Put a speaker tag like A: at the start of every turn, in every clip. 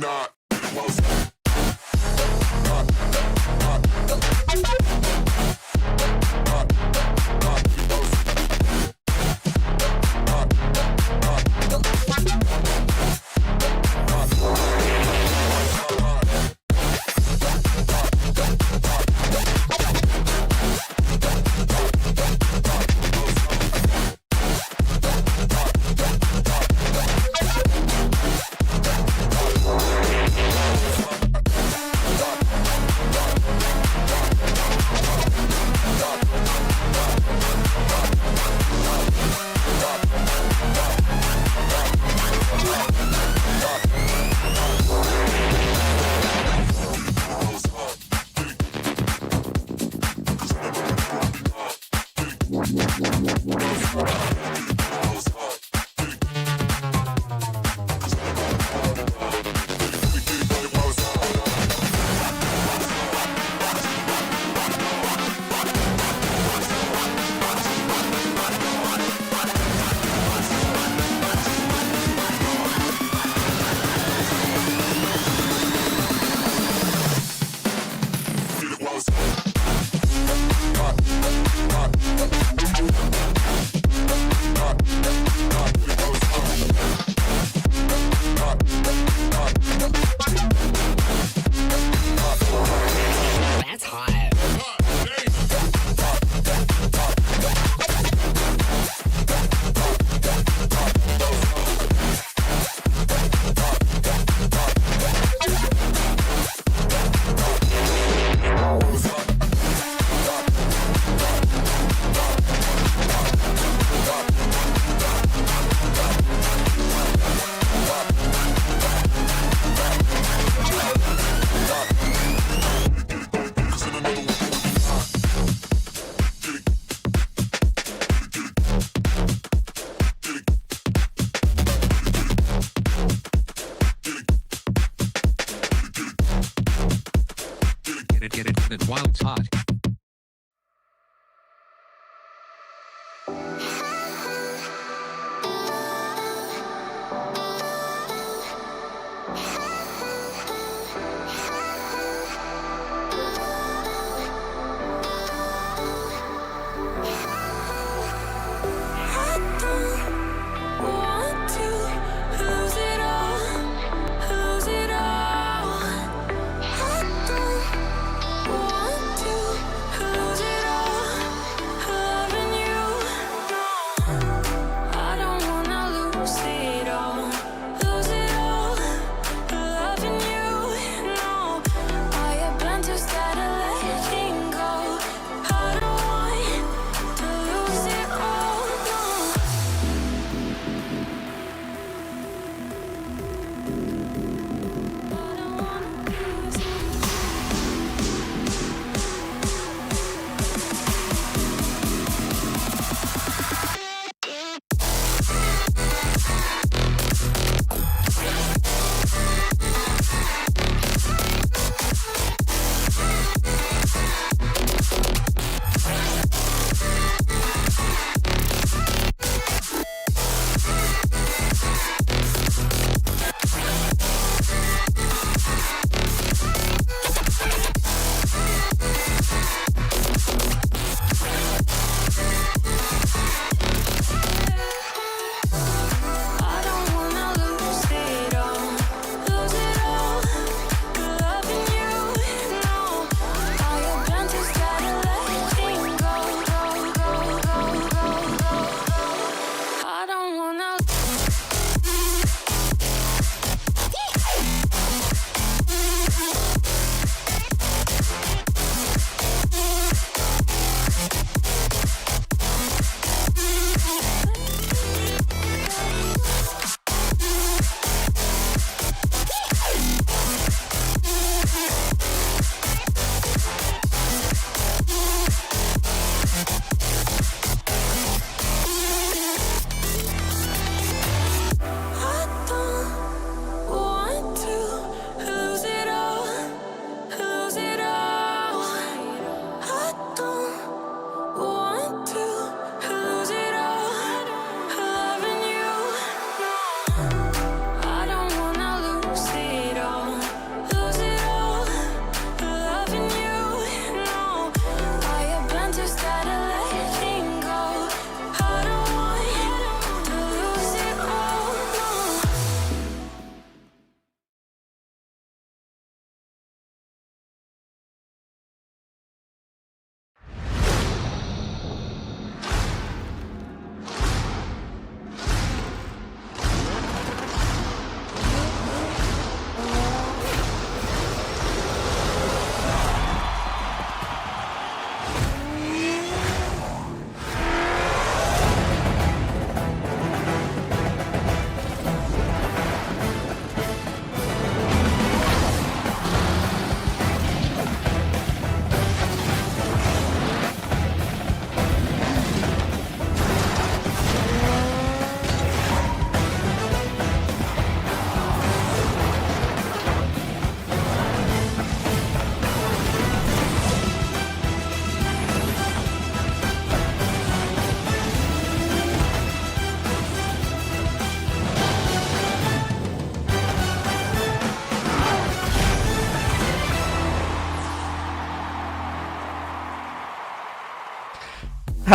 A: not.
B: Get it while it's hot.
C: Lose it all. I don't want to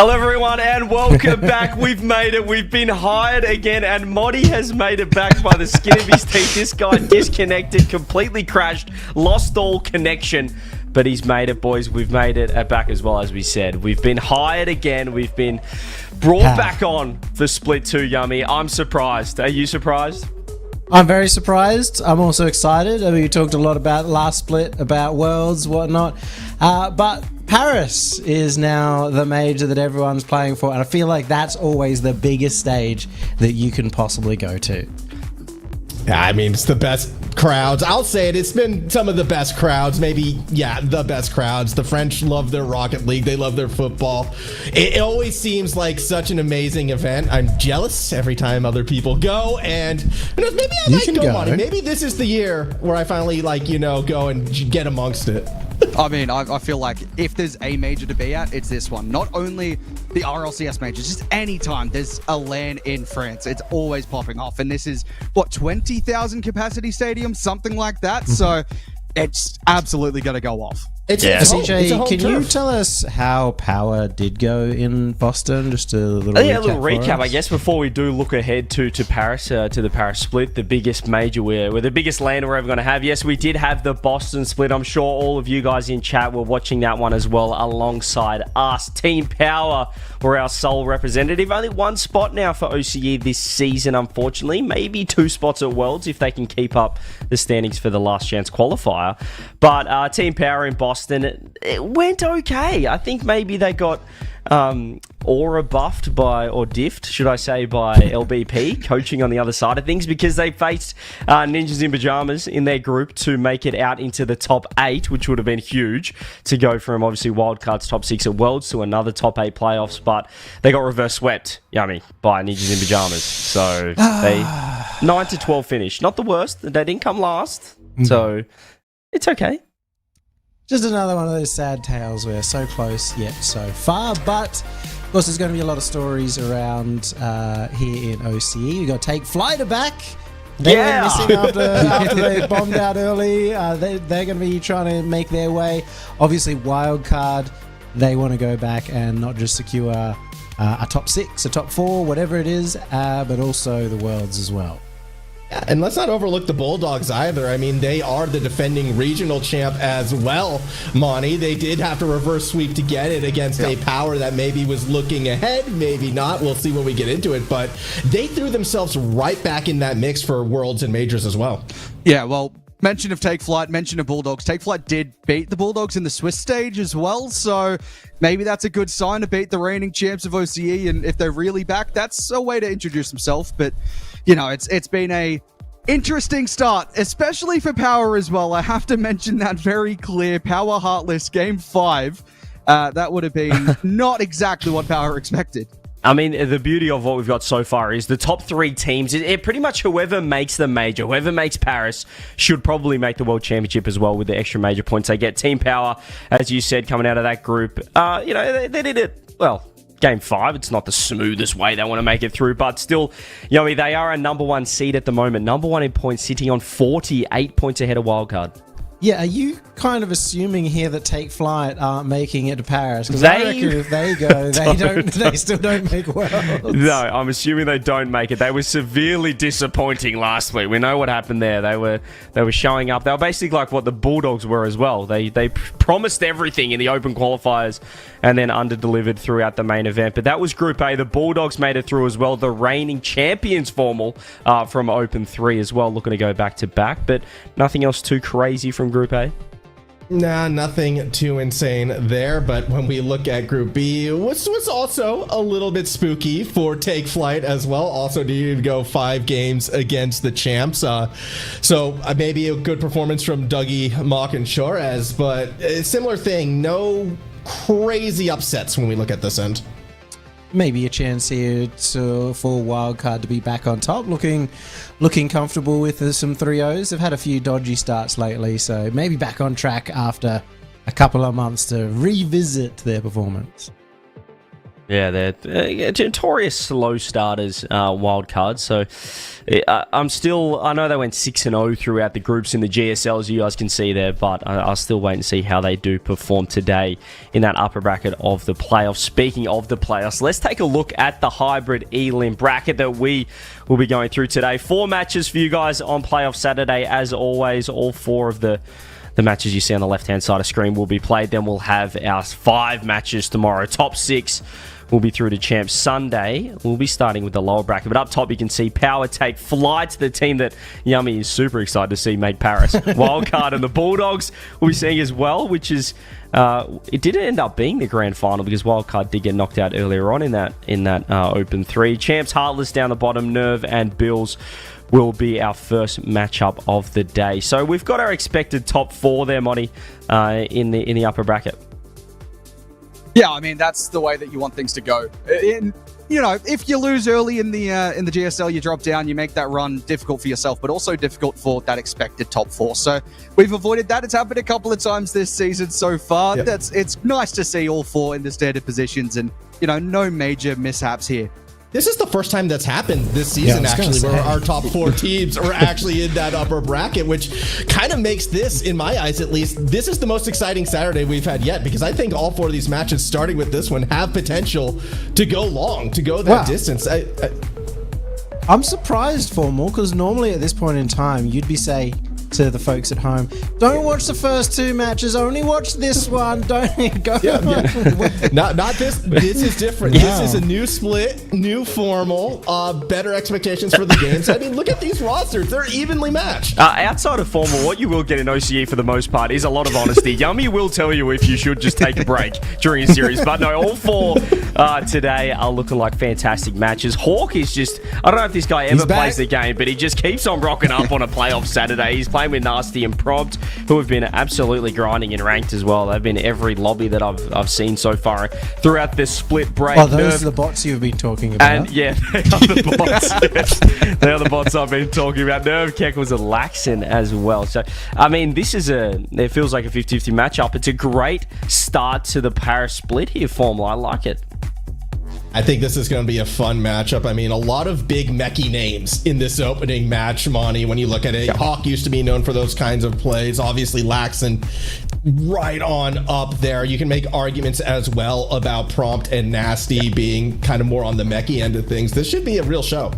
A: Hello everyone and welcome back. We've made it. We've been hired again and Moddy has made it back by the skin of his teeth. This guy disconnected, completely crashed, lost all connection. But he's made it, boys. We've made it back as well, as we said. We've been hired again. We've been brought back on for Split 2, Yummy. I'm surprised. Are you surprised?
B: I'm very surprised. I'm also excited. I mean, we talked a lot about last split, about Worlds, whatnot. But Paris is now the major that everyone's playing for. And I feel like that's always the biggest stage that you can possibly go to.
C: Yeah, I mean, it's the best crowds. I'll say it. It's been some of the best crowds. Maybe, yeah, the best crowds. The French love their Rocket League. They love their football. It always seems like such an amazing event. I'm jealous every time other people go. And who knows, maybe I might go on it. Maybe this is the year where I finally, go and get amongst it.
D: I mean, I feel like if there's a major to be at, it's this one. Not only the RLCS majors, just any time there's a LAN in France, it's always popping off. And this is, what, 20,000 capacity stadium? Something like that. So it's absolutely going to go off.
B: CJ, can you tell us how Power did go in Boston? Just a little
A: recap, I guess, before we do look ahead to Paris, to the Paris split, the biggest major we're the biggest LAN we're ever going to have. Yes, we did have the Boston split. I'm sure all of you guys in chat were watching that one as well alongside us. Team Power were our sole representative. Only one spot now for OCE this season, unfortunately. Maybe 2 spots at Worlds if they can keep up the standings for the last chance qualifier. But Team Power in Boston, it went okay. I think maybe they got aura buffed by, or diffed, should I say, by LBP coaching on the other side of things, because they faced Ninjas in Pajamas in their group to make it out into the top 8, which would have been huge to go from obviously wildcards top 6 at Worlds to another top 8 playoffs, but they got reverse swept, Yummy, by Ninjas in Pajamas. So they 9-12 finish. Not the worst. They didn't come last. So it's okay.
B: Just another one of those sad tales where so close yet so far. But of course, there's going to be a lot of stories around here in OCE. We got Take Flight back. They went missing after they bombed out early. They're going to be trying to make their way. Obviously, wildcard. They want to go back and not just secure a top 6, a top 4, whatever it is, but also the Worlds as well.
C: And let's not overlook the Bulldogs either. I mean, they are the defending regional champ as well, Monty. They did have to reverse sweep to get it against a Power that maybe was looking ahead, maybe not. We'll see when we get into it. But they threw themselves right back in that mix for Worlds and Majors as well.
D: Yeah, well, mention of Take Flight, mention of Bulldogs. Take Flight did beat the Bulldogs in the Swiss stage as well, so maybe that's a good sign to beat the reigning champs of OCE, and if they're really back, that's a way to introduce themselves. But, you know, it's been a interesting start, especially for Power as well. I have to mention that very clear. Power Heartless Game 5. That would have been not exactly what Power expected.
A: I mean, the beauty of what we've got so far is the top 3 teams, it pretty much whoever makes the major, whoever makes Paris, should probably make the World Championship as well with the extra major points they get. Team Power, as you said, coming out of that group, they did it, well, Game 5, it's not the smoothest way they want to make it through, but still, they are a number 1 seed at the moment. Number 1 in points, sitting on 48 points ahead of Wildcard.
B: Yeah, are you kind of assuming here that Take Flight aren't making it to Paris? Because I reckon if they go, they still don't make Worlds.
A: No, I'm assuming they don't make it. They were severely disappointing last week. We know what happened there. They were showing up. They were basically like what the Bulldogs were as well. They promised everything in the open qualifiers and then under-delivered throughout the main event. But that was Group A. The Bulldogs made it through as well. The reigning champions formal from Open 3 as well, looking to go back-to-back. But nothing else too crazy from Group A?
C: Nah, nothing too insane there, but when we look at Group B, which was also a little bit spooky for Take Flight as well, also needed to go 5 games against the champs, so maybe a good performance from Dougie, Mock, and Chores, but a similar thing, no crazy upsets when we look at this end.
B: Maybe a chance here for Wildcard to be back on top, looking comfortable with some 3-0s. They've had a few dodgy starts lately, so maybe back on track after a couple of months to revisit their performance.
A: Yeah, they're notorious slow starters, wild cards. So I know they went 6-0 throughout the groups in the GSL, as you guys can see there, but I'll still wait and see how they do perform today in that upper bracket of the playoffs. Speaking of the playoffs, let's take a look at the hybrid elim bracket that we will be going through today. 4 matches for you guys on playoff Saturday, as always. All 4 of the matches you see on the left-hand side of screen will be played. Then we'll have our 5 matches tomorrow. Top 6 will be through to Champs Sunday. We'll be starting with the lower bracket. But up top, you can see Power take flight, the team that Yummy is super excited to see make Paris. Wildcard and the Bulldogs we'll be seeing as well, which is... it did end up being the grand final because Wildcard did get knocked out earlier on in that Open 3. Champs Heartless down the bottom, Nerve and Bills will be our first matchup of the day. So we've got our expected top 4 there, Monty, in the upper bracket.
D: Yeah, I mean, that's the way that you want things to go. If you lose early in the GSL, you drop down, you make that run difficult for yourself, but also difficult for that expected top 4. So we've avoided that. It's happened a couple of times this season so far.
C: Yep.
D: It's nice to see all 4 in the standard positions and, no major mishaps here.
C: This is the first time that's happened this season, actually, where our top 4 teams are actually in that upper bracket, which kind of makes this, in my eyes at least, this is the most exciting Saturday we've had yet, because I think all 4 of these matches, starting with this one, have potential to go long, to go that distance.
B: I'm surprised, Formal, because normally at this point in time, you'd be say to the folks at home, don't watch the first 2 matches, only watch this one. Don't go.
C: Not this. This is different.
B: No.
C: This is a new split, new formal, better expectations for the games. I mean, look at these rosters. They're evenly matched.
A: Outside of formal, what you will get in OCE for the most part is a lot of honesty. Yummy will tell you if you should just take a break during a series. But no, all 4 today are looking like fantastic matches. Hawk is just, I don't know if this guy ever plays the game, but he just keeps on rocking up on a playoff Saturday. He's playing with Nasty and Prompt, who have been absolutely grinding in ranked as well. They've been every lobby that I've seen so far throughout this split break.
B: Oh, those are the bots you've been talking about.
A: And yeah, they are the bots. Yes. They are the bots I've been talking about. Nerve Keckles and Laxon as well. So, I mean, it feels like a 50-50 matchup. It's a great start to the Paris split here, Formal. I like it.
C: I think this is going to be a fun matchup. I mean, a lot of big mechie names in this opening match, Monty, when you look at it. Yep. Hawk used to be known for those kinds of plays. Obviously, Laxon right on up there. You can make arguments as well about Prompt and Nasty being kind of more on the mechie end of things. This should be a real show.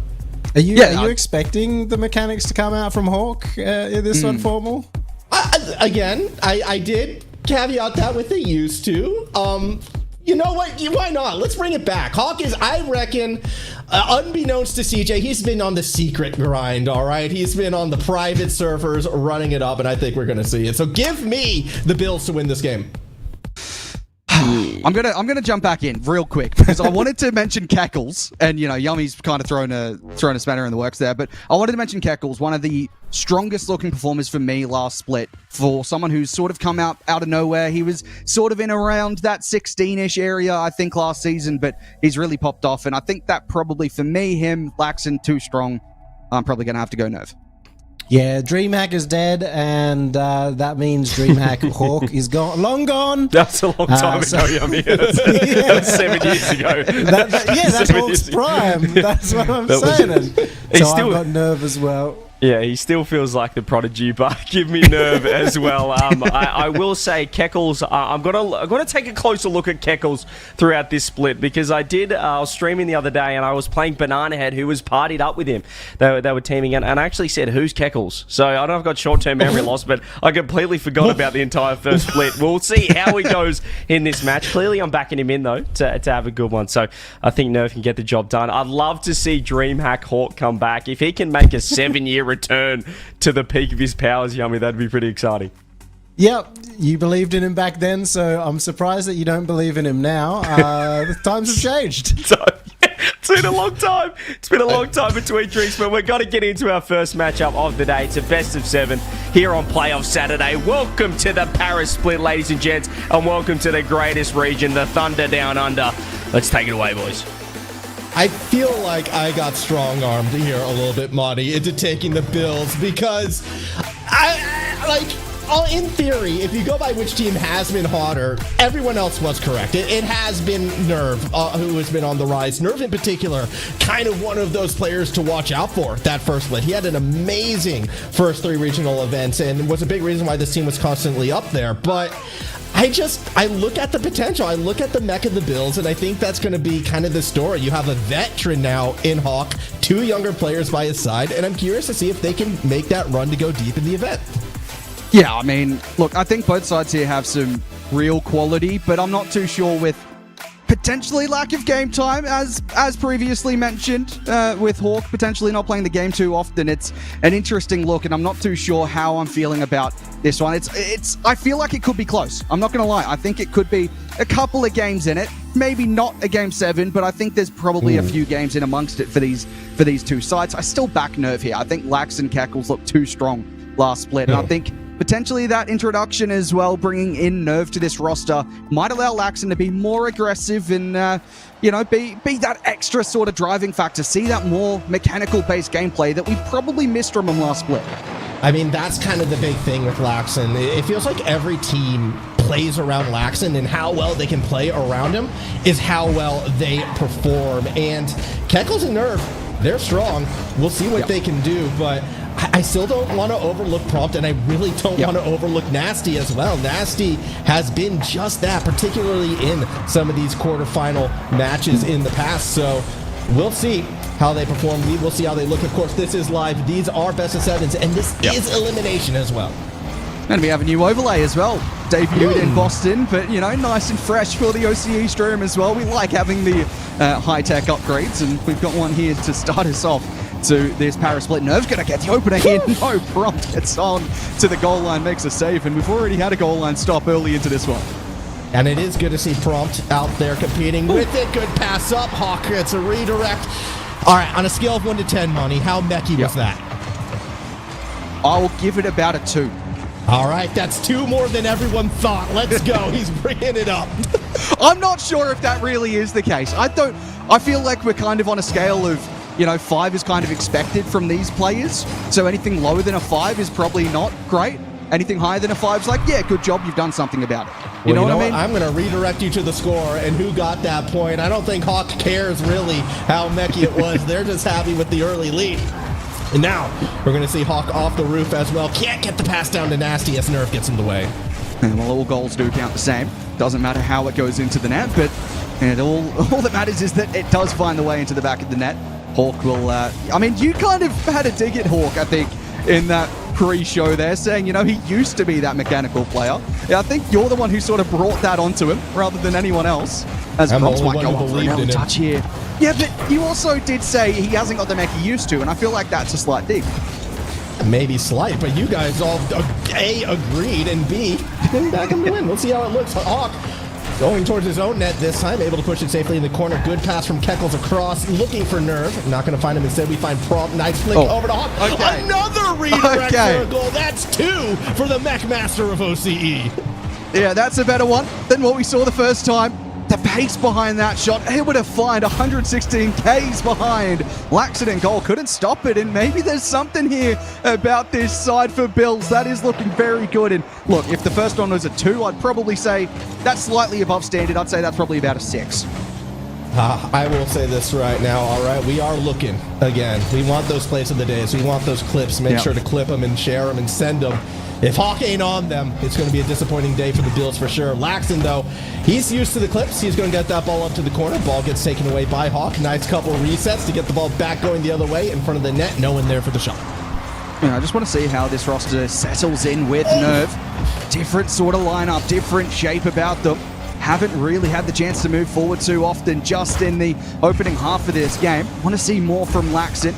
B: Are you expecting the mechanics to come out from Hawk in this one, Formal?
C: I did caveat that with they used to. You know what? Why not? Let's bring it back. Hawk is, I reckon, unbeknownst to CJ, he's been on the secret grind, all right? He's been on the private servers running it up, and I think we're going to see it. So give me the Bills to win this game.
D: I'm gonna jump back in real quick because I wanted to mention Keckles, and Yummy's kind of thrown a spanner in the works there, but I wanted to mention Keckles, one of the strongest looking performers for me last split, for someone who's sort of come out of nowhere. He was sort of in around that 16-ish area, I think, last season, but he's really popped off, and I think that probably for me, him, Laxon, too strong. I'm probably gonna have to go Nerve.
B: Yeah, DreamHack is dead, and that means DreamHack Hawk is long gone.
A: That's a long time ago, Yummy. That's 7 years ago.
B: That's Hawk's prime. That's what I'm saying. I've got Nerve as well.
A: Yeah, he still feels like the prodigy, but give me Nerve as well. I will say Keckles. I'm gonna take a closer look at Keckles throughout this split because I was streaming the other day and I was playing Banana Head, who was partied up with him. They were teaming in, and I actually said, "Who's Keckles?" So I don't know if I've got short-term memory loss, but I completely forgot about the entire first split. We'll see how he goes in this match. Clearly, I'm backing him in though to have a good one. So I think Nerve can get the job done. I'd love to see DreamHack Hawk come back if he can make a 7-year return to the peak of his powers, Yummy. That'd be pretty exciting.
B: Yep, you believed in him back then, so I'm surprised that you don't believe in him now. The times have changed.
A: So, it's been a long time. It's been a long time between drinks, but we're going to get into our first matchup of the day. It's a best of 7 here on Playoff Saturday. Welcome to the Paris split, ladies and gents, and welcome to the greatest region, the Thunder Down Under. Let's take it away, boys.
C: I feel like I got strong-armed here a little bit, Monty, into taking the Bills because in theory, if you go by which team has been hotter, everyone else was correct. It has been Nerve who has been on the rise. Nerve in particular, kind of one of those players to watch out for that first split. He had an amazing first 3 regional events and was a big reason why this team was constantly up there. But I look at the potential. I look at the mech of the Bills, and I think that's going to be kind of the story. You have a veteran now in Hawk, 2 younger players by his side, and I'm curious to see if they can make that run to go deep in the event.
D: Yeah, I mean, look, I think both sides here have some real quality, but I'm not too sure with potentially lack of game time, as previously mentioned, with Hawk potentially not playing the game too often. It's an interesting look, and I'm not too sure how I'm feeling about this one. I feel like it could be close. I'm not going to lie. I think it could be a couple of games in it. Maybe not a game 7, but I think there's probably a few games in amongst it for these 2 sides. I still back Nerve here. I think Lax and Keckles looked too strong last split, and I think potentially that introduction as well, bringing in Nerve to this roster, might allow Laxon to be more aggressive and, be that extra sort of driving factor, see that more mechanical-based gameplay that we probably missed from him last split.
C: I mean, that's kind of the big thing with Laxon. It feels like every team plays around Laxon, and how well they can play around him is how well they perform. And Keckles and Nerve, they're strong. We'll see what they can do, but I still don't want to overlook Prompt, and I really don't want to overlook Nasty as well. Nasty has been just that, particularly in some of these quarterfinal matches in the past. So we'll see how they perform. We will see how they look. Of course, this is live. These are best of 7s, and this is elimination as well.
D: And we have a new overlay as well. Debuted in Boston, but, nice and fresh for the OCE stream as well. We like having the high-tech upgrades, and we've got one here to start us off to this Paris split. Nerve's going to get the opener here. No, Prompt gets on to the goal line, makes a save, and we've already had a goal line stop early into this one.
C: And it is good to see Prompt out there competing with it. Good pass up. Hawk gets a redirect. All right, on a scale of 1 to 10, Monty, how mechy was that?
D: I will give it about a 2.
C: All right, that's 2 more than everyone thought. Let's go. He's bringing it up.
D: I'm not sure if that really is the case. I feel like we're kind of on a scale of, 5 is kind of expected from these players. So anything lower than a 5 is probably not great. Anything higher than a 5 is like, yeah, good job, you've done something about it. You know what I mean?
C: I'm going to redirect you to the score and who got that point. I don't think Hawk cares really how mechy it was. They're just happy with the early lead. And now we're going to see Hawk off the roof as well. Can't get the pass down to Nasty as Nerve gets in the way.
D: And well, all goals do count the same. Doesn't matter how it goes into the net, but all that matters is that it does find the way into the back of the net. Hawk will, you kind of had a dig at Hawk, I think, in that pre-show there, saying, he used to be that mechanical player. Yeah, I think you're the one who sort of brought that onto him rather than anyone else. As Props might go up for another touch here. Yeah, but you also did say he hasn't got the mech he used to, and I feel like that's a slight dig.
C: Maybe slight, but you guys all A, agreed, and B, getting back in the win. We'll see how it looks. Hawk going towards his own net this time, able to push it safely in the corner. Good pass from Keckles across, looking for Nerve. Not going to find him. Instead, we find Prompt. Nice flick over to Hawk. Okay. Another redirect for a goal. That's 2 for the mech master of OCE.
D: Yeah, that's a better one than what we saw the first time. The pace behind that shot, able to find 116 Ks behind. Laxon in goal, couldn't stop it, and maybe there's something here about this side for Bills. That is looking very good, and look, if the first one was a 2, I'd probably say that's slightly above standard. I'd say that's probably about a 6.
C: I will say this right now, all right? We are looking again. We want those plays of the days. We want those clips. Make sure to clip them and share them and send them. If Hawk ain't on them, it's going to be a disappointing day for the Bills for sure. Laxon, though, he's used to the clips. He's going to get that ball up to the corner. Ball gets taken away by Hawk. Nice couple resets to get the ball back going the other way in front of the net. No one there for the shot.
D: Yeah, I just want to see how this roster settles in with Nerve. Different sort of lineup, different shape about them. Haven't really had the chance to move forward too often just in the opening half of this game. Want to see more from Laxon.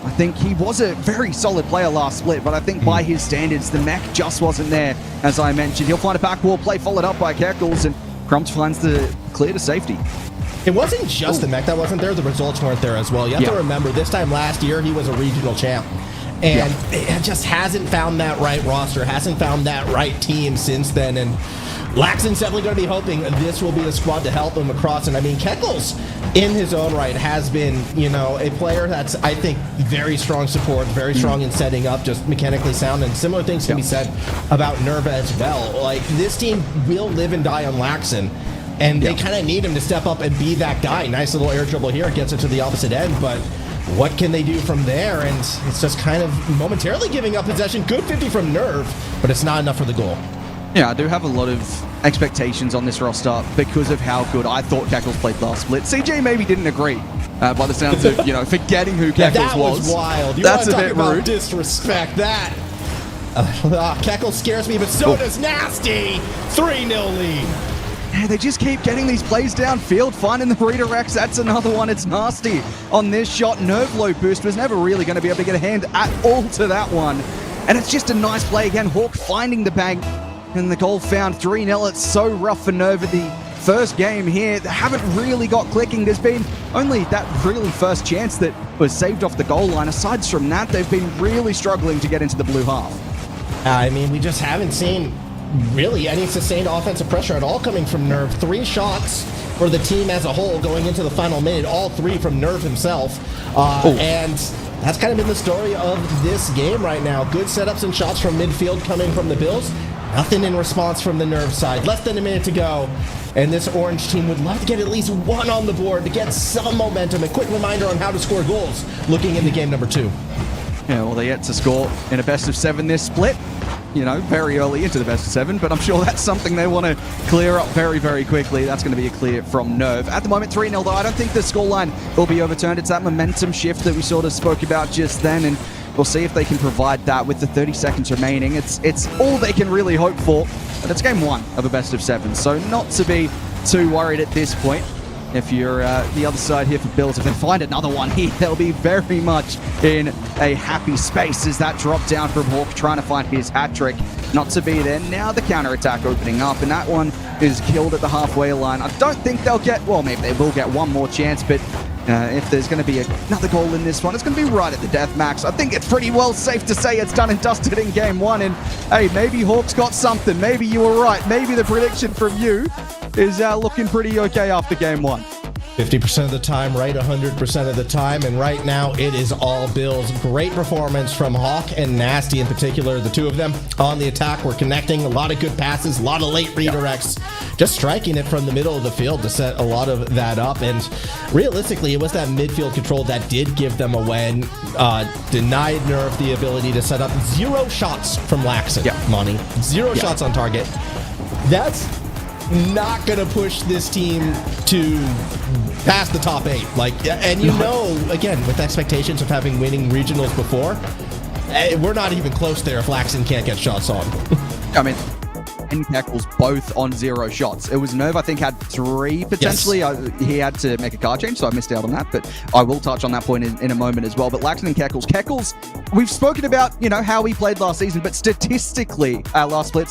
D: I think he was a very solid player last split, but I think by his standards, the mech just wasn't there, as I mentioned. He'll find a back wall play followed up by Keckles, and Prompt finds the clear to safety.
C: It wasn't just the mech that wasn't there. The results weren't there as well. You have to remember, this time last year, he was a regional champ. And it just hasn't found that right roster, hasn't found that right team since then. And Laxton's definitely going to be hoping this will be the squad to help him across. And I mean, Keckles, in his own right, has been, you know, a player that's, I think, very strong support, very strong in setting up, just mechanically sound. And similar things can be said about Nerva as well. Like, this team will live and die on Laxton. And they kind of need him to step up and be that guy. Nice little air dribble here, gets it to the opposite end, but what can they do from there? And it's just kind of momentarily giving up possession. Good 50 from Nerve, but it's not enough for the goal.
D: Yeah, I do have a lot of expectations on this roster because of how good I thought Keckles played last split. CJ maybe didn't agree by the sounds of, you know, forgetting who Keckles
C: that was wild. You
D: That's
C: want to
D: a
C: talk
D: bit
C: about
D: rude.
C: disrespect. That Keckles scares me, but so does Nasty. 3-0 lead.
D: Yeah, they just keep getting these plays downfield, finding the redirects. That's another one. It's nasty on this shot. Nerve low boost was never really going to be able to get a hand at all to that one. And it's just a nice play again. Hawk finding the bank and the goal found. 3-0. It's so rough for Nerve at the first game here. They haven't really got clicking. There's been only that really first chance that was saved off the goal line. Aside from that, they've been really struggling to get into the blue half.
C: I mean, we just haven't seen really any sustained offensive pressure at all coming from Nerve. 3 shots for the team as a whole going into the final minute, all 3 from Nerve himself. And that's kind of been the story of this game right now. Good setups and shots from midfield coming from the Bills. Nothing in response from the Nerve side. Less than a minute to go. And this orange team would love to get at least 1 on the board to get some momentum. A quick reminder on how to score goals looking into game number 2.
D: Yeah, well, they yet to score in a best of 7 this split. You know, very early into the best of 7, but I'm sure that's something they want to clear up very, very quickly. That's going to be a clear from Nerve. At the moment, 3-0, though. I don't think the scoreline will be overturned. It's that momentum shift that we sort of spoke about just then, and we'll see if they can provide that with the 30 seconds remaining. It's all they can really hope for, but it's game 1 of a best of 7, so not to be too worried at this point. If you're the other side here for Bills, if they find another one here, they'll be very much in a happy space as that drop down from Hawk trying to find his hat trick. Not to be there. Now the counter-attack opening up, and that one is killed at the halfway line. I don't think they'll get, well, maybe they will get one more chance, but if there's going to be another goal in this one, it's going to be right at the death max. I think it's pretty well safe to say it's done and dusted in game 1, and hey, maybe Hawk's got something. Maybe you were right. Maybe the prediction from you is looking pretty okay after game 1.
C: 50% of the time, right 100% of the time, and right now it is all Bills. Great performance from Hawk and Nasty in particular. The two of them on the attack were connecting. A lot of good passes, a lot of late redirects, just striking it from the middle of the field to set a lot of that up. And realistically, it was that midfield control that did give them a win. Denied Nerve the ability to set up 0 shots from Laxton. Monty, 0 shots on target. That's not gonna push this team to past the top 8. Like, and you know, again, with expectations of having winning regionals before, we're not even close there if Laxton can't get shots on.
D: I mean, and Keckles both on 0 shots. It was Nerve, I think, had 3 potentially. Yes. He had to make a card change, so I missed out on that, but I will touch on that point in a moment as well. But Laxton and Keckles, we've spoken about, you know, how he played last season, but statistically, last split,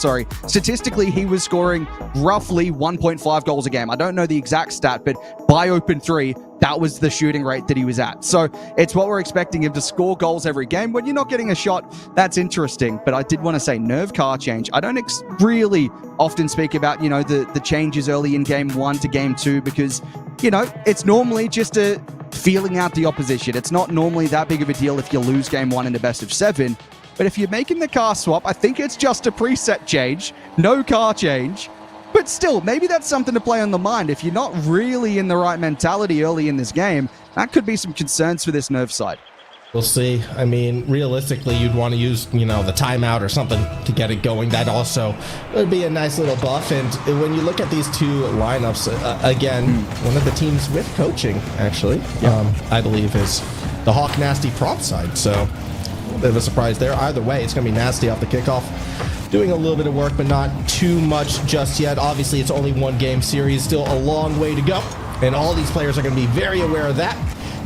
D: statistically, he was scoring roughly 1.5 goals a game. I don't know the exact stat, but by open 3, that was the shooting rate that he was at. So it's what we're expecting him to score goals every game. When you're not getting a shot, that's interesting. But I did want to say Nerve car change. I don't really often speak about, you know, the changes early in game 1 to game 2 because, you know, it's normally just a feeling out the opposition. It's not normally that big of a deal if you lose game 1 in the best of 7. But if you're making the car swap, I think it's just a preset change, no car change. But still, maybe that's something to play on the mind. If you're not really in the right mentality early in this game, that could be some concerns for this Nerve side.
C: We'll see. I mean, realistically, you'd want to use, you know, the timeout or something to get it going. That also would be a nice little buff. And when you look at these 2 lineups, again, one of the teams with coaching, actually, I believe, is the Hawk Nasty prop side. So a bit of a surprise there. Either way, it's going to be Nasty off the kickoff. Doing a little bit of work, but not too much just yet. Obviously, it's only 1 game series, still a long way to go. And all these players are going to be very aware of that.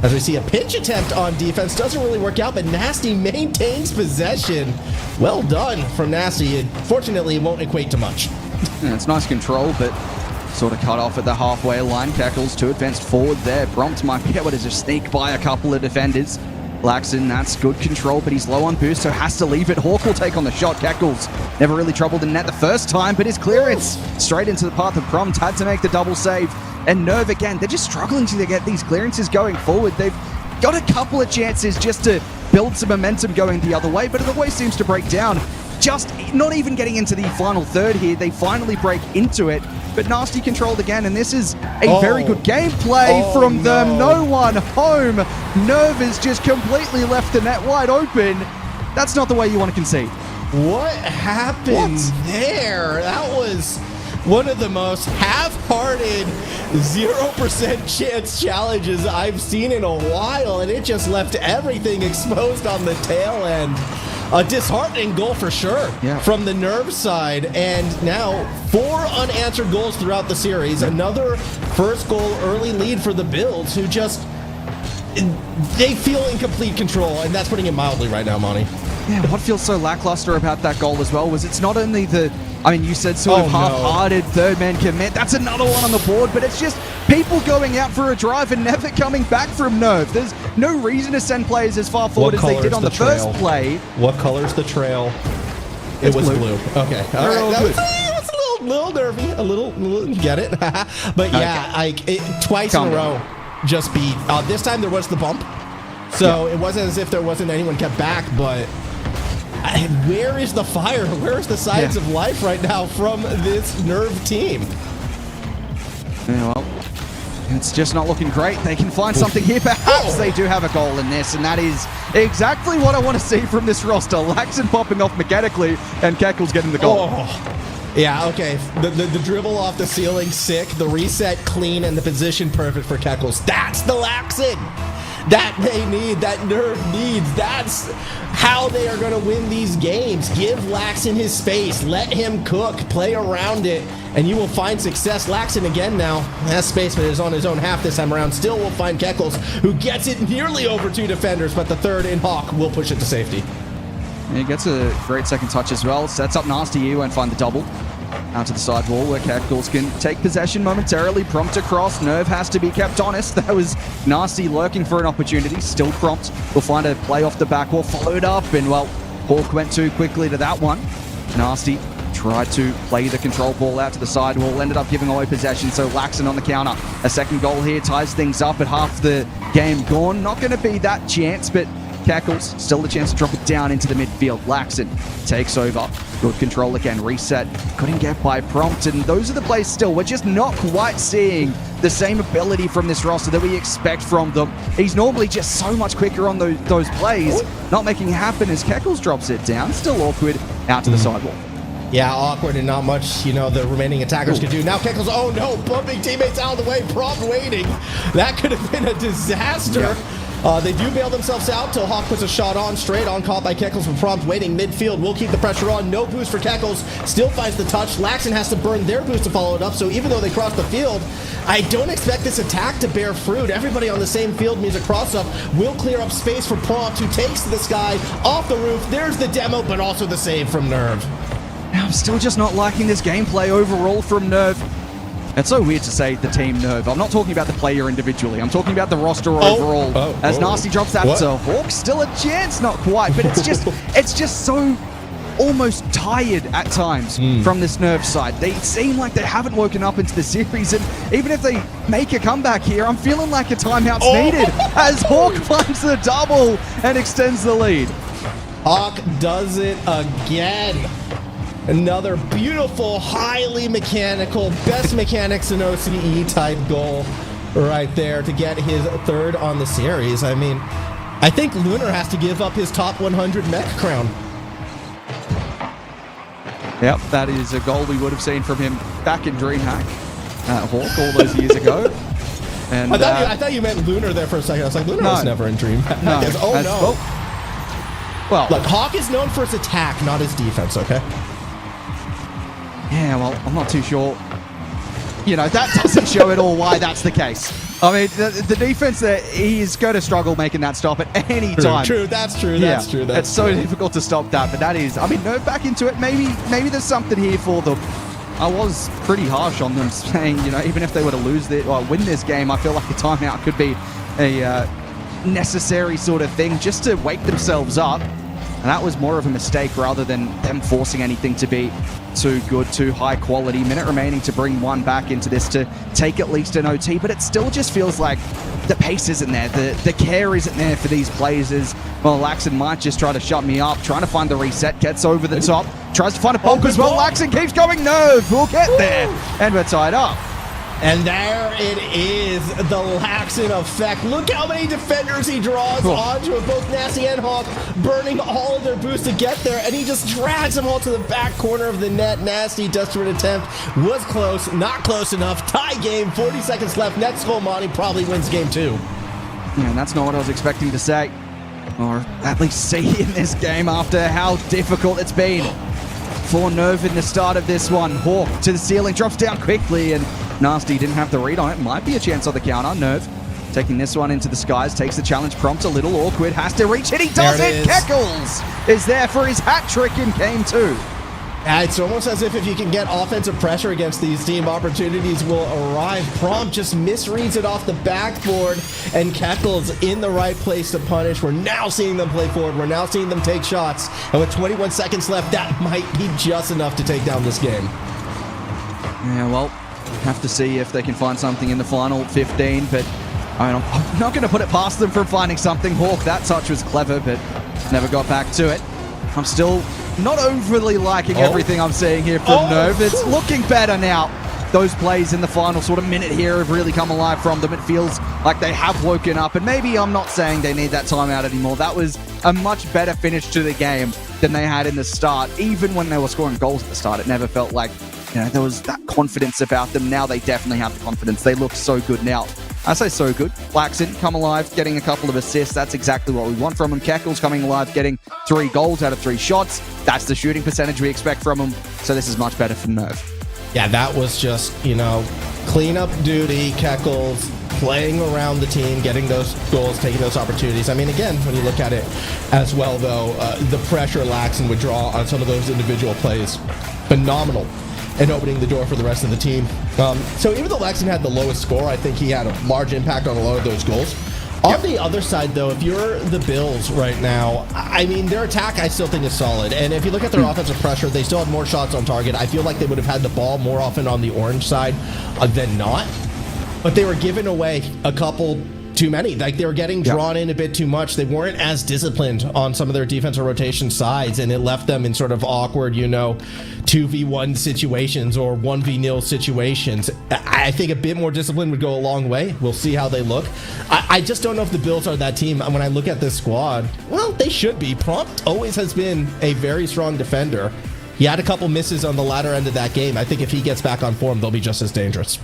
C: As we see a pinch attempt on defense, doesn't really work out, but Nasty maintains possession. Well done from Nasty. Fortunately, it won't equate to much.
D: Yeah, it's nice control, but sort of cut off at the halfway line. Keckles 2 advanced forward there. Prompt might be able to just sneak by a couple of defenders. Laxon, that's good control, but he's low on boost, so has to leave it. Hawk will take on the shot. Keckles never really troubled the net the first time, but his clearance straight into the path of Prompt had to make the double save. And Nerve again, they're just struggling to get these clearances going forward. They've got a couple of chances just to build some momentum going the other way, but it always seems to break down. Just not even getting into the final third here, they finally break into it, but Nasty controlled again, and this is a very good gameplay from them. No one home. Nerve has just completely left the net wide open. That's not the way you want to concede.
C: What happened there? That was one of the most half-hearted 0% chance challenges I've seen in a while, and it just left everything exposed on the tail end. A disheartening goal for sure from the Nerve side, and now 4 unanswered goals throughout the series. Another first goal early lead for the Bills, who just, they feel in complete control, and that's putting it mildly right now, Monty.
D: Yeah, what feels so lackluster about that goal as well was it's not only the, I mean, you said sort of half-hearted third man commit. That's another one on the board, but it's just people going out for a drive and never coming back from Nerve. There's no reason to send players as far forward as they did on the first play.
C: What color's the trail? It was blue. Okay. All right. That's a little nervy. A little get it. But yeah, twice in a row just beat. This time there was the bump. So it wasn't as if there wasn't anyone kept back, but where is the fire? Where is the signs of life right now from this Nerve team?
D: Yeah, well, it's just not looking great. They can find something here. Perhaps they do have a goal in this, and that is exactly what I want to see from this roster. Laxon popping off mechanically, and Keckles getting the goal.
C: Yeah, okay. The dribble off the ceiling, sick. The reset, clean, and the position perfect for Keckles. That's the Laxon that they need, that Nerve needs. That's how they are going to win these games. Give Laxon his space. Let him cook. Play around it, and you will find success. Laxon again now has space, but is on his own half this time around. Still will find Keckles, who gets it nearly over 2 defenders, but the third in Hawk will push it to safety.
D: And he gets a great second touch as well. Sets up Nasty. He won't find the double. Out to the sidewall where Keckles can take possession momentarily. Prompt across. Nerve has to be kept honest. That was Nasty lurking for an opportunity. Still Prompt will find a play off the back wall. Followed up, and well, Hawk went too quickly to that one. Nasty tried to play the control ball out to the sidewall. Ended up giving away possession, so Laxon on the counter. A second goal here ties things up at half the game gone. Not going to be that chance, but Keckles still the chance to drop it down into the midfield. Laxon takes over. Good control again. Reset. Couldn't get by Prompt. And those are the plays still. We're just not quite seeing the same ability from this roster that we expect from them. He's normally just so much quicker on those plays. Not making it happen as Keckles drops it down. Still awkward. Out to the sidewall.
C: Yeah, awkward and not much, the remaining attackers could do. Now Keckles, oh no, bumping teammates out of the way, Prompt waiting. That could have been a disaster. They do bail themselves out till Hawk puts a shot on, straight on, caught by Keckles from Prompt, waiting midfield. Will keep the pressure on. No boost for Keckles. Still finds the touch. Laxon has to burn their boost to follow it up, so even though they cross the field, I don't expect this attack to bear fruit. Everybody on the same field means a cross-up will clear up space for Prompt, who takes to the sky, off the roof. There's the demo, but also the save from Nerve.
D: Now, I'm still just not liking this gameplay overall from Nerve. It's so weird to say the team Nerve. I'm not talking about the player individually. I'm talking about the roster overall. As Nasty drops that to Hawk, still a chance, not quite, but it's just so almost tired at times from this Nerve side. They seem like they haven't woken up into the series, and even if they make a comeback here, I'm feeling like a timeout's needed as Hawk finds the double and extends the lead.
C: Hawk does it again. Another beautiful, highly mechanical, best mechanics in OCE type goal right there to get his third on the series. I mean, I think Lunar has to give up his top 100 mech crown.
D: Yep, that is a goal we would have seen from him back in DreamHack Hawk all those years ago. And
C: I thought you meant Lunar there for a second. I was like, Lunar was never in DreamHack.
D: No. Well,
C: look, Hawk is known for his attack, not his defense, okay?
D: Yeah, well, I'm not too sure. That doesn't show at all why that's the case. I mean, the defense there, he's going to struggle making that stop at any time.
C: True, that's true. It's
D: so difficult to stop that, but that is, I mean, Nerve back into it. Maybe there's something here for them. I was pretty harsh on them, saying, even if they were to win this game, I feel like a timeout could be unnecessary sort of thing just to wake themselves up. And that was more of a mistake rather than them forcing anything to be too good, too high quality. Minute remaining to bring one back into this to take at least an OT, but it still just feels like the pace isn't there. The care isn't there for these players as, well, Laxon might just try to shut me up, trying to find the reset, gets over the top, tries to find a bonk as well. Laxon keeps going, Nerve will get there, and we're tied up.
C: And there it is, the Laxon effect. Look how many defenders he draws onto it, both Nasty and Hawk, burning all of their boosts to get there, and he just drags them all to the back corner of the net. Nasty, desperate attempt, was close, not close enough. Tie game, 40 seconds left. Next goal, Monty probably wins game 2.
D: Yeah, and that's not what I was expecting to say, or at least see in this game after how difficult it's been for Nerve in the start of this one. Hawk to the ceiling, drops down quickly, and Nasty didn't have the read on it. Might be a chance on the counter. Nerve taking this one into the skies, takes the challenge prompt, a little awkward, has to reach it, he does it! Keckles is there for his hat trick in game 2.
C: It's almost as if you can get offensive pressure against these team, opportunities will arrive. Prompt just misreads it off the backboard, and Keckles in the right place to punish. We're now seeing them play forward. We're now seeing them take shots. And with 21 seconds left, that might be just enough to take down this game.
D: Yeah, well, have to see if they can find something in the final 15, but I'm not going to put it past them from finding something. Hawk, that touch was clever, but never got back to it. I'm still not overly liking everything I'm seeing here from Nerve. It's looking better now. Those plays in the final sort of minute here have really come alive from them. It feels like they have woken up, and maybe I'm not saying they need that timeout anymore. That was a much better finish to the game than they had in the start. Even when they were scoring goals at the start, it never felt like, you know, there was that confidence about them. Now they definitely have the confidence. They look so good now. I say so good. Laxon come alive, getting a couple of assists. That's exactly what we want from him. Keckles coming alive, getting 3 goals out of 3 shots. That's the shooting percentage we expect from him. So this is much better for Nerve.
C: Yeah, that was just, you know, cleanup duty. Keckles playing around the team, getting those goals, taking those opportunities. I mean, again, when you look at it as well, though, the pressure Laxon would draw on some of those individual plays, phenomenal, and opening the door for the rest of the team. So even though Laxon had the lowest score, I think he had a large impact on a lot of those goals. On the other side, though, if you're the Bills right now, I mean, their attack I still think is solid. And if you look at their offensive pressure, they still had more shots on target. I feel like they would have had the ball more often on the orange side than not. But they were giving away a couple too many. Like, they were getting drawn in a bit too much. They weren't as disciplined on some of their defensive rotation sides, and it left them in sort of awkward, you know, 2v1 situations or 1v0 situations. I think a bit more discipline would go a long way. We'll see how they look. I just don't know if the Bills are that team. When I look at this squad, well, they should be. Prompt always has been a very strong defender. He had a couple misses on the latter end of that game. I think if he gets back on form, they'll be just as dangerous.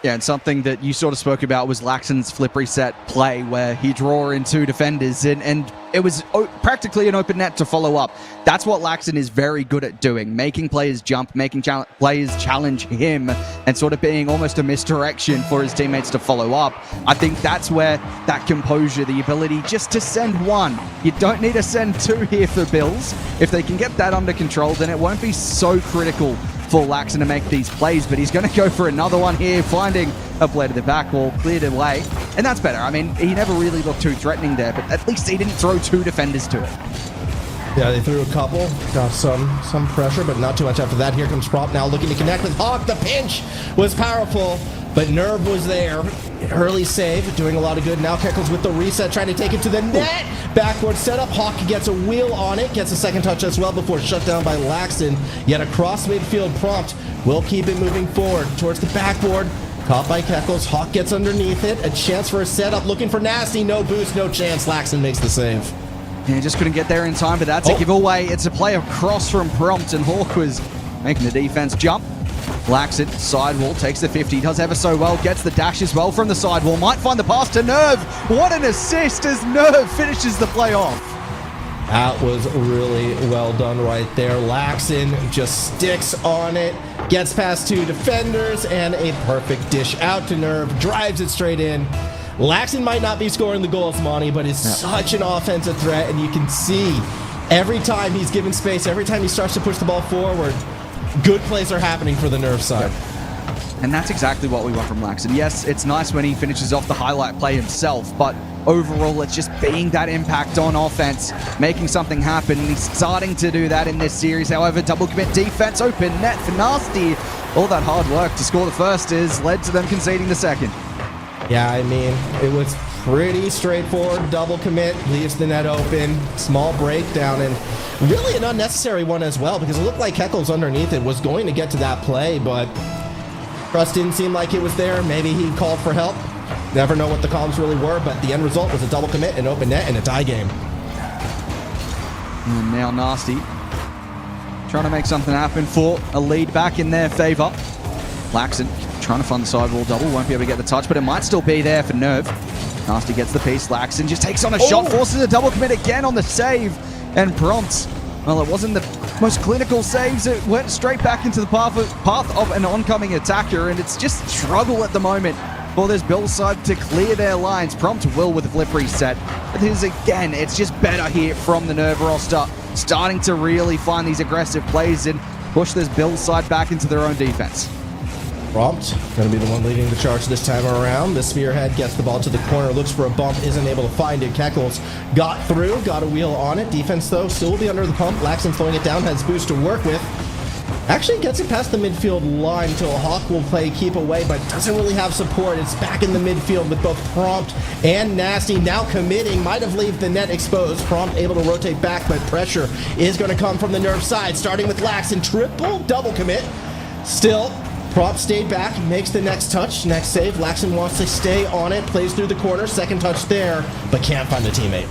D: Yeah, and something that you sort of spoke about was Laxon's flip reset play where he drew in 2 defenders and it was practically an open net to follow up. That's what Laxon is very good at doing, making players jump, making players challenge him, and sort of being almost a misdirection for his teammates to follow up. I think that's where that composure, the ability just to send one. You don't need to send 2 here for Bills. If they can get that under control, then it won't be so critical for Laxon to make these plays, but he's going to go for another one here, finding a play to the back wall, cleared away, and that's better. I mean, he never really looked too threatening there, but at least he didn't throw 2 defenders to it.
C: Yeah, they threw a couple, got some pressure, but not too much after that. Here comes Prompt now looking to connect with Hawk. The pinch was powerful, but Nerve was there. Early save, doing a lot of good. Now Keckles with the reset, trying to take it to the net. Backward setup. Hawk gets a wheel on it, gets a second touch as well before shut down by Laxon. Yet across midfield, Prompt will keep it moving forward towards the backboard. Caught by Keckles. Hawk gets underneath it. A chance for a setup. Looking for Nasty. No boost, no chance. Laxon makes the save.
D: Yeah, just couldn't get there in time, but that's a giveaway. It's a play across from Prompt, and Hawk was making the defense jump. Laxon, sidewall, takes the 50, does ever so well, gets the dash as well from the sidewall, might find the pass to Nerve. What an assist as Nerve finishes the play off.
C: That was really well done right there. Laxon just sticks on it, gets past 2 defenders, and a perfect dish out to Nerve, drives it straight in. Laxon might not be scoring the goals, Monty, but is such an offensive threat, and you can see every time he's given space, every time he starts to push the ball forward, good plays are happening for the Nerve side.
D: And that's exactly what we want from Laxon. Yes, it's nice when he finishes off the highlight play himself, but overall it's just being that impact on offense, making something happen, and he's starting to do that in this series. However, double commit defense, open net for Nasty. All that hard work to score the first has led to them conceding the second.
C: Yeah, I mean, it was pretty straightforward. Double commit, leaves the net open, small breakdown, and really an unnecessary one as well, because it looked like Keckles underneath it was going to get to that play, but trust didn't seem like it was there. Maybe he called for help. Never know what the comms really were, but the end result was a double commit, an open net, and a tie game.
D: And now Nasty trying to make something happen for a lead back in their favor. Laxon trying to find the sidewall double, won't be able to get the touch, but it might still be there for Nerve. Nasty gets the piece, Laxon just takes on a shot, forces a double commit again on the save, and Prompt, well, it wasn't the most clinical saves, it went straight back into the path of an oncoming attacker, and it's just struggle at the moment for this Bill side to clear their lines. Prompt will with the flip reset, but this again, it's just better here from the Nerve roster, starting to really find these aggressive plays and push this Bill side back into their own defense.
C: Prompt, going to be the one leading the charge this time around. The spearhead gets the ball to the corner, looks for a bump, isn't able to find it. Keckles got through, got a wheel on it. Defense, though, still will be under the pump. Laxon throwing it down, has boost to work with. Actually gets it past the midfield line until Hawk will play keep away, but doesn't really have support. It's back in the midfield with both Prompt and Nasty now committing. Might have left the net exposed. Prompt able to rotate back, but pressure is going to come from the Nerve side, starting with Laxon. Triple double commit. Still, Prompt stayed back, makes the next touch, next save. Laxon wants to stay on it, plays through the corner, second touch there, but can't find a teammate.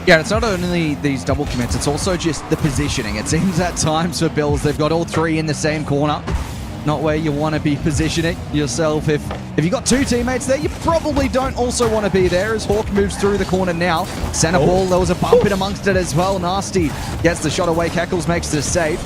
D: Yeah, it's not only these double commits, it's also just the positioning. It seems at times for Bills, they've got all three in the same corner. Not where you want to be positioning yourself. If you got two teammates there, you probably don't also want to be there as Hawk moves through the corner now. Center ball, there was a bump in amongst it as well. Nasty gets the shot away, Keckles makes the save.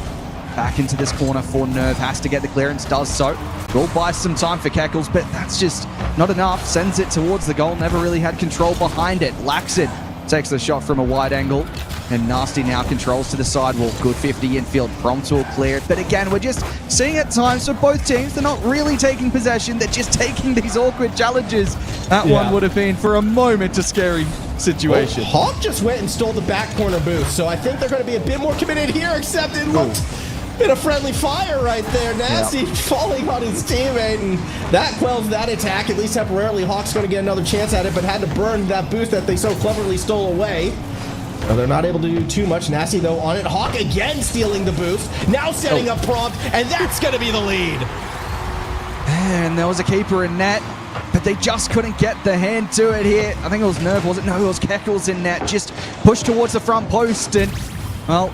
D: Back into this corner for Nerve, has to get the clearance, does so. Will buy some time for Keckles, but that's just not enough. Sends it towards the goal, never really had control behind it. Laxon takes the shot from a wide angle, and Nasty now controls to the sidewall. Good 50 infield, Prompt will clear it. But again, we're just seeing at times for both teams, they're not really taking possession, they're just taking these awkward challenges. That one would have been, for a moment, a scary situation.
C: Well, Hawk just went and stole the back corner boost, so I think they're going to be a bit more committed here, except it looked bit of friendly fire right there. Nasty falling on his teammate, and that quells that attack, at least temporarily. Hawk's going to get another chance at it, but had to burn that boost that they so cleverly stole away. So they're not able to do too much. Nasty, though, on it. Hawk again stealing the boost. Now setting up Prompt, and that's going to be the lead.
D: And there was a keeper in net, but they just couldn't get the hand to it here. I think it was Nerve, was it? No, it was Keckles in net. Just pushed towards the front post, and, well,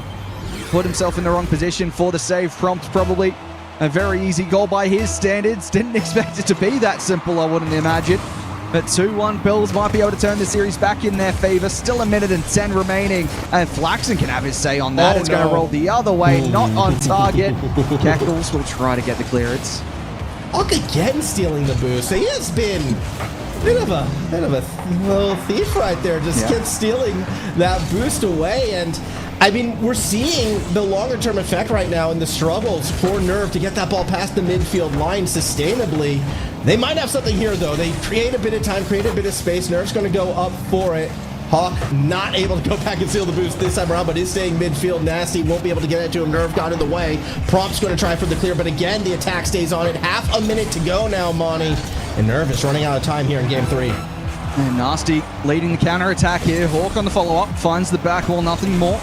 D: put himself in the wrong position for the save. Prompt probably a very easy goal by his standards. Didn't expect it to be that simple, I wouldn't imagine. But 2-1 Bills might be able to turn the series back in their favor. Still a minute and 10 remaining. And Flaxon can have his say on that. It's going to roll the other way, not on target. Keckles will try to get the clearance.
C: Hawk again stealing the boost. He has been a bit of a little thief right there. Just kept stealing that boost away. And I mean, we're seeing the longer-term effect right now in the struggles for Nerve to get that ball past the midfield line sustainably. They might have something here, though. They create a bit of time, create a bit of space. Nerve's going to go up for it. Hawk not able to go back and seal the boost this time around, but is staying midfield. Nasty won't be able to get it to him. Nerve got in the way. Prompt's going to try for the clear, but again, the attack stays on it. Half a minute to go now, Monty. And Nerve is running out of time here in Game 3.
D: And Nasty leading the counter-attack here. Hawk on the follow-up, finds the back wall, nothing more.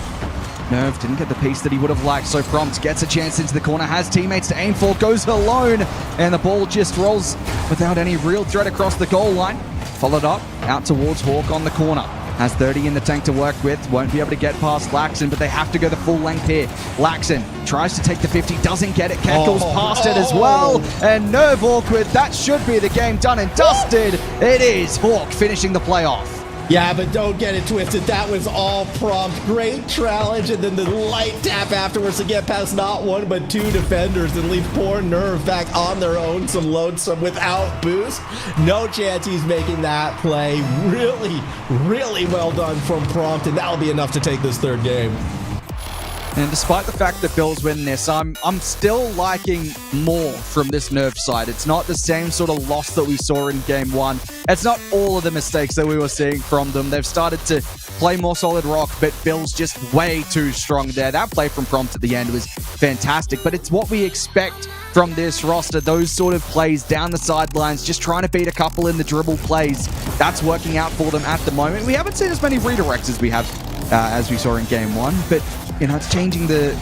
D: Nerve didn't get the piece that he would have liked, so Prompt gets a chance into the corner, has teammates to aim for, goes alone, and the ball just rolls without any real threat across the goal line. Followed up, out towards Hawk on the corner. Has 30 in the tank to work with, won't be able to get past Laxon, but they have to go the full length here. Laxon tries to take the 50, doesn't get it, Keckles past it as well, and Nerve awkward. That should be the game done and dusted. It is Hawk finishing the playoff.
C: Yeah, but don't get it twisted. That was all Prompt. Great challenge, and then the light tap afterwards to get past not one but two defenders and leave poor Nerve back on their own, some lonesome without boost. No chance he's making that play. Really, really well done from Prompt, and that'll be enough to take this third game.
D: And despite the fact that Bill's winning this, I'm still liking more from this Nerf side. It's not the same sort of loss that we saw in game 1. It's not all of the mistakes that we were seeing from them. They've started to play more solid rock, but Bill's just way too strong there. That play from Prompt at the end was fantastic, but it's what we expect from this roster. Those sort of plays down the sidelines, just trying to beat a couple in the dribble plays. That's working out for them at the moment. We haven't seen as many redirects as we have as we saw in game 1, but you know, it's changing the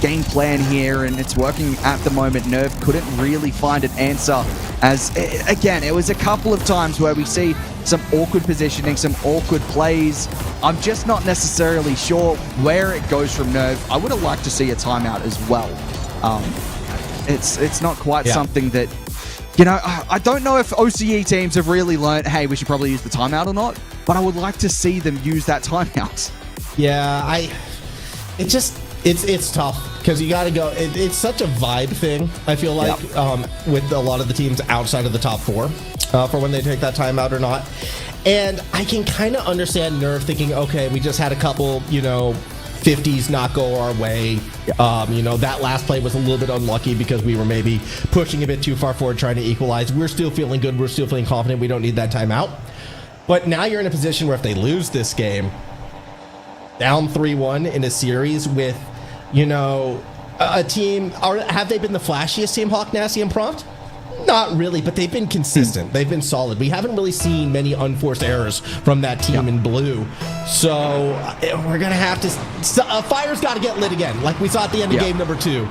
D: game plan here, and it's working at the moment. Nerv couldn't really find an answer, as, again, it was a couple of times where we see some awkward positioning, some awkward plays. I'm just not necessarily sure where it goes from Nerv. I would have liked to see a timeout as well. It's not quite something that, you know, I don't know if OCE teams have really learned, hey, we should probably use the timeout or not, but I would like to see them use that timeout.
C: Yeah, it's tough because you got to go. It's such a vibe thing, I feel like, with a lot of the teams outside of the top 4 for when they take that timeout or not. And I can kind of understand Nerv thinking, okay, we just had a couple, 50s not go our way. That last play was a little bit unlucky because we were maybe pushing a bit too far forward trying to equalize. We're still feeling good. We're still feeling confident. We don't need that timeout. But now you're in a position where if they lose this game, down 3-1 in a series with, a team, have they been the flashiest team, Hawk, Nasty, and Prompt? Not really, but they've been consistent. They've been solid. We haven't really seen many unforced errors from that team in blue. So we're going to have to... fire's got to get lit again, like we saw at the end of game number 2,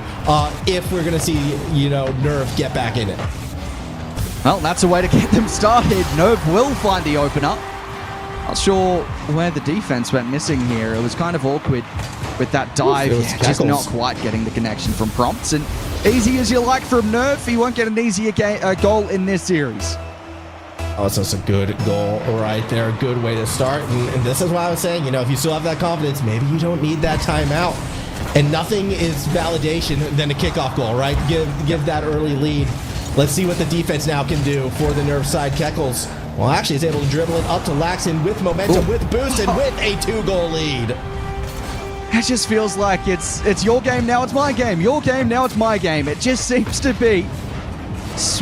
C: if we're going to see, Nerv get back in it.
D: Well, that's a way to get them started. Nerv will find the opener. Not sure where the defense went missing here. It was kind of awkward with that dive. Just not quite getting the connection from Prompts. And easy as you like from Nerv, he won't get an easier goal in this series.
C: Oh, so it's a good goal right there. A good way to start. And this is why I was saying, if you still have that confidence, maybe you don't need that timeout. And nothing is validation than a kickoff goal, right? Give that early lead. Let's see what the defense now can do for the Nerv side. Keckles, well, actually is able to dribble it up to Laxon with momentum, with boost, and with a 2-goal lead.
D: It just feels like it's your game, now it's my game. Your game, now it's my game. It just seems to be it's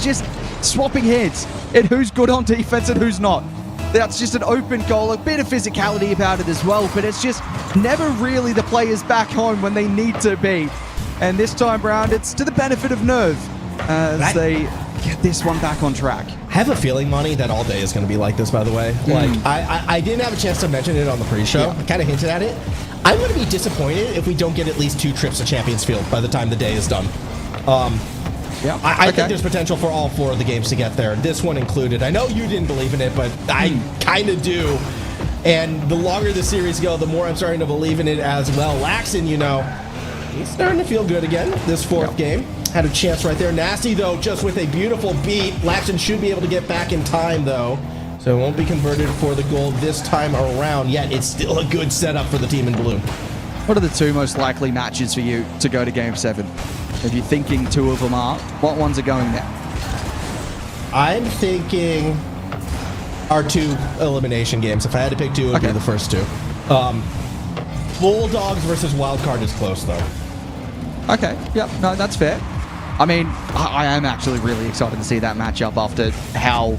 D: just swapping heads and who's good on defense and who's not. That's just an open goal, a bit of physicality about it as well, but it's just never really the players back home when they need to be. And this time around, it's to the benefit of Nerv as they get this one back on track.
C: I have a feeling, Monty, that all day is going to be like this, by the way. Like, I didn't have a chance to mention it on the pre-show. I kind of hinted at it. I'm going to be disappointed if we don't get at least 2 trips to Champions Field by the time the day is done. I think there's potential for all 4 of the games to get there, this one included. I know you didn't believe in it, but I kind of do. And the longer the series go, the more I'm starting to believe in it as well. Laxon, he's starting to feel good again this 4th game. Had a chance right there. Nasty, though, just with a beautiful beat. Laxon should be able to get back in time, though. So it won't be converted for the goal this time around, yet it's still a good setup for the team in blue.
D: What are the 2 most likely matches for you to go to Game 7? If you're thinking 2 of them are, what ones are going there?
C: I'm thinking our 2 elimination games. If I had to pick 2, it would be the first 2. Bulldogs versus Wildcard is close, though.
D: Okay, yep, no, that's fair. I mean, I am actually really excited to see that matchup after how,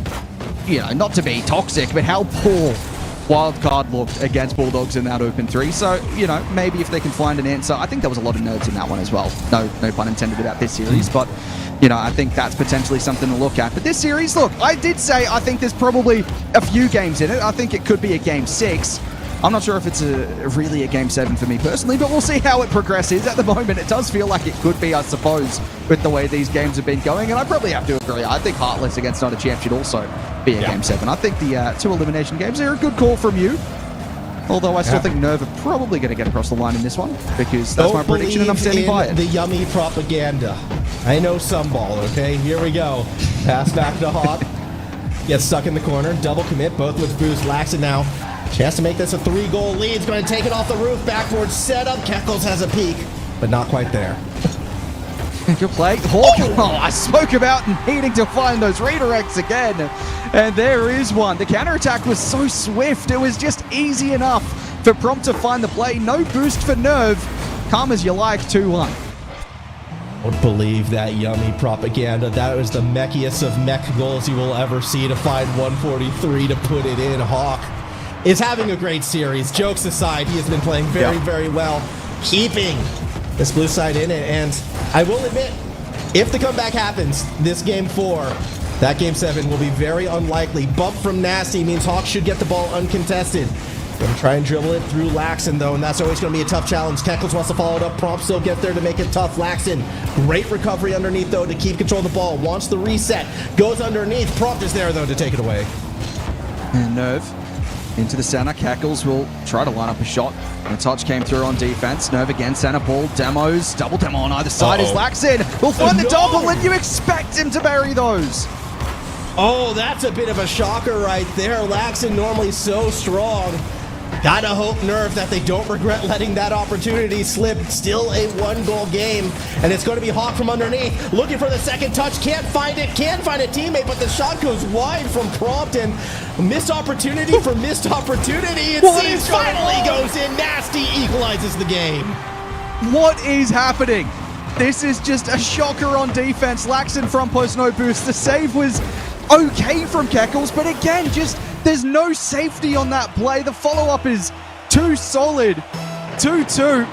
D: not to be toxic, but how poor Wildcard looked against Bulldogs in that open 3. So, maybe if they can find an answer. I think there was a lot of nerves in that one as well. No pun intended about this series, but, I think that's potentially something to look at. But this series, look, I did say I think there's probably a few games in it. I think it could be a Game 6. I'm not sure if it's really a Game 7 for me personally, but we'll see how it progresses. At the moment, it does feel like it could be, I suppose, with the way these games have been going, and I probably have to agree. I think Heartless against Not a Champ should also be a Game 7. I think the 2 elimination games are a good call from you, although I still think Nerv are probably going to get across the line in this one, because that's my prediction and I'm standing by it.
C: The yummy propaganda. I know some ball, okay? Here we go. Pass back to Hawk. Gets stuck in the corner. Double commit, both with boost. Laxon now. Chance to make this a 3-goal lead. He's going to take it off the roof. Backboard setup. Keckles has a peek, but not quite there.
D: Good play. Hawk. Oh, I spoke about needing to find those redirects again. And there is one. The counterattack was so swift. It was just easy enough for Prompt to find the play. No boost for Nerve. Calm as you like, 2-1.
C: Don't believe that yummy propaganda. That was the meckiest of mech goals you will ever see to find 143 to put it in. Hawk is having a great series. Jokes aside, he has been playing very well, keeping this blue side in it. And I will admit, if the comeback happens, this game 4, that game 7 will be very unlikely. Bump from Nasty means Hawk should get the ball uncontested. Gonna try and dribble it through Laxon, though, and that's always gonna be a tough challenge. Keckles wants to follow it up. Prompt still get there to make it tough. Laxon, great recovery underneath, though, to keep control of the ball. Wants the reset. Goes underneath. Prompt is there, though, to take it away.
D: And Nerve into the center. Keckles will try to line up a shot. The touch came through on defense. Nerve again, center ball. Demos. Double demo on either side is Laxon. We'll find the double, and you expect him to bury those.
C: Oh, that's a bit of a shocker right there. Laxon normally so strong. Gotta hope, Nerve, that they don't regret letting that opportunity slip. Still a 1-goal game, and it's going to be Hawk from underneath. Looking for the second touch, can't find it, can find a teammate, but the shot goes wide from Prompt, and missed opportunity for missed opportunity. It seems finally goes in. Nasty equalizes the game.
D: What is happening? This is just a shocker on defense. Laxon front post, no boost. The save was okay from Keckles, but again, just there's no safety on that play. The follow-up is too solid. 2-2.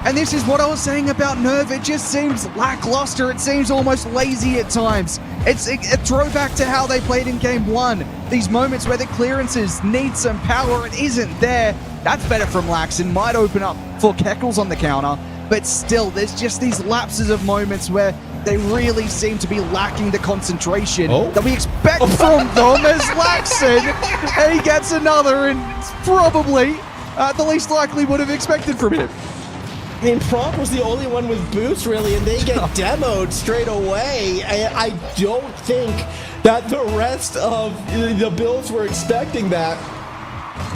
D: And this is what I was saying about Nerve. It just seems lackluster. It seems almost lazy at times. It's a throwback to how they played in game 1. These moments where the clearances need some power. It isn't there. That's better from Laxon. Might open up for Keckles on the counter. But still, there's just these lapses of moments where they really seem to be lacking the concentration that we expect from them as Laxon. And he gets another, and it's probably the least likely would have expected from him.
C: I mean, Prompt was the only one with boost, really, and they get demoed straight away. I don't think that the rest of the Bills were expecting that.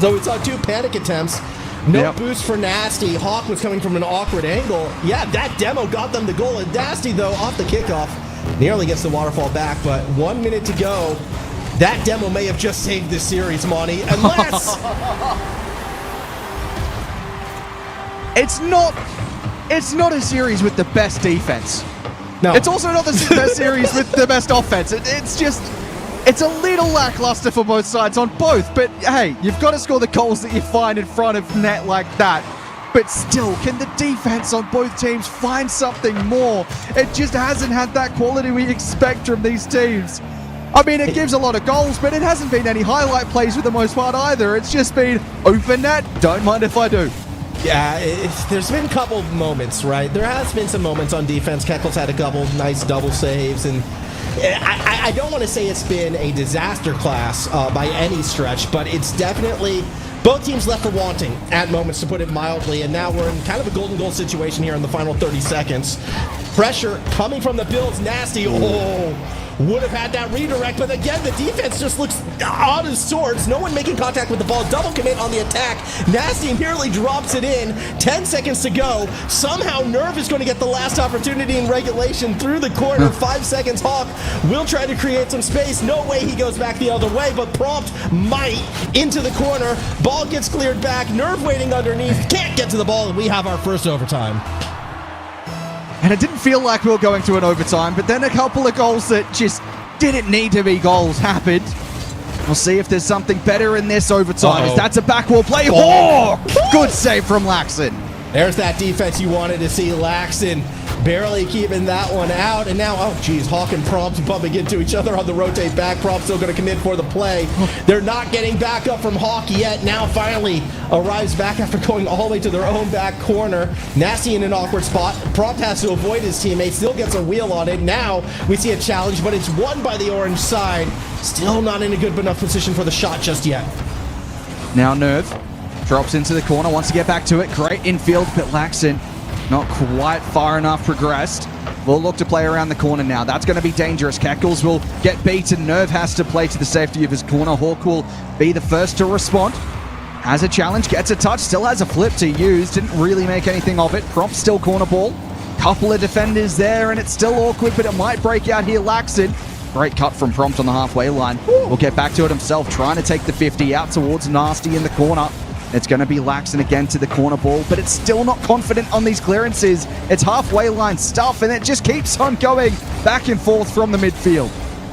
C: So we saw 2 panic attempts. No boost for Nasty. Hawk was coming from an awkward angle. Yeah, that demo got them the goal. And Nasty, though, off the kickoff, nearly gets the waterfall back. But 1 minute to go. That demo may have just saved this series, Monty. Unless...
D: It's not a series with the best defense.
C: No.
D: It's also not the best series with the best offense. It's a little lackluster for both sides on both, but hey, you've got to score the goals that you find in front of net like that. But still, can the defense on both teams find something more? It just hasn't had that quality we expect from these teams. I mean, it gives a lot of goals, but it hasn't been any highlight plays for the most part either. It's just been open net, don't mind if I do.
C: Yeah, there's been a couple moments, right? There has been some moments on defense. Keckles had a couple nice double saves, and I don't want to say it's been a disaster class by any stretch, but it's definitely both teams left for wanting at moments, to put it mildly, and now we're in kind of a golden goal situation here in the final 30 seconds. Pressure coming from the Bills. Nasty. Would have had that redirect, but again, the defense just looks on his swords. No one making contact with the ball. Double commit on the attack. Nasty nearly drops it in. 10 seconds to go. Somehow Nerve is going to get the last opportunity in regulation through the corner. 5 seconds. Hawk will try to create some space. No way he goes back the other way, but Prompt might into the corner. Ball gets cleared back. Nerve waiting underneath. Can't get to the ball, and we have our first overtime.
D: And it didn't feel like we were going to an overtime, but then a couple of goals that just didn't need to be goals happened. We'll see if there's something better in this overtime. As that's a backwall play. Good save from Laxon.
C: There's that defense you wanted to see. Laxon barely keeping that one out. And now, Hawk and Prompt bumping into each other on the rotate back. Prompt still going to commit for the play. They're not getting back up from Hawk yet. Now finally arrives back after going all the way to their own back corner. Nasty in an awkward spot. Prompt has to avoid his teammate. Still gets a wheel on it. Now we see a challenge, but it's won by the orange side. Still not in a good enough position for the shot just yet.
D: Now Nerve drops into the corner, wants to get back to it. Great infield, but Laxon not quite far enough progressed. We'll look to play around the corner now. That's going to be dangerous. Keckles will get beaten. Nerve has to play to the safety of his corner. Hawk will be the first to respond. Has a challenge, gets a touch, still has a flip to use. Didn't really make anything of it. Prompt still corner ball. Couple of defenders there, and it's still awkward, but it might break out here. Laxon. Great cut from Prompt on the halfway line. We'll get back to it himself, trying to take the 50 out towards Nasty in the corner. It's going to be Laxon again to the corner ball, but it's still not confident on these clearances. It's halfway line stuff, and it just keeps on going back and forth from the midfield.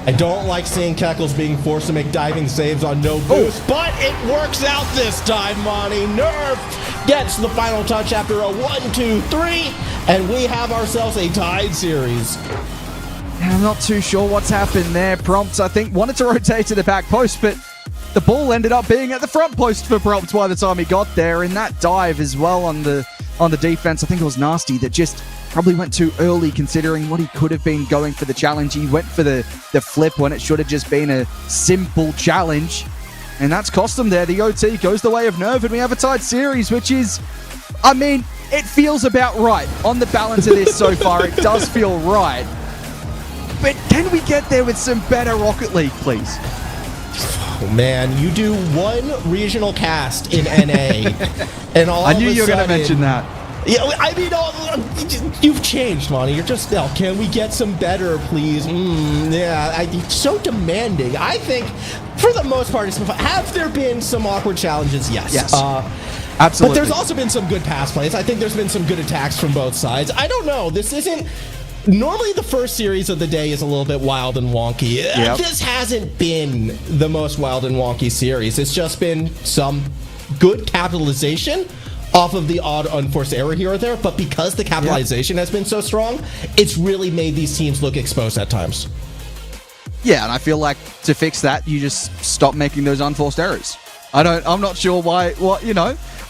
C: I don't like seeing Keckles being forced to make diving saves on no boost, but it works out this time, Monty. Nerf gets the final touch after a 1-2-3, and we have ourselves a tied series.
D: I'm not too sure what's happened there. Prompt, I think, wanted to rotate to the back post, but the ball ended up being at the front post for Prompt by the time he got there. And that dive as well on the defense, I think it was Nasty, that just probably went too early considering what he could have been going for the challenge. He went for the flip when it should have just been a simple challenge. And that's cost him there. The OT goes the way of Nerve, and we have a tied series, which is, I mean, it feels about right on the balance of this so far. It does feel right. But can we get there with some better Rocket League, please?
C: Oh, man, you do one regional cast in NA, and all
D: I knew you were going to
C: sudden-
D: mention that.
C: Yeah, I mean, you've changed, Monty. You're just, can we get some better, please? It's so demanding. I think, for the most part, have there been some awkward challenges? Yes.
D: Absolutely.
C: But there's also been some good pass plays. I think there's been some good attacks from both sides. I don't know. This isn't... Normally, the first series of the day is a little bit wild and wonky.
D: Yep.
C: This hasn't been the most wild and wonky series. It's just been some good capitalization off of the odd unforced error here or there, but because the capitalization has been so strong, it's really made these teams look exposed at times.
D: Yeah, and I feel like to fix that, you just stop making those unforced errors. I'm not sure why,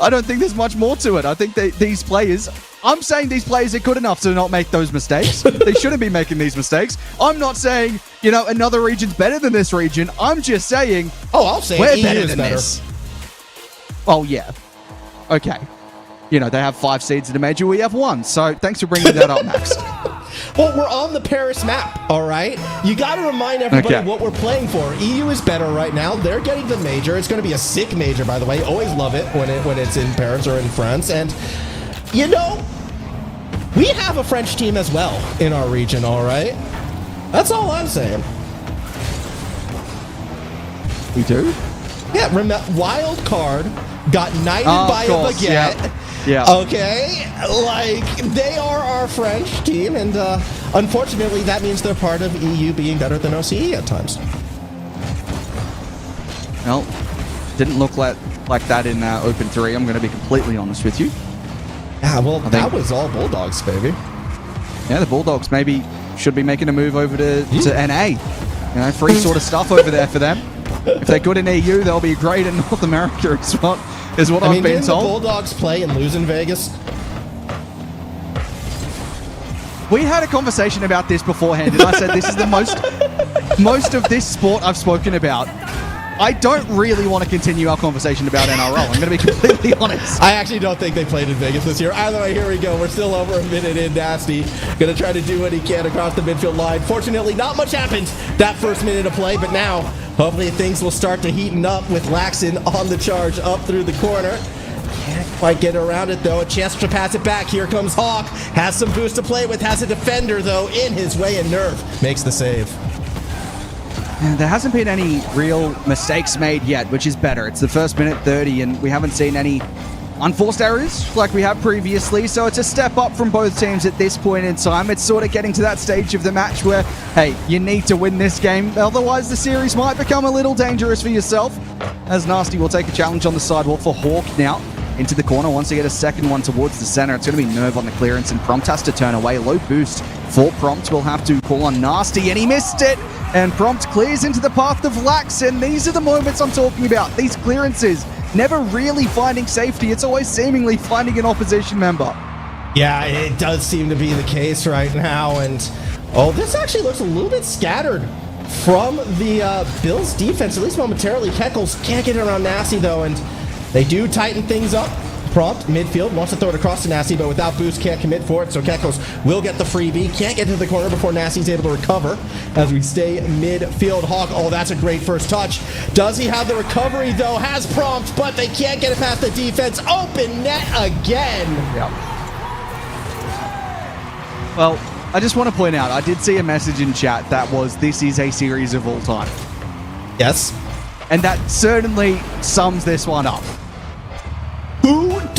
D: I don't think there's much more to it. I think these players, I'm saying these players are good enough to not make those mistakes. They shouldn't be making these mistakes. I'm not saying, another region's better than this region. I'm just saying,
C: I'll say
D: we're
C: EU
D: better
C: is
D: than
C: better.
D: this. Oh, yeah. Okay. They have 5 seeds in the major. We have 1. So thanks for bringing that up, Max.
C: Well, we're on the Paris map, all right? You got to remind everybody what we're playing for. EU is better right now. They're getting the major. It's going to be a sick major, by the way. Always love it when it's in Paris or in France. And, we have a French team as well in our region, all right? That's all I'm saying.
D: We do?
C: Yeah, wild card got knighted by a baguette.
D: Yeah.
C: Okay, they are our French team, and unfortunately, that means they're part of EU being better than OCE at times.
D: Well, didn't look like that in Open 3. I'm going to be completely honest with you.
C: Yeah, well, that was all Bulldogs, baby.
D: Yeah, the Bulldogs maybe should be making a move over to NA. Free sort of stuff over there for them. If they're good in EU, they'll be great in North America as well, is what I've been told.
C: The Bulldogs play and lose in Vegas?
D: We had a conversation about this beforehand, and I said this is the most of this sport I've spoken about. I don't really want to continue our conversation about NRL. I'm going to be completely honest.
C: I actually don't think they played in Vegas this year. Either way, here we go. We're still over a minute in. Nasty going to try to do what he can across the midfield line. Fortunately, not much happened that first minute of play, but now hopefully things will start to heaten up with Laxon on the charge up through the corner. Can't quite get around it, though. A chance to pass it back. Here comes Hawk. Has some boost to play with. Has a defender, though, in his way, and Nerve makes the save.
D: There hasn't been any real mistakes made yet, which is better. It's the first minute 30, and we haven't seen any unforced errors like we have previously, so it's a step up from both teams at this point in time. It's sort of getting to that stage of the match where, hey, you need to win this game, otherwise the series might become a little dangerous for yourself. As Nasty will take a challenge on the sidewalk for Hawk now. Into the corner, wants to get a second one towards the center. It's going to be Nerve on the clearance, and Prompt has to turn away. Low boost for Prompt. Will have to call on Nasty, and he missed it. And Prompt clears into the path of Laxon. These are the moments I'm talking about. These clearances, never really finding safety. It's always seemingly finding an opposition member.
C: Yeah, it does seem to be the case right now. And, this actually looks a little bit scattered from the Bills defense, at least momentarily. Keckles can't get around Nasty, though, and they do tighten things up. Prompt, midfield, wants to throw it across to Nasty, but without boost, can't commit for it, so Keckles will get the freebie. Can't get to the corner before Nasty's able to recover as we stay midfield. Hawk, that's a great first touch. Does he have the recovery, though? Has Prompt, but they can't get it past the defense. Open net again.
D: Yep. Well, I just want to point out, I did see a message in chat that was, this is a series of all time.
C: Yes.
D: And that certainly sums this one up.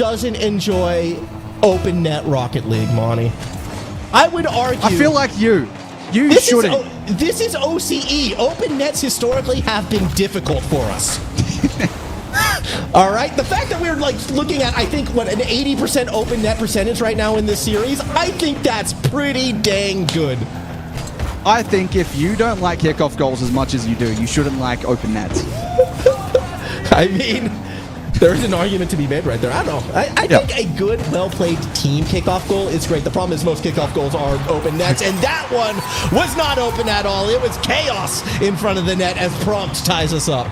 C: doesn't enjoy open net Rocket League, Monty? I would argue.
D: I feel like you shouldn't.
C: This is OCE. Open nets historically have been difficult for us. All right, the fact that we're like looking at, I think, what, an 80% open net percentage right now in this series, I think that's pretty dang good.
D: I think if you don't like kickoff goals as much as you do, you shouldn't like open nets.
C: I mean, there's an argument to be made right there. I don't know. I think a good, well-played team kickoff goal is great. The problem is most kickoff goals are open nets, and that one was not open at all. It was chaos in front of the net as Prompt ties us up.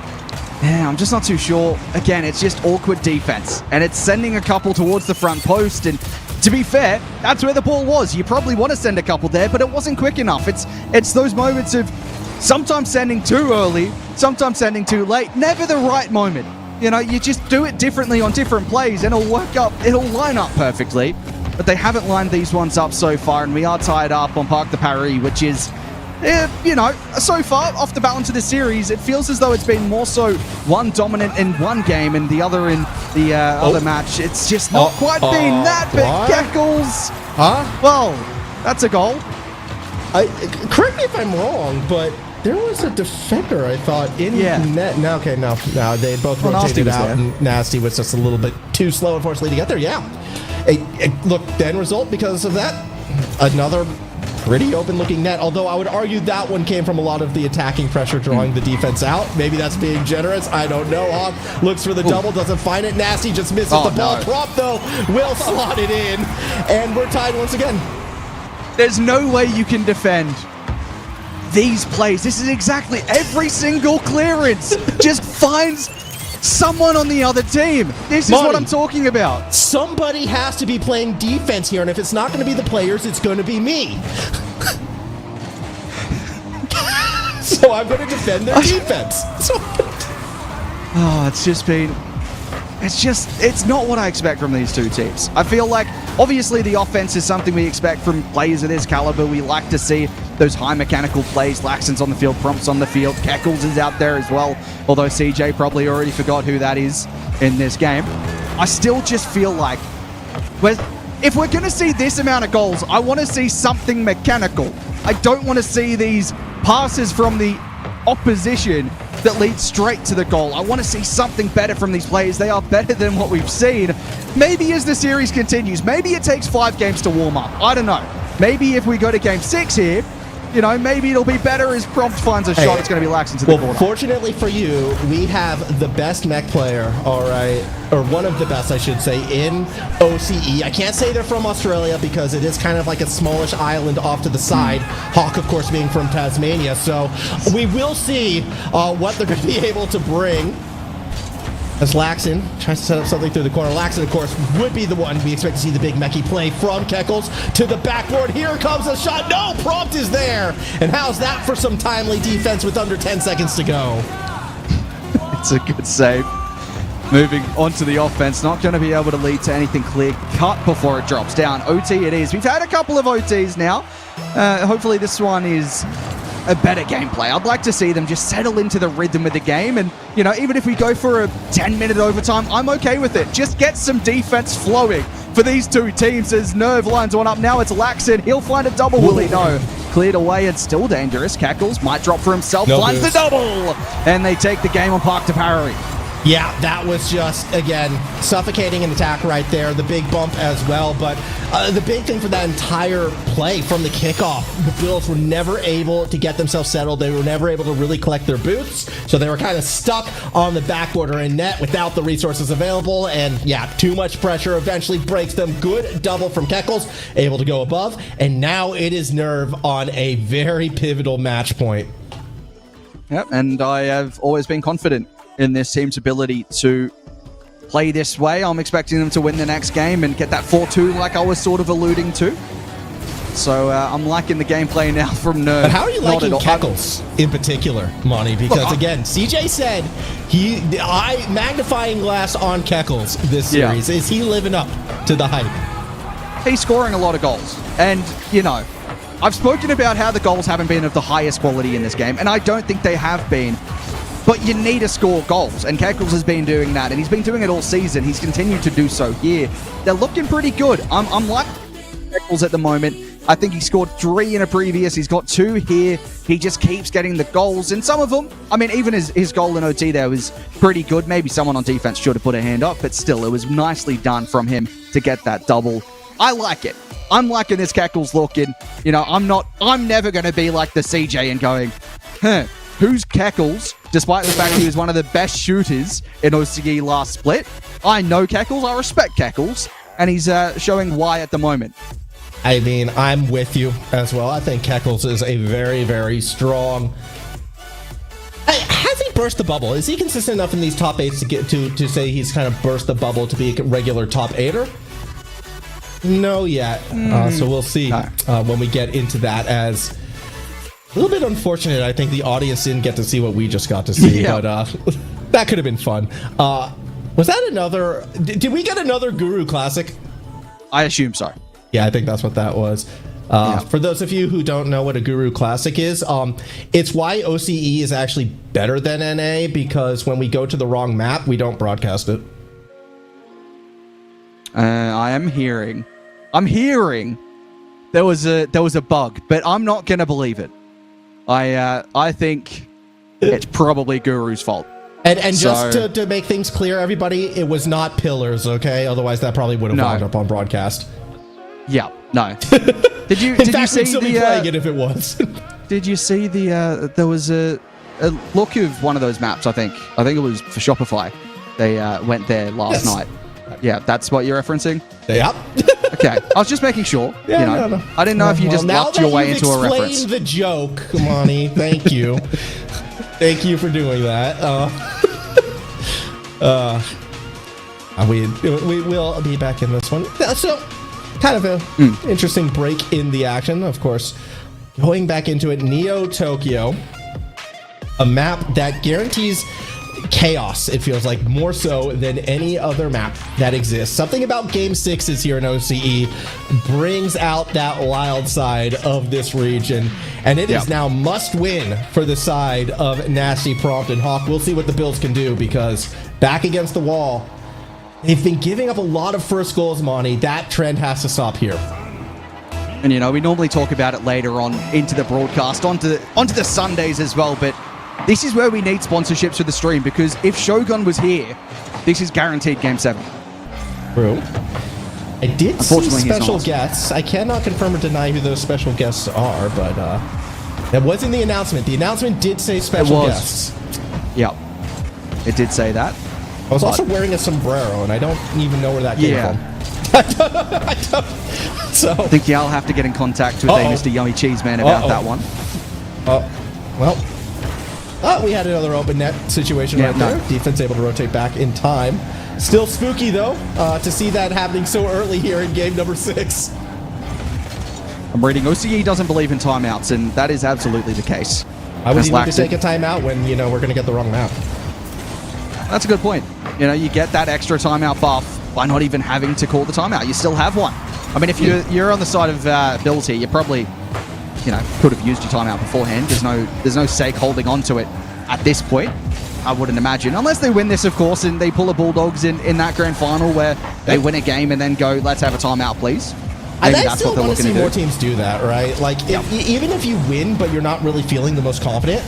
D: Yeah, I'm just not too sure. Again, it's just awkward defense, and it's sending a couple towards the front post, and to be fair, that's where the ball was. You probably want to send a couple there, but it wasn't quick enough. It's those moments of sometimes sending too early, sometimes sending too late, never the right moment. You know, you just do it differently on different plays, and it'll line up perfectly, but they haven't lined these ones up so far, and we are tied up on Parc de Paris, which is, you know, so far off the balance of the series, it feels as though it's been more so one dominant in one game and the other in the other match. It's just not quite been that, but Geckles, well, that's a goal.
C: Correct me if I'm wrong, but there was a defender, I thought, in net. No, okay, no, they both rotated out, and Nasty was just a little bit too slow, unfortunately, to get there. Yeah. Look, end result because of that, another pretty open-looking net, although I would argue that one came from a lot of the attacking pressure drawing the defense out. Maybe that's being generous. I don't know. Hawk looks for the double, doesn't find it. Nasty just misses the ball. No. Prop, though, will slot it in, and we're tied once again.
D: There's no way you can defend these plays. This is exactly every single clearance just finds someone on the other team. This is what I'm talking about.
C: Somebody has to be playing defense here, and if it's not going to be the players, it's going to be me. So I'm going to defend their defense. It's not what I expect from these two teams. I feel like, obviously, the offense is something we expect from players of this caliber. We like to see those high mechanical plays. Laxton's on the field, Prompt's on the field, Geckles is out there as well, although CJ probably already forgot who that is in this game. I still just feel like, if we're going to see this amount of goals, I want to see something mechanical. I don't want to see these passes from the opposition that lead straight to the goal. I want to see something better from these players. They are better than what we've seen. Maybe as the series continues, maybe it takes 5 games to warm up. I don't know. Maybe if we go to game 6 here, you know, maybe it'll be better as Prompt finds a shot. It's going to be Laxton to the corner. Fortunately for you, we have the best mech player, all right, or one of the best, I should say, in OCE. I can't say they're from Australia because it is kind of like a smallish island off to the side. Hawk, of course, being from Tasmania. So we will see what they're going to be able to bring. As Laxton tries to set up something through the corner. Laxton, of course, would be the one we expect to see the big mechie play from Geckles to the backboard. Here comes a shot. No, Prompt is there. And how's that for some timely defense with under 10 seconds to go?
D: It's a good save. Moving on to the offense. Not going to be able to lead to anything clear cut before it drops down. OT it is. We've had a couple of OTs now. Hopefully this one is a better gameplay. I'd like to see them just settle into the rhythm of the game, and you know, even if we go for a 10-minute overtime, I'm okay with it. Just get some defense flowing for these two teams as Nerve lines one up. Now it's Laxton. He'll find a double. Will he? No. Cleared away and still dangerous. Geckles might drop for himself. Finds the double, and they take the game on Parc de Paris.
C: Yeah, that was just, again, suffocating an attack right there. The big bump as well. But the big thing for that entire play from the kickoff, the Bills were never able to get themselves settled. They were never able to really collect their boots. So they were kind of stuck on the backboard or in net without the resources available. And yeah, too much pressure eventually breaks them. Good double from Geckles, able to go above. And now it is Nerve on a very pivotal match point.
D: Yep, and I have always been confident in this team's ability to play this way. I'm expecting them to win the next game and get that 4-2 like I was sort of alluding to. So I'm liking the gameplay now from Nerve.
C: But how are you liking Geckles in particular, Monty? Because again, CJ said magnifying glass on Geckles this series. Is he living up to the hype?
D: He's scoring a lot of goals. And, you know, I've spoken about how the goals haven't been of the highest quality in this game, and I don't think they have been. but you need to score goals, and Keckles has been doing that, and he's been doing it all season. He's continued to do so here. They're looking pretty good. I'm like Keckles at the moment. I think he scored 3 in a previous. He's got 2 here. He just keeps getting the goals, and some of them, I mean, even his goal in OT there was pretty good. Maybe someone on defense should have put a hand up, but still, it was nicely done from him to get that double. I like it. I'm liking this Keckles look, and, you know, I'm never going to be like the CJ and going, who's Keckles? Despite the fact he was one of the best shooters in OCE last split. I know Keckles. I respect Keckles, and he's showing why at the moment.
C: I mean, I'm with you as well. I think Keckles is a very, very strong. Has he burst the bubble? Is he consistent enough in these top 8s to get to say he's kind of burst the bubble to be a regular top 8er? No yet. So we'll see when we get into that. As a little bit unfortunate, I think the audience didn't get to see what we just got to see, but that could have been fun. Was that another? Did we get another Guru Classic?
D: I assume so.
C: Yeah, I think that's what that was. For those of you who don't know what a Guru Classic is, it's why OCE is actually better than NA, because when we go to the wrong map, we don't broadcast it.
D: I'm hearing there was a bug, but I'm not gonna believe it. I think it's probably Guru's fault.
C: And just to make things clear, everybody, it was not pillars, okay? Otherwise, that probably would have wound up on broadcast.
D: Yeah, no. Did you see
C: still be playing it if it was.
D: Did you see there was a look of one of those maps? I think it was for Shopify. They went there last night. Yeah, that's what you're referencing?
C: Yep.
D: Okay, I was just making sure.
C: Yeah, no.
D: I didn't know if you just lucked your way into a reference.
C: Explain the joke, Kamani. Thank you. Thank you for doing that. We will be back in this one. So, kind of an interesting break in the action, of course. Going back into it, Neo Tokyo, a map that guarantees chaos, it feels like, more so than any other map that exists. Something about Game 6s here in OCE brings out that wild side of this region, and it is now must win for the side of Nasty, Prompt, and Hawk. We'll see what the Bills can do, because back against the wall, they've been giving up a lot of first goals, Monty. That trend has to stop here.
D: And, you know, we normally talk about it later on into the broadcast, onto the Sundays as well, but this is where we need sponsorships for the stream, because if Shogun was here, this is guaranteed Game 7.
C: True. I did see special guests. I cannot confirm or deny who those special guests are, but that was in the announcement. The announcement did say special guests.
D: Yep. It did say that.
C: I was also wearing a sombrero, and I don't even know where that came from. So
D: I think I'll have to get in contact with Mr. Yummy Cheese Man about that one.
C: Well, we had another open net situation right there. Defense able to rotate back in time. Still spooky, though, to see that happening so early here in game number 6.
D: I'm reading OCE doesn't believe in timeouts, and that is absolutely the case.
C: I would need to take a timeout when, you know, we're going to get the wrong map.
D: That's a good point. You know, you get that extra timeout buff by not even having to call the timeout. You still have one. I mean, if you're on the side of Bills here, you probably, you know, could have used your timeout beforehand. There's no sake holding on to it at this point, I wouldn't imagine. Unless they win this, of course, and they pull a Bulldogs in that grand final where they win a game and then go, let's have a timeout, please. Maybe
C: I still want to see more teams do that, right? Like, even if you win, but you're not really feeling the most confident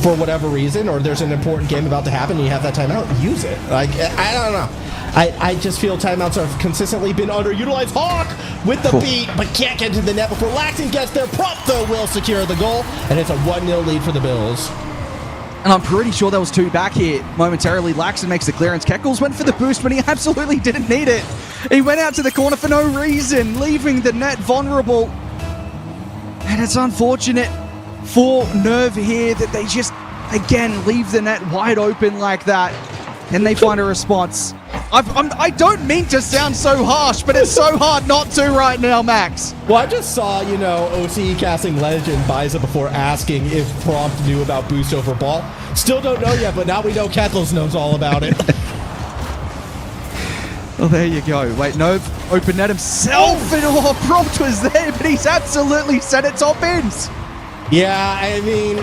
C: for whatever reason, or there's an important game about to happen and you have that timeout, use it. Like, I don't know. I just feel timeouts have consistently been underutilized. Hawk with the beat, but can't get to the net before Laxton gets there. Prompt, though, will secure the goal, and it's a 1-0 lead for the Bills.
D: And I'm pretty sure there was 2 back here momentarily. Laxton makes the clearance. Keckles went for the boost, but he absolutely didn't need it. He went out to the corner for no reason, leaving the net vulnerable. And it's unfortunate for Nerve here that they just, again, leave the net wide open like that. And they find a response. I don't mean to sound so harsh, but it's so hard not to right now, Max.
C: Well, I just saw, you know, OCE casting legend Biza before asking if Prompt knew about boost over ball. Still don't know yet, but now we know Keckles knows all about it.
D: Well, there you go. Wait, no, open net himself, and Prompt was there, but he's absolutely set at top ends.
C: Yeah, I mean,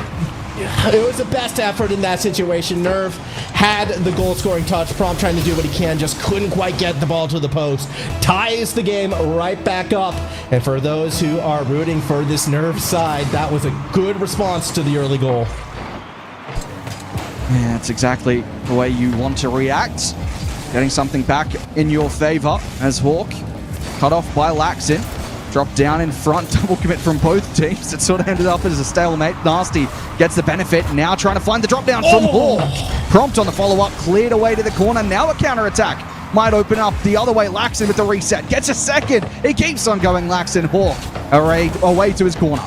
C: it was the best effort in that situation. Nerve had the goal-scoring touch. Prompt trying to do what he can, just couldn't quite get the ball to the post. Ties the game right back up. And for those who are rooting for this Nerve side, that was a good response to the early goal.
D: Yeah, that's exactly the way you want to react. Getting something back in your favor as Hawk, cut off by Laxin. Dropped down in front, double commit from both teams. It sort of ended up as a stalemate. Nasty gets the benefit. Now trying to find the drop down from Hawk. Prompt on the follow-up, cleared away to the corner. Now a counter-attack. Might open up the other way. Laxin with the reset. Gets a second. He keeps on going. Laxin. Hawk away to his corner.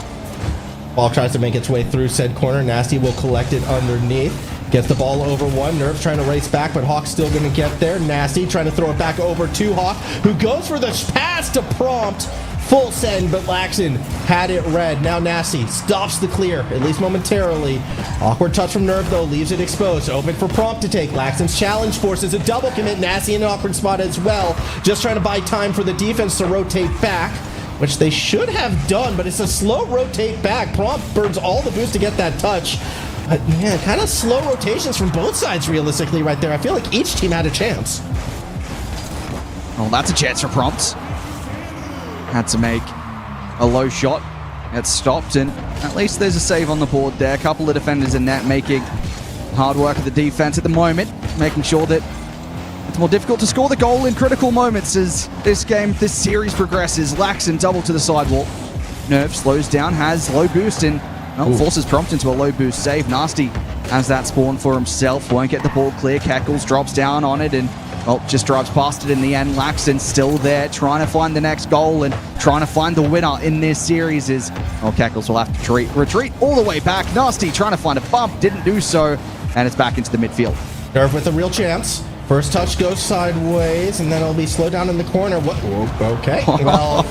C: Ball tries to make its way through said corner. Nasty will collect it underneath. Gets the ball over one. Nerve trying to race back, but Hawk's still going to get there. Nasty trying to throw it back over to Hawk, who goes for the pass to Prompt. Full send, but Laxin had it read. Now Nasty stops the clear, at least momentarily. Awkward touch from Nerve, though, leaves it exposed. Open for Prompt to take. Laxin's challenge forces a double commit. Nasty in an awkward spot as well. Just trying to buy time for the defense to rotate back, which they should have done, but it's a slow rotate back. Prompt burns all the boost to get that touch. But man, kind of slow rotations from both sides realistically right there. I feel like each team had a chance.
D: Oh, that's a chance for Prompt. Had to make a low shot. It stopped, and at least there's a save on the board there. A couple of defenders in net making hard work of the defense at the moment, making sure that it's more difficult to score the goal in critical moments as this series progresses. Laxin double to the sidewall. Nerve slows down, has low boost, and forces Prompt into a low boost save. Nasty has that spawn for himself. Won't get the ball clear. Keckles drops down on it and just drives past it in the end. Laxin still there, trying to find the next goal and trying to find the winner in this series is... Keckles will have to retreat all the way back. Nasty trying to find a bump, didn't do so, and it's back into the midfield.
C: Nerve with a real chance. First touch goes sideways, and then it'll be slowed down in the corner. Okay. Well,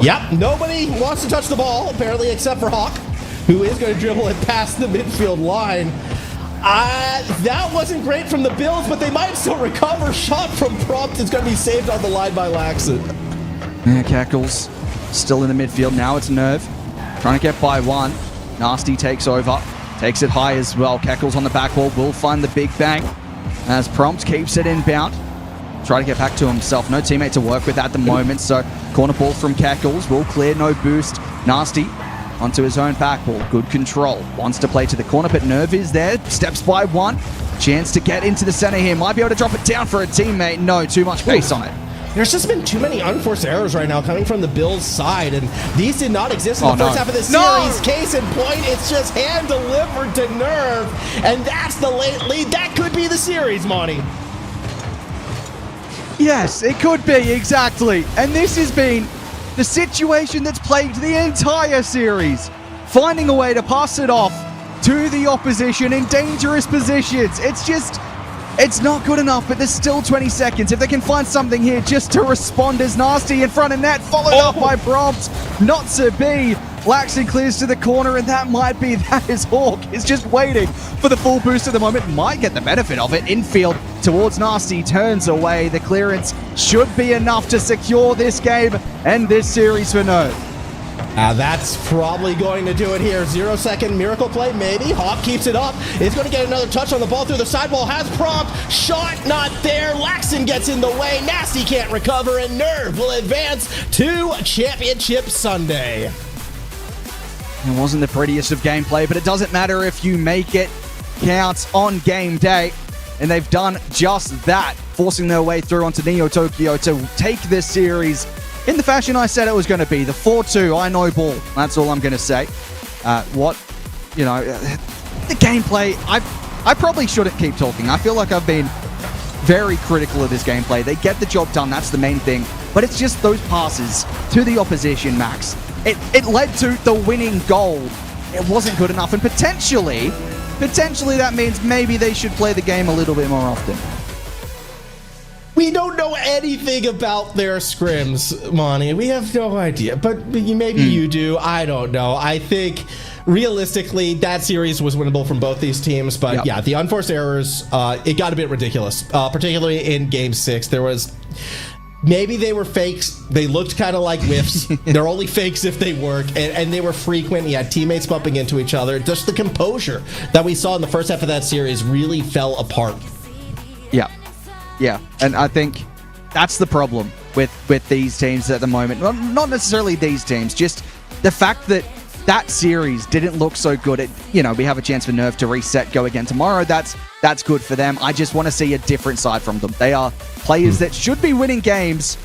C: yep, nobody wants to touch the ball, apparently, except for Hawk, who is going to dribble it past the midfield line. That wasn't great from the Bills, but they might still recover. Shot from Prompt is going to be saved on the line by Laxin.
D: Yeah, Keckles still in the midfield. Now it's Nerve trying to get by one. Nasty takes over, takes it high as well. Keckles on the back wall will find the big bang as Prompt keeps it inbound. Try to get back to himself. No teammate to work with at the moment, so corner ball from Keckles will clear, no boost. Nasty onto his own back ball. Good control. Wants to play to the corner, but Nerve is there. Steps by one. Chance to get into the center here. Might be able to drop it down for a teammate. No, too much pace on it.
C: There's just been too many unforced errors right now coming from the Bills' side, and these did not exist in the first half of the series. Case in point, it's just hand-delivered to Nerve, and that's the late lead. That could be the series, Monty.
D: Yes, it could be, exactly. And this has been the situation that's plagued the entire series. Finding a way to pass it off to the opposition in dangerous positions. It's not good enough, but there's still 20 seconds. If they can find something here just to respond as Nasty in front of net, followed up by Prompt. Not to be. Laxin clears to the corner, and that is Hawk. Is just waiting for the full boost at the moment. Might get the benefit of it. Infield towards Nasty, turns away. The clearance should be enough to secure this game and this series for Nerve.
C: That's probably going to do it here. 0-second miracle play, maybe. Hawk keeps it up. It's going to get another touch on the ball through the sidewall. Has Prompt. Shot not there. Laxin gets in the way. Nasty can't recover, and Nerve will advance to Championship Sunday.
D: It wasn't the prettiest of gameplay, but it doesn't matter if you make it count on game day. And they've done just that, forcing their way through onto Neo Tokyo to take this series in the fashion I said it was going to be. The 4-2, I know ball. That's all I'm going to say. The gameplay, I probably shouldn't keep talking. I feel like I've been very critical of this gameplay. They get the job done, that's the main thing. But it's just those passes to the opposition, Max. It led to the winning goal. It wasn't good enough, and potentially that means maybe they should play the game a little bit more often.
C: We don't know anything about their scrims, Monty. We have no idea, but maybe you do. I don't know. I think realistically that series was winnable from both these teams, but yeah, the unforced errors, it got a bit ridiculous, particularly in Game 6. There was maybe they were fakes. They looked kind of like whiffs. They're only fakes if they work. And they were frequent. You had teammates bumping into each other. Just the composure that we saw in the first half of that series really fell apart.
D: Yeah. Yeah. And I think that's the problem with these teams at the moment. Well, not necessarily these teams, just the fact that that series didn't look so good. We have a chance for Nerve to reset, go again tomorrow. That's good for them. I just want to see a different side from them. They are players that should be winning games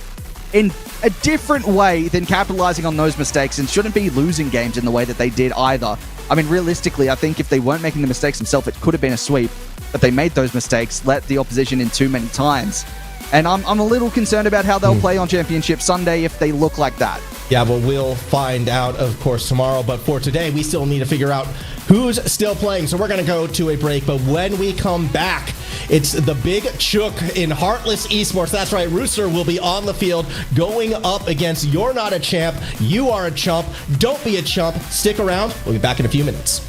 D: in a different way than capitalizing on those mistakes, and shouldn't be losing games in the way that they did either. I mean, realistically, I think if they weren't making the mistakes themselves, it could have been a sweep, but they made those mistakes, let the opposition in too many times. And I'm a little concerned about how they'll play on Championship Sunday if they look like that.
C: Yeah, well, we'll find out, of course, tomorrow. But for today, we still need to figure out who's still playing. So we're going to go to a break. But when we come back, it's the big chook in Heartless Esports. That's right, Rooster will be on the field going up against You're Not a Champ, You Are a Chump. Don't be a chump. Stick around. We'll be back in a few minutes.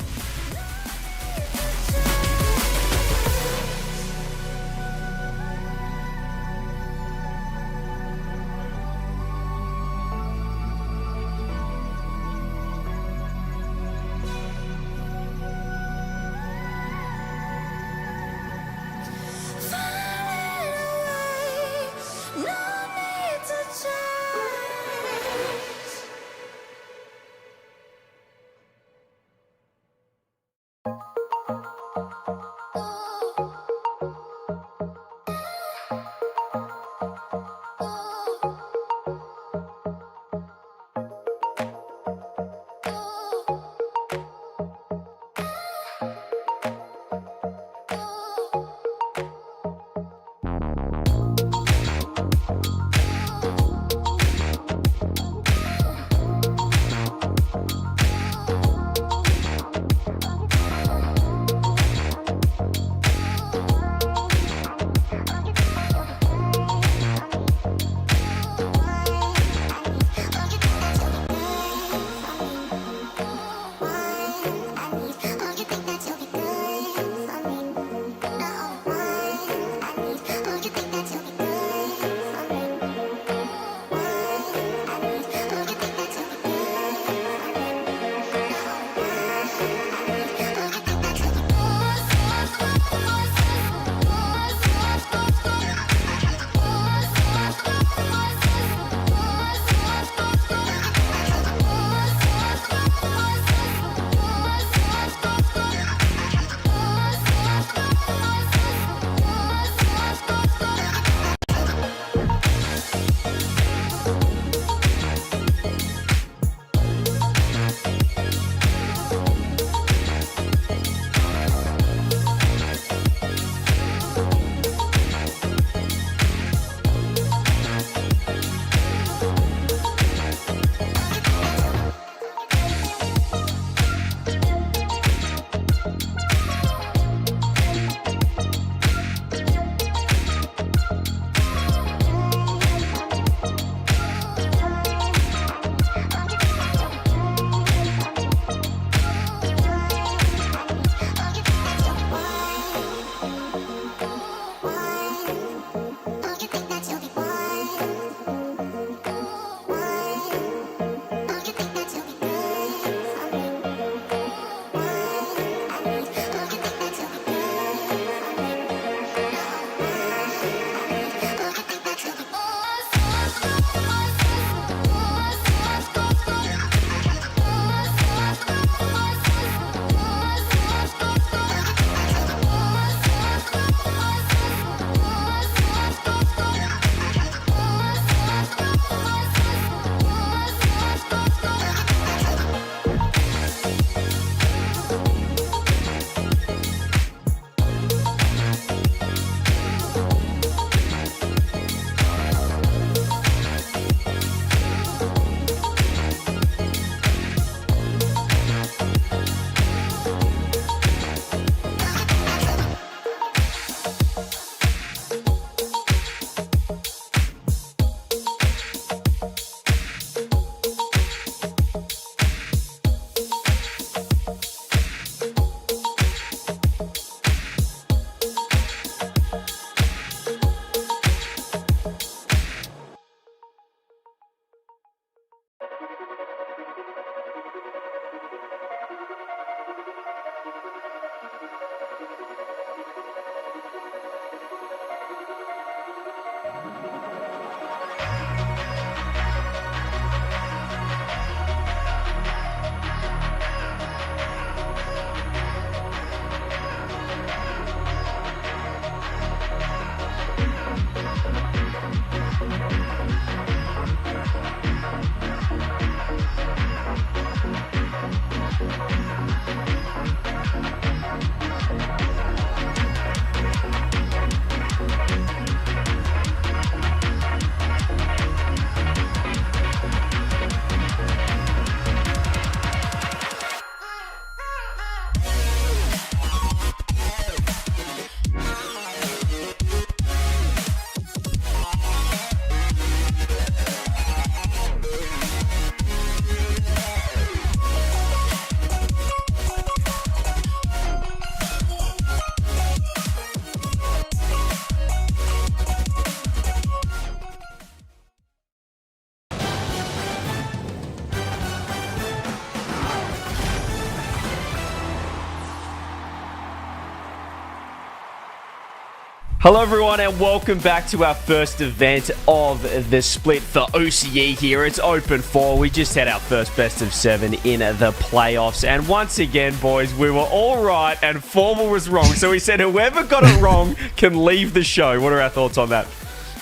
A: Hello everyone and welcome back to our first event of the split for OCE here. It's Open 4. We just had our first best of 7 in the playoffs. And once again, boys, we were all right and Formal was wrong. So we said whoever got it wrong can leave the show. What are our thoughts on that?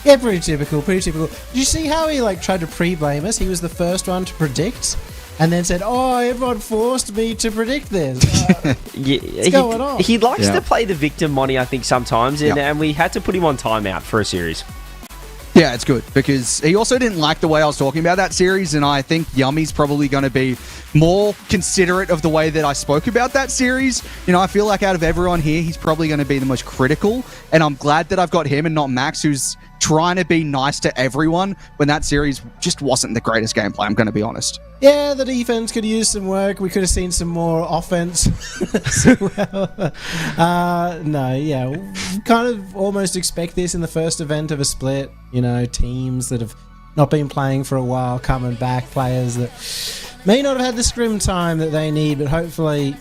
B: Yeah, pretty typical, pretty typical. Did you see how he tried to pre-blame us? He was the first one to predict and then said, oh, everyone forced me to predict this. What's going on?
A: He likes to play the victim, Monty, I think, sometimes, and we had to put him on timeout for a series.
D: Yeah, it's good because he also didn't like the way I was talking about that series, and I think Yummy's probably going to be more considerate of the way that I spoke about that series. You know, I feel like out of everyone here, he's probably going to be the most critical, and I'm glad that I've got him and not Max, who's trying to be nice to everyone when that series just wasn't the greatest gameplay, I'm going to be honest.
B: Yeah, the defense could use some work. We could have seen some more offense as well. Kind of almost expect this in the first event of a split. You know, teams that have not been playing for a while coming back, players that may not have had the scrim time that they need, but hopefully,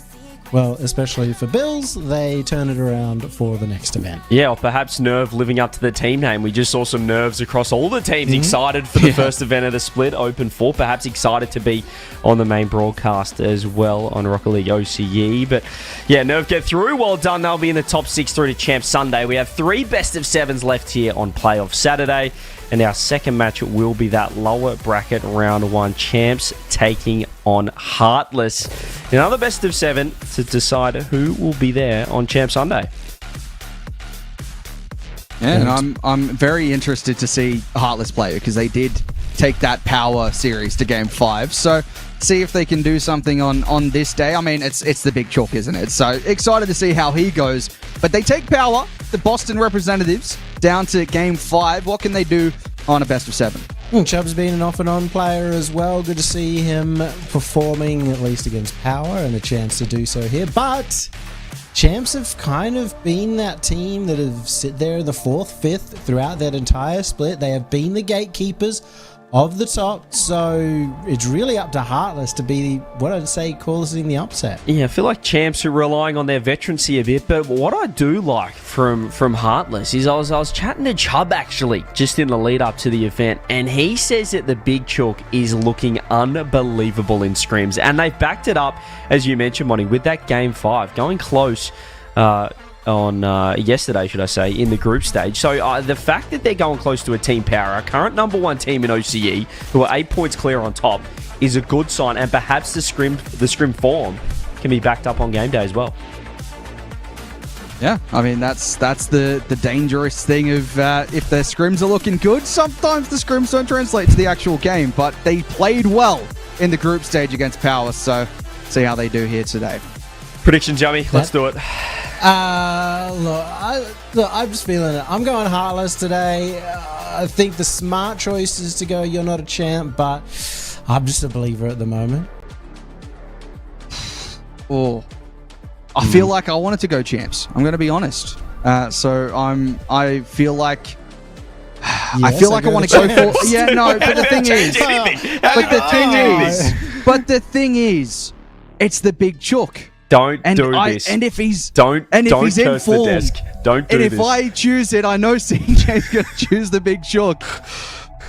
B: well, especially for Bills, they turn it around for the next event.
A: Yeah, or perhaps Nerve living up to the team name. We just saw some nerves across all the teams excited for the first event of the split, Open 4. Perhaps excited to be on the main broadcast as well on Rocket League OCE. But yeah, Nerve get through. Well done. They'll be in the top 6 through to Champ Sunday. We have 3 best of 7s left here on Playoff Saturday. And our second match will be that lower bracket round 1 champs taking on Heartless. Another best of 7 to decide who will be there on Champ Sunday.
D: Yeah, and I'm very interested to see Heartless play because they did take that power series to game 5. So see if they can do something on this day. I mean, it's the big chalk, isn't it? So excited to see how he goes. But they take power, the Boston representatives, down to game 5. What can they do on a best of 7?
B: Chubb's been an off and on player as well. Good to see him performing at least against Power and a chance to do so here. But Champs have kind of been that team that have sit there in the 4th, 5th throughout that entire split. They have been the gatekeepers of the top, so it's really up to Heartless to be, what I'd say, causing the upset.
A: Yeah, I feel like Champs are relying on their veterancy a bit, but what I do like from Heartless is I was chatting to Chubb actually just in the lead up to the event, and he says that the Big Chalk is looking unbelievable in scrims, and they've backed it up, as you mentioned, Monty, with that game 5 going close on yesterday, should I say, in the group stage. So the fact that they're going close to a Team Power, our current number 1 team in OCE, who are 8 points clear on top, is a good sign, and perhaps the scrim form can be backed up on game day as well.
D: Yeah, I mean, that's the dangerous thing of if their scrims are looking good, sometimes the scrims don't translate to the actual game, but they played well in the group stage against Power, so see how they do here today.
A: Predictions, Yummy. Let's do it.
B: I'm just feeling it. I'm going Heartless today. I think the smart choice is to go You're Not a Champ, but I'm just a believer at the moment.
D: Oh, I feel like I wanted to go Champs. I'm going to be honest. So I feel like I want to go for. Yeah, no. But the thing is, it's the Big Chalk.
A: Don't do this.
D: And if he's
A: don't
D: he's in
A: curse
D: form,
A: the desk. Don't do
D: this. And if I choose it, I know CJ's going to choose the Big Chalk.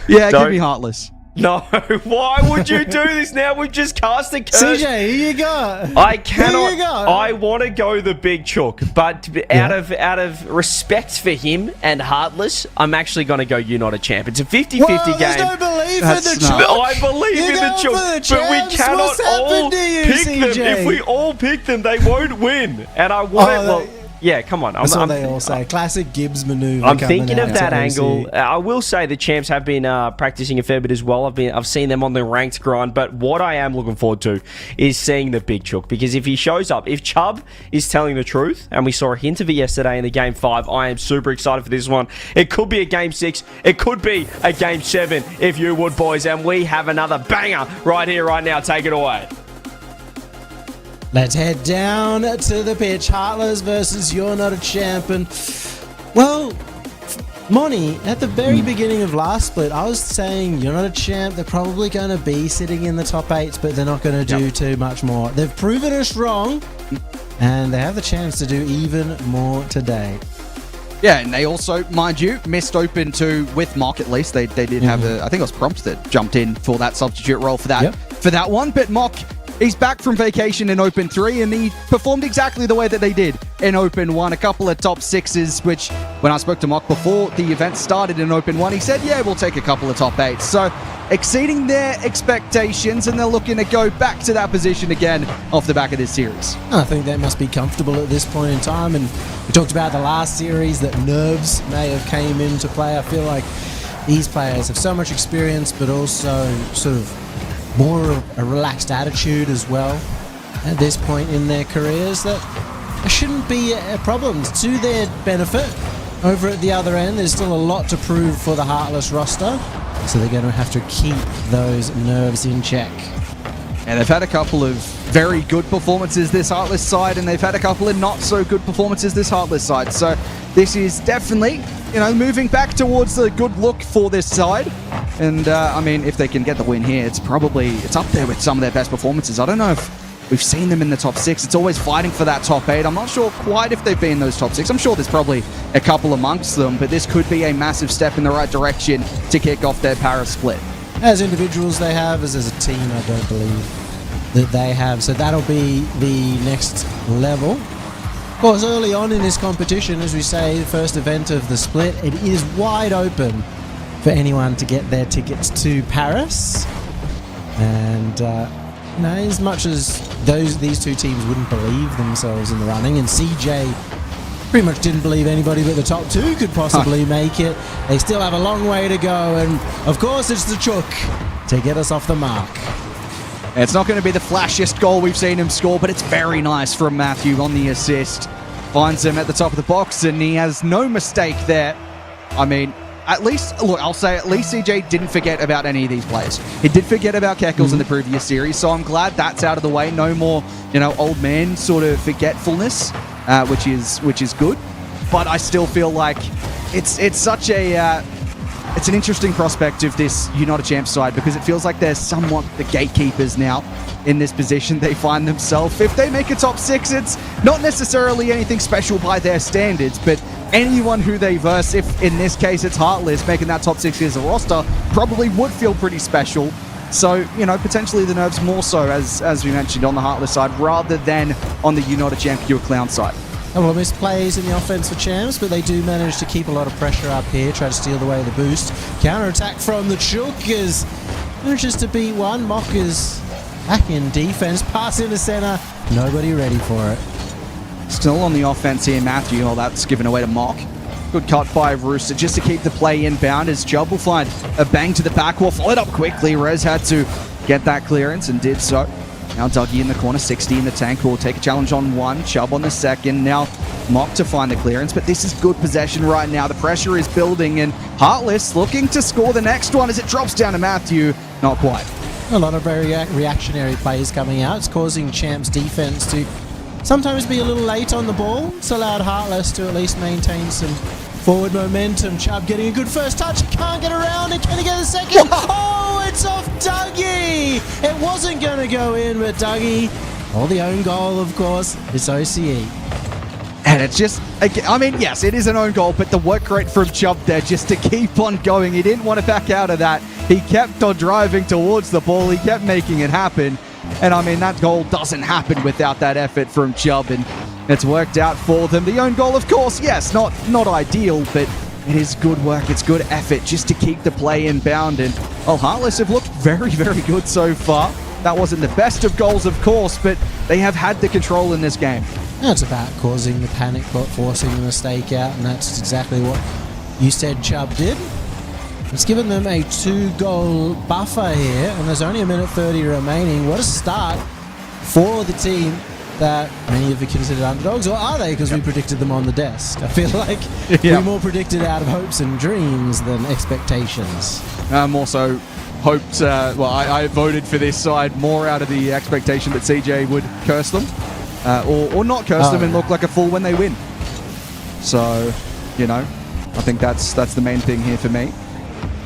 D: Yeah, give me Heartless.
A: No, why would you do this now? We've just cast a curse.
B: CJ, who you got?
A: I cannot. I want to go the Big Chalk, but out of respect for him and Heartless, I'm actually going to go You're Not a Champ. It's a 50-50 game.
B: There's no belief in the Chalk.
A: I believe in the Chalk, but we cannot all pick them. If we all pick them, they won't win. And I want it. Yeah, come on.
B: That's what they all say. Classic Gibbs maneuver.
A: I'm thinking of that angle. I will say the champs have been practicing a fair bit as well. I've seen them on the ranked grind, but what I am looking forward to is seeing the Big Chook, because if he shows up, if Chubb is telling the truth, and we saw a hint of it yesterday in the game 5, I am super excited for this one. It could be a game 6. It could be a game 7, if you would, boys, and we have another banger right here, right now. Take it away.
B: Let's head down to the pitch. Heartless versus You're Not a Champ. And, well, Monty, at the very beginning of last split, I was saying You're Not a Champ. They're probably going to be sitting in the top 8s, but they're not going to do too much more. They've proven us wrong, and they have the chance to do even more today.
D: Yeah, and they also, mind you, missed Open 2 with Mock at least. They did have I think it was Prompt that jumped in for that substitute role for that one. But Mock, he's back from vacation in Open 3, and he performed exactly the way that they did in Open 1. A couple of top sixes, which when I spoke to Mock before the event started in Open 1, he said, yeah, we'll take a couple of top 8s. So exceeding their expectations, and they're looking to go back to that position again off the back of this series.
B: I think they must be comfortable at this point in time. And we talked about the last series that nerves may have came into play. I feel like these players have so much experience, but also sort of more of a relaxed attitude as well at this point in their careers, that there shouldn't be a problem to their benefit. Over at the other end, there's still a lot to prove for the Heartless roster, so they're going to have to keep those nerves in check.
D: And they've had a couple of very good performances this Heartless side, and they've had a couple of not so good performances this Heartless side. So this is definitely, moving back towards the good look for this side. And I mean, if they can get the win here, it's up there with some of their best performances. I don't know if we've seen them in the top 6. It's always fighting for that top 8. I'm not sure quite if they've been in those top 6. I'm sure there's probably a couple amongst them, but this could be a massive step in the right direction to kick off their Paris split.
B: As individuals they have, as a team I don't believe that they have. So that'll be the next level. Of course, early on in this competition, as we say, the first event of the split, it is wide open for anyone to get their tickets to Paris. And as much as these two teams wouldn't believe themselves in the running, and CJ pretty much didn't believe anybody but the top 2 could possibly make it, they still have a long way to go, and of course it's the Chook to get us off the mark.
D: It's not going to be the flashiest goal we've seen him score, but it's very nice from Matthew on the assist. Finds him at the top of the box, and he has no mistake there. I mean, at least CJ didn't forget about any of these players. He did forget about Keckles in the previous series, so I'm glad that's out of the way. No more, old man sort of forgetfulness, which is good. But I still feel like it's such a it's an interesting prospect of this United Champs side, because it feels like they're somewhat the gatekeepers now in this position they find themselves. If they make a top 6, it's not necessarily anything special by their standards, but anyone who they verse, if in this case it's Heartless, making that top 6 as a roster, probably would feel pretty special. So, potentially the nerves more so, as we mentioned, on the Heartless side, rather than on the United Champ Pure Clown side.
B: A couple of missed plays in the offense for Champs, but they do manage to keep a lot of pressure up here, try to steal away the boost. Counter-attack from the Chook is manages to beat one. Mock is back in defense, pass in the center, nobody ready for it.
D: Still on the offense here, Matthew. Oh, that's given away to Mock. Good cut by Rooster just to keep the play inbound, as Chubb will find a bang to the back wall, followed up quickly. Rez had to get that clearance and did so. Now Dougie in the corner, 60 in the tank, will take a challenge on one. Chubb on the second. Now Mock to find the clearance, but this is good possession right now. The pressure is building, and Heartless looking to score the next one as it drops down to Matthew. Not quite.
B: A lot of very reactionary plays coming out. It's causing Champs defense to sometimes be a little late on the ball. It's allowed Heartless to at least maintain some forward momentum. Chubb getting a good first touch. Can't get around it. Can he get a second? Oh, it's off Dougie. It wasn't going to go in, but Dougie, the own goal, of course, it's OCE.
D: And it's just, I mean, yes, it is an own goal, but the work rate from Chubb there just to keep on going. He didn't want to back out of that. He kept on driving towards the ball. He kept making it happen. And I mean, that goal doesn't happen without that effort from Chubb, and it's worked out for them. The own goal, of course, yes, not ideal, but it is good work. It's good effort just to keep the play inbound. And Heartless have looked very, very good so far. That wasn't the best of goals, of course, but they have had the control in this game.
B: It's about causing the panic, forcing the mistake out, and that's exactly what you said Chubb did. It's given them a 2-goal buffer here, and there's only 1:30 remaining. What a start for the team that many of you considered underdogs, or are they? Because we predicted them on the desk. I feel like we more predicted out of hopes and dreams than expectations.
D: More so hoped, I voted for this side more out of the expectation that CJ would curse them, or not curse them and look like a fool when they win. So, I think that's the main thing here for me.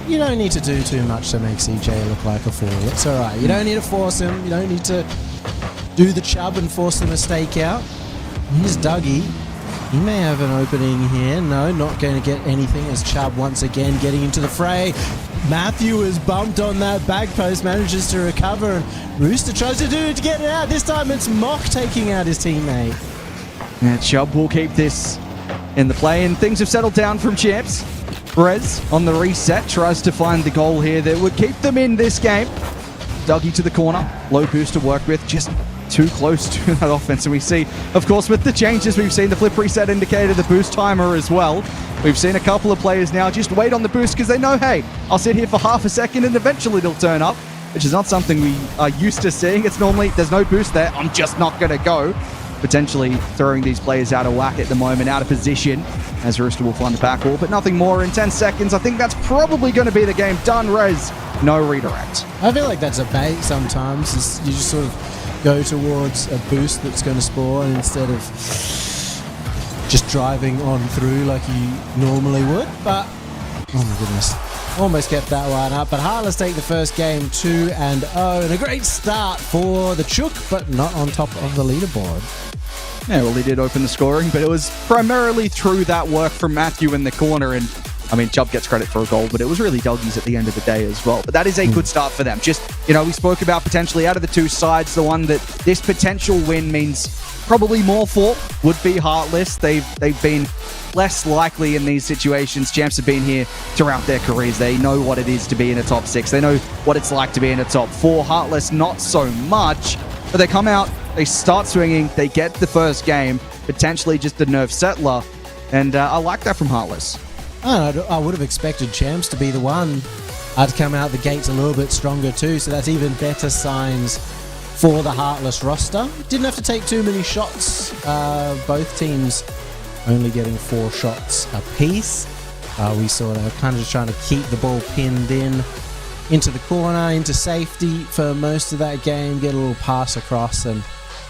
B: You don't need to do too much to make CJ look like a fool. It's all right. You don't need to force him. You don't need to do the Chubb and force the mistake out. Here's Dougie. He may have an opening here. No, not going to get anything as Chubb once again getting into the fray. Matthew is bumped on that back post, manages to recover, and Rooster tries to get it out. This time it's Mock taking out his teammate.
D: Yeah, Chubb will keep this in the play, and things have settled down from Champs. Rez on the reset tries to find the goal here that would keep them in this game. Dougie to the corner, low boost to work with, just too close to that offense. And we see, of course, with the changes, we've seen the flip reset indicator, the boost timer as well. We've seen a couple of players now just wait on the boost because they know, hey, I'll sit here for half a second and eventually it'll turn up, which is not something we are used to seeing. It's normally, there's no boost there, I'm just not going to go. Potentially throwing these players out of whack at the moment, out of position, as Rooster will find the back wall, but nothing more in 10 seconds. I think that's probably going to be the game done. Rez, no redirect.
B: I feel like that's a bait sometimes. You just sort of go towards a boost that's going to spawn instead of just driving on through like you normally would. But, oh my goodness. Almost kept that one up, but Heartless take the first game 2-0, and a great start for the Chook, but not on top of the leaderboard.
D: Yeah, well, he did open the scoring, but it was primarily through that work from Matthew in the corner, and I mean, Chubb gets credit for a goal, but it was really Dougie's at the end of the day as well. But that is a good start for them. Just, you know, we spoke about potentially out of the two sides, the one that this potential win means probably more for would be Heartless. They've been less likely in these situations. Champs have been here throughout their careers. They know what it is to be in a top 6. They know what it's like to be in a top 4. Heartless, not so much. But they come out, they start swinging, they get the first game, potentially just a nerve settler. And I like that from Heartless.
B: I would have expected Champs to be the one to come out the gates a little bit stronger too. So that's even better signs for the Heartless roster. Didn't have to take too many shots. Both teams only getting 4 shots apiece. We saw they were kind of just trying to keep the ball pinned into the corner, into safety for most of that game, get a little pass across and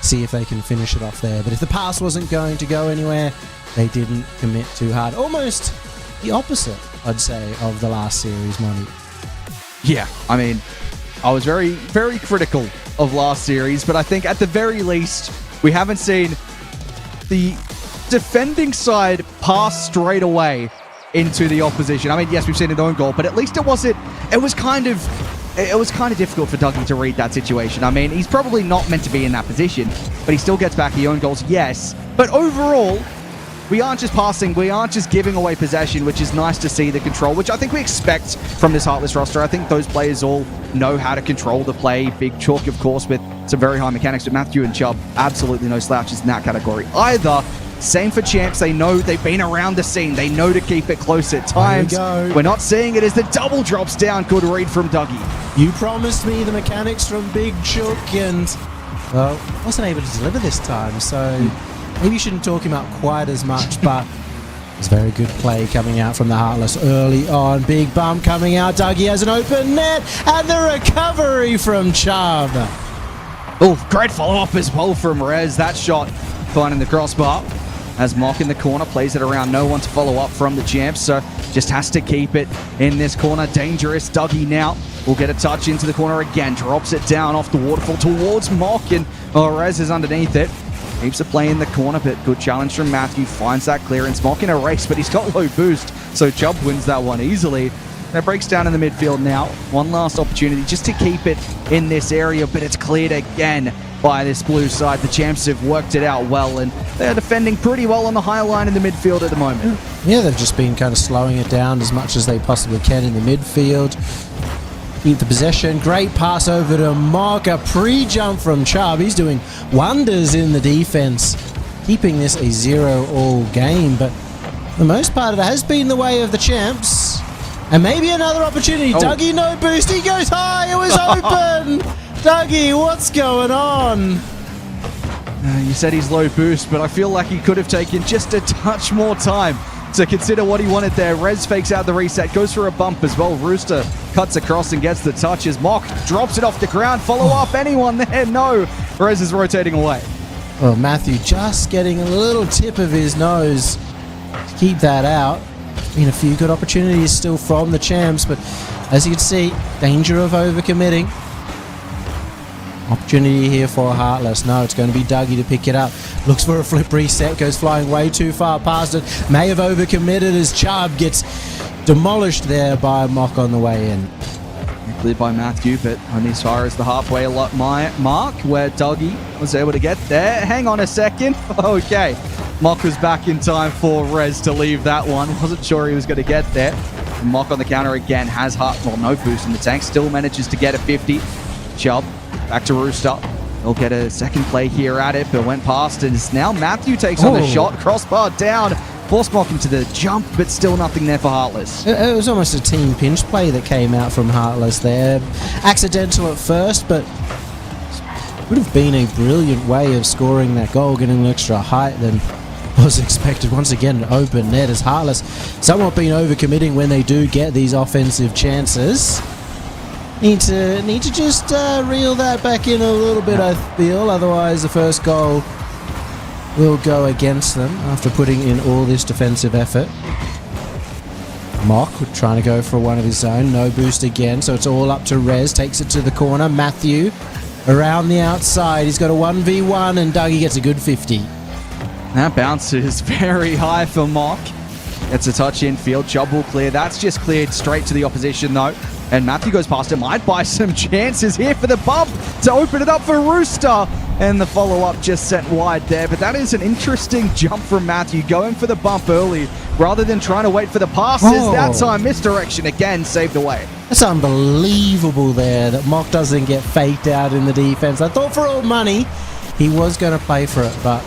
B: see if they can finish it off there. But if the pass wasn't going to go anywhere, they didn't commit too hard. Almost the opposite, I'd say, of the last series, Monty.
D: Yeah, I mean, I was very, very critical of last series, but I think at the very least, we haven't seen the defending side pass straight away into the opposition. I mean, yes, we've seen an own goal, but at least it was kind of difficult for Dougie to read that situation. I mean, he's probably not meant to be in that position, but he still gets back the own goals, yes. But overall, we aren't just passing, we aren't just giving away possession, which is nice to see the control, which I think we expect from this Heartless roster. I think those players all know how to control the play. Big Chalk, of course, with some very high mechanics, but Matthew and Chubb, absolutely no slouches in that category either. Same for Champs. They know they've been around the scene. They know to keep it close at times. We're not seeing it as the double drops down. Good read from Dougie.
B: You promised me the mechanics from Big Chook, and, well, wasn't able to deliver this time, so maybe you shouldn't talk him out quite as much, but it's very good play coming out from the Heartless early on. Big bump coming out. Dougie has an open net, and the recovery from Chubb.
D: Oh, great follow-up as well from Rez. That shot finding the crossbar. As Mock in the corner plays it around, no one to follow up from the Champs, so just has to keep it in this corner. Dangerous. Dougie now will get a touch into the corner again, drops it down off the waterfall towards Mock, and Rez is underneath it. Keeps the play in the corner, but good challenge from Matthew. Finds that clearance. Mock in a race, but he's got low boost, so Chubb wins that one easily. That breaks down in the midfield now. One last opportunity just to keep it in this area, but it's cleared again by this blue side. The Champs have worked it out well, and they're defending pretty well on the high line in the midfield at the moment.
B: Yeah, they've just been kind of slowing it down as much as they possibly can in the midfield. Keep the possession. Great pass over to Mock. A pre-jump from Chubb. He's doing wonders in the defense, keeping this a 0-all game. But the most part of it has been the way of the Champs. And maybe another opportunity. Dougie, no boost. He goes high. It was open. Dougie, what's going on?
D: You said he's low boost, but I feel like he could have taken just a touch more time to consider what he wanted there. Rez fakes out the reset, goes for a bump as well. Rooster cuts across and gets the touch as Mock drops it off the ground. Follow up, anyone there? No. Rez is rotating away.
B: Well, Matthew just getting a little tip of his nose to keep that out. Been a few good opportunities still from the Champs, but as you can see, danger of overcommitting. Opportunity here for Heartless. No, it's going to be Dougie to pick it up. Looks for a flip reset. Goes flying way too far past it. May have overcommitted as Chubb gets demolished there by Mock on the way in.
D: Cleared by Matthew, but only as far as the halfway mark where Dougie was able to get there. Hang on a second. Okay. Mock was back in time for Rez to leave that one. Wasn't sure he was going to get there. Mock on the counter again has no boost in the tank. Still manages to get a 50. Chubb back to Rooster. He'll get a second play here at it, but went past it. It's now Matthew takes on the shot. Crossbar down. Force Mock into the jump, but still nothing there for Heartless.
B: It was almost a team pinch play that came out from Heartless there. Accidental at first, but would have been a brilliant way of scoring that goal, getting an extra height than was expected. Once again, an open net as Heartless somewhat been overcommitting when they do get these offensive chances. Need to just reel that back in a little bit, I feel. Otherwise, the first goal will go against them after putting in all this defensive effort. Mock trying to go for one of his own. No boost again, so it's all up to Rez. Takes it to the corner. Matthew around the outside. He's got a 1v1, and Dougie gets a good 50.
D: That bounce is very high for Mock. It's a touch infield. Chubb will clear. That's just cleared straight to the opposition, though. And Matthew goes past it. Might buy some chances here for the bump to open it up for Rooster. And the follow-up just sent wide there. But that is an interesting jump from Matthew, going for the bump early rather than trying to wait for the passes. That time, misdirection again, saved away.
B: That's unbelievable there that Mock doesn't get faked out in the defense. I thought for all money he was going to play for it, but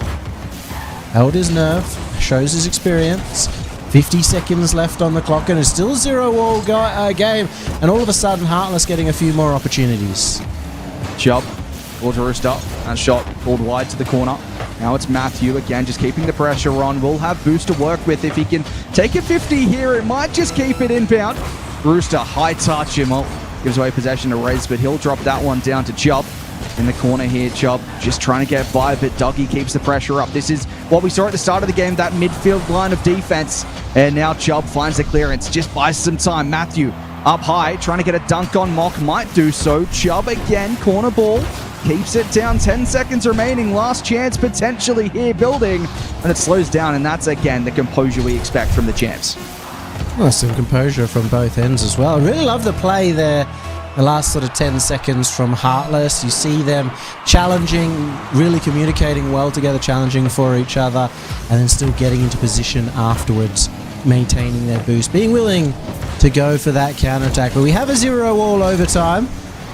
B: held his nerve, shows his experience. 50 seconds left on the clock, and it's still 0-all game. And all of a sudden, Heartless getting a few more opportunities.
D: Chubb, towards Rooster. That shot pulled wide to the corner. Now it's Matthew again, just keeping the pressure on. Will have boost to work with. If he can take a 50 here, it might just keep it inbound. Rooster, high touch him. Gives away possession to Rez, but he'll drop that one down to Chubb. In the corner here, Chubb just trying to get by, but Dougie keeps the pressure up. This is what we saw at the start of the game, that midfield line of defense. And now Chubb finds the clearance, just buys some time. Matthew up high, trying to get a dunk on Mock, might do so. Chubb again, corner ball, keeps it down. 10 seconds remaining, last chance potentially here building. And it slows down, and that's again the composure we expect from the champs.
B: Well, some composure from both ends as well. I really love the play there. The last sort of 10 seconds from Heartless. You see them challenging, really communicating well together, challenging for each other, and then still getting into position afterwards, maintaining their boost, being willing to go for that counterattack. But we have a 0-all overtime,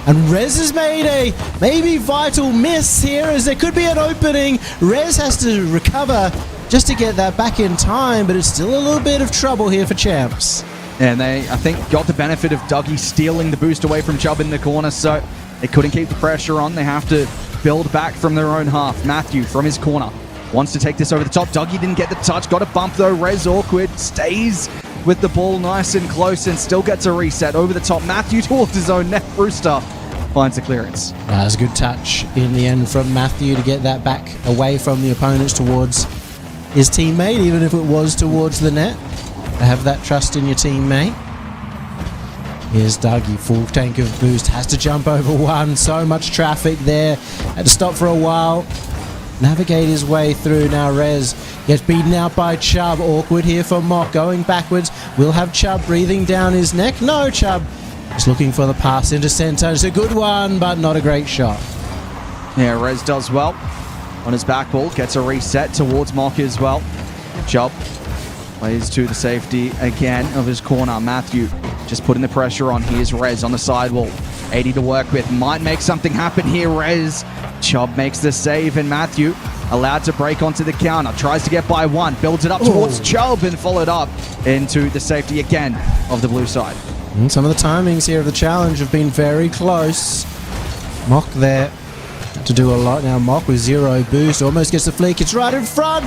B: and Rez has made a maybe vital miss here, as there could be an opening. Rez has to recover just to get that back in time, but it's still a little bit of trouble here for champs.
D: And they, I think, got the benefit of Dougie stealing the boost away from Chubb in the corner, so they couldn't keep the pressure on. They have to build back from their own half. Matthew from his corner wants to take this over the top. Dougie didn't get the touch. Got a bump, though. Rez awkward. Stays with the ball nice and close and still gets a reset over the top. Matthew towards his own net. Rooster finds the clearance.
B: That was a good touch in the end from Matthew to get that back away from the opponents towards his teammate, even if it was towards the net. To have that trust in your teammate. Here's Dougie, full tank of boost, has to jump over one. So much traffic there. Had to stop for a while. Navigate his way through. Now Rez gets beaten out by Chubb. Awkward here for Mock, going backwards. We'll have Chubb breathing down his neck. No, Chubb is looking for the pass into center. It's a good one, but not a great shot.
D: Yeah, Rez does well on his back ball. Gets a reset towards Mock as well. Chubb plays to the safety again of his corner. Matthew just putting the pressure on. Here's Rez on the sidewall. 80 to work with. Might make something happen here, Rez. Chubb makes the save, and Matthew allowed to break onto the counter. Tries to get by one. Builds it up towards Chubb and followed up into the safety again of the blue side.
B: And some of the timings here of the challenge have been very close. Mock there to do a lot. Now Mock with 0 boost. Almost gets the flick. It's right in front.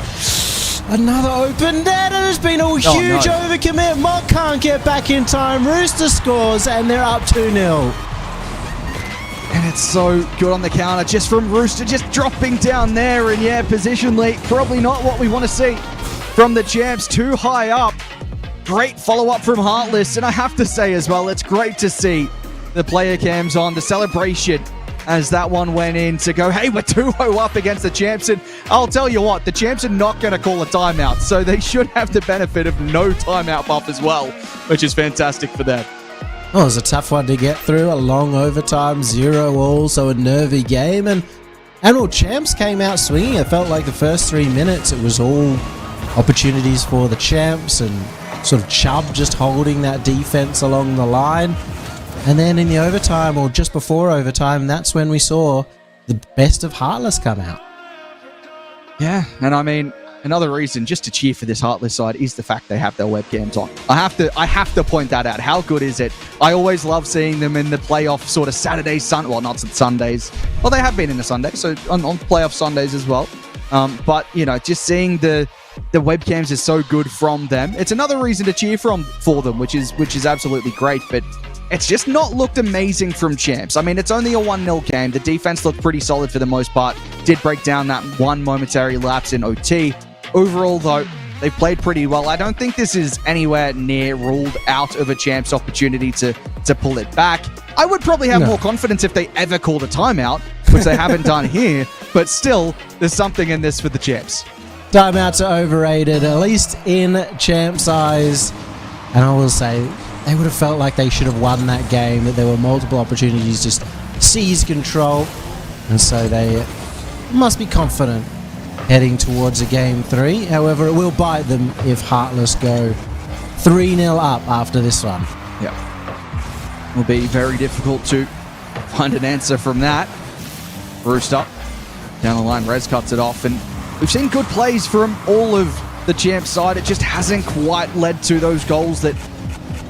B: Another open net. There's been a huge overcommit. Mock can't get back in time. Rooster scores, and they're up 2-0.
D: And it's so good on the counter, just from Rooster, just dropping down there. And yeah, positionally, probably not what we want to see from the champs. Too high up. Great follow-up from Heartless. And I have to say as well, it's great to see the player cams on, the celebration as that one went in to go, hey, we're 2-0 up against the champs. And I'll tell you what, the champs are not going to call a timeout. So they should have the benefit of no timeout buff as well, which is fantastic for them.
B: Oh, it was a tough one to get through. A long overtime, 0-all, so a nervy game. And well, champs came out swinging. It felt like the first 3 minutes, it was all opportunities for the champs and sort of Chubb just holding that defense along the line. And then in the overtime, or just before overtime, that's when we saw the best of Heartless come out.
D: Yeah, and I mean, another reason just to cheer for this Heartless side is the fact they have their webcams on. I have to point that out. How good is it? I always love seeing them in the playoff sort of Saturdays, well, not Sundays. Well, they have been in the Sundays, so on playoff Sundays as well. But, you know, just seeing the webcams is so good from them. It's another reason to cheer for them, which is absolutely great. But it's just not looked amazing from champs. I mean, it's only a 1-0 game. The defense looked pretty solid for the most part. Did break down that one momentary lapse in OT. Overall, though, they played pretty well. I don't think this is anywhere near ruled out of a champs opportunity to pull it back. I would probably have more confidence if they ever called a timeout, which they haven't done here. But still, there's something in this for the champs.
B: Timeouts are overrated, at least in champs' eyes. And I will say, they would have felt like they should have won that game, that there were multiple opportunities to seize control. And so they must be confident heading towards a game 3. However, it will bite them if Heartless go 3-0 up after this one.
D: Yep. Will be very difficult to find an answer from that. Rooster down the line, Rez cuts it off, and we've seen good plays from all of the champs side. It just hasn't quite led to those goals that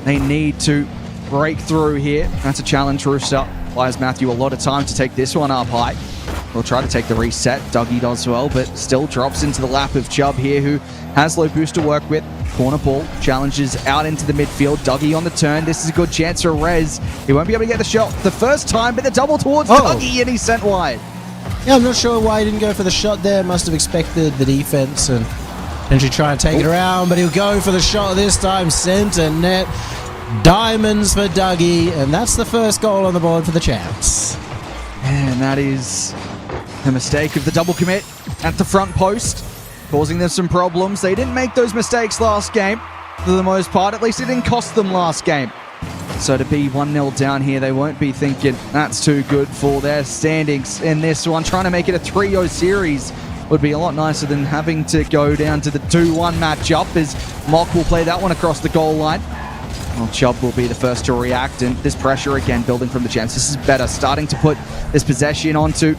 D: they need to break through here. That's a challenge. Rooster buys Matthew a lot of time to take this one up high. We'll try to take the reset. Dougie does well, but still drops into the lap of Chubb here, who has low boost to work with. Corner ball, challenges out into the midfield. Dougie on the turn. This is a good chance for Rez. He won't be able to get the shot the first time, but the double towards Dougie, and he's sent wide.
B: Yeah, I'm not sure why he didn't go for the shot there. Must have expected the defense and potentially try and take it around, but he'll go for the shot this time. Center net. Diamonds for Dougie, and that's the first goal on the board for the champs.
D: And that is the mistake of the double commit at the front post, causing them some problems. They didn't make those mistakes last game, for the most part. At least it didn't cost them last game. So to be 1-0 down here, they won't be thinking that's too good for their standings in this one. Trying to make it a 3-0 series would be a lot nicer than having to go down to the 2-1 matchup, as Mock will play that one across the goal line. Well, Chubb will be the first to react, and this pressure again building from the champs. This is better, starting to put this possession onto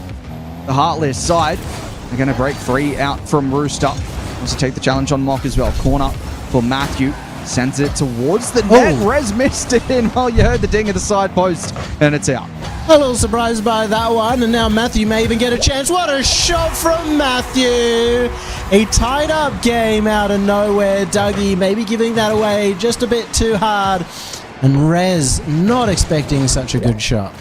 D: the Heartless side. They're going to break free out from Rooster. Wants to take the challenge on Mock as well. Corner for Matthew. Sends it towards the net. Rez missed it in. Well, you heard the ding of the side post, and it's out.
B: A little surprised by that one, and now Matthew may even get a chance. What a shot from Matthew! A tied-up game out of nowhere. Dougie maybe giving that away just a bit too hard, and Rez not expecting such a good shot.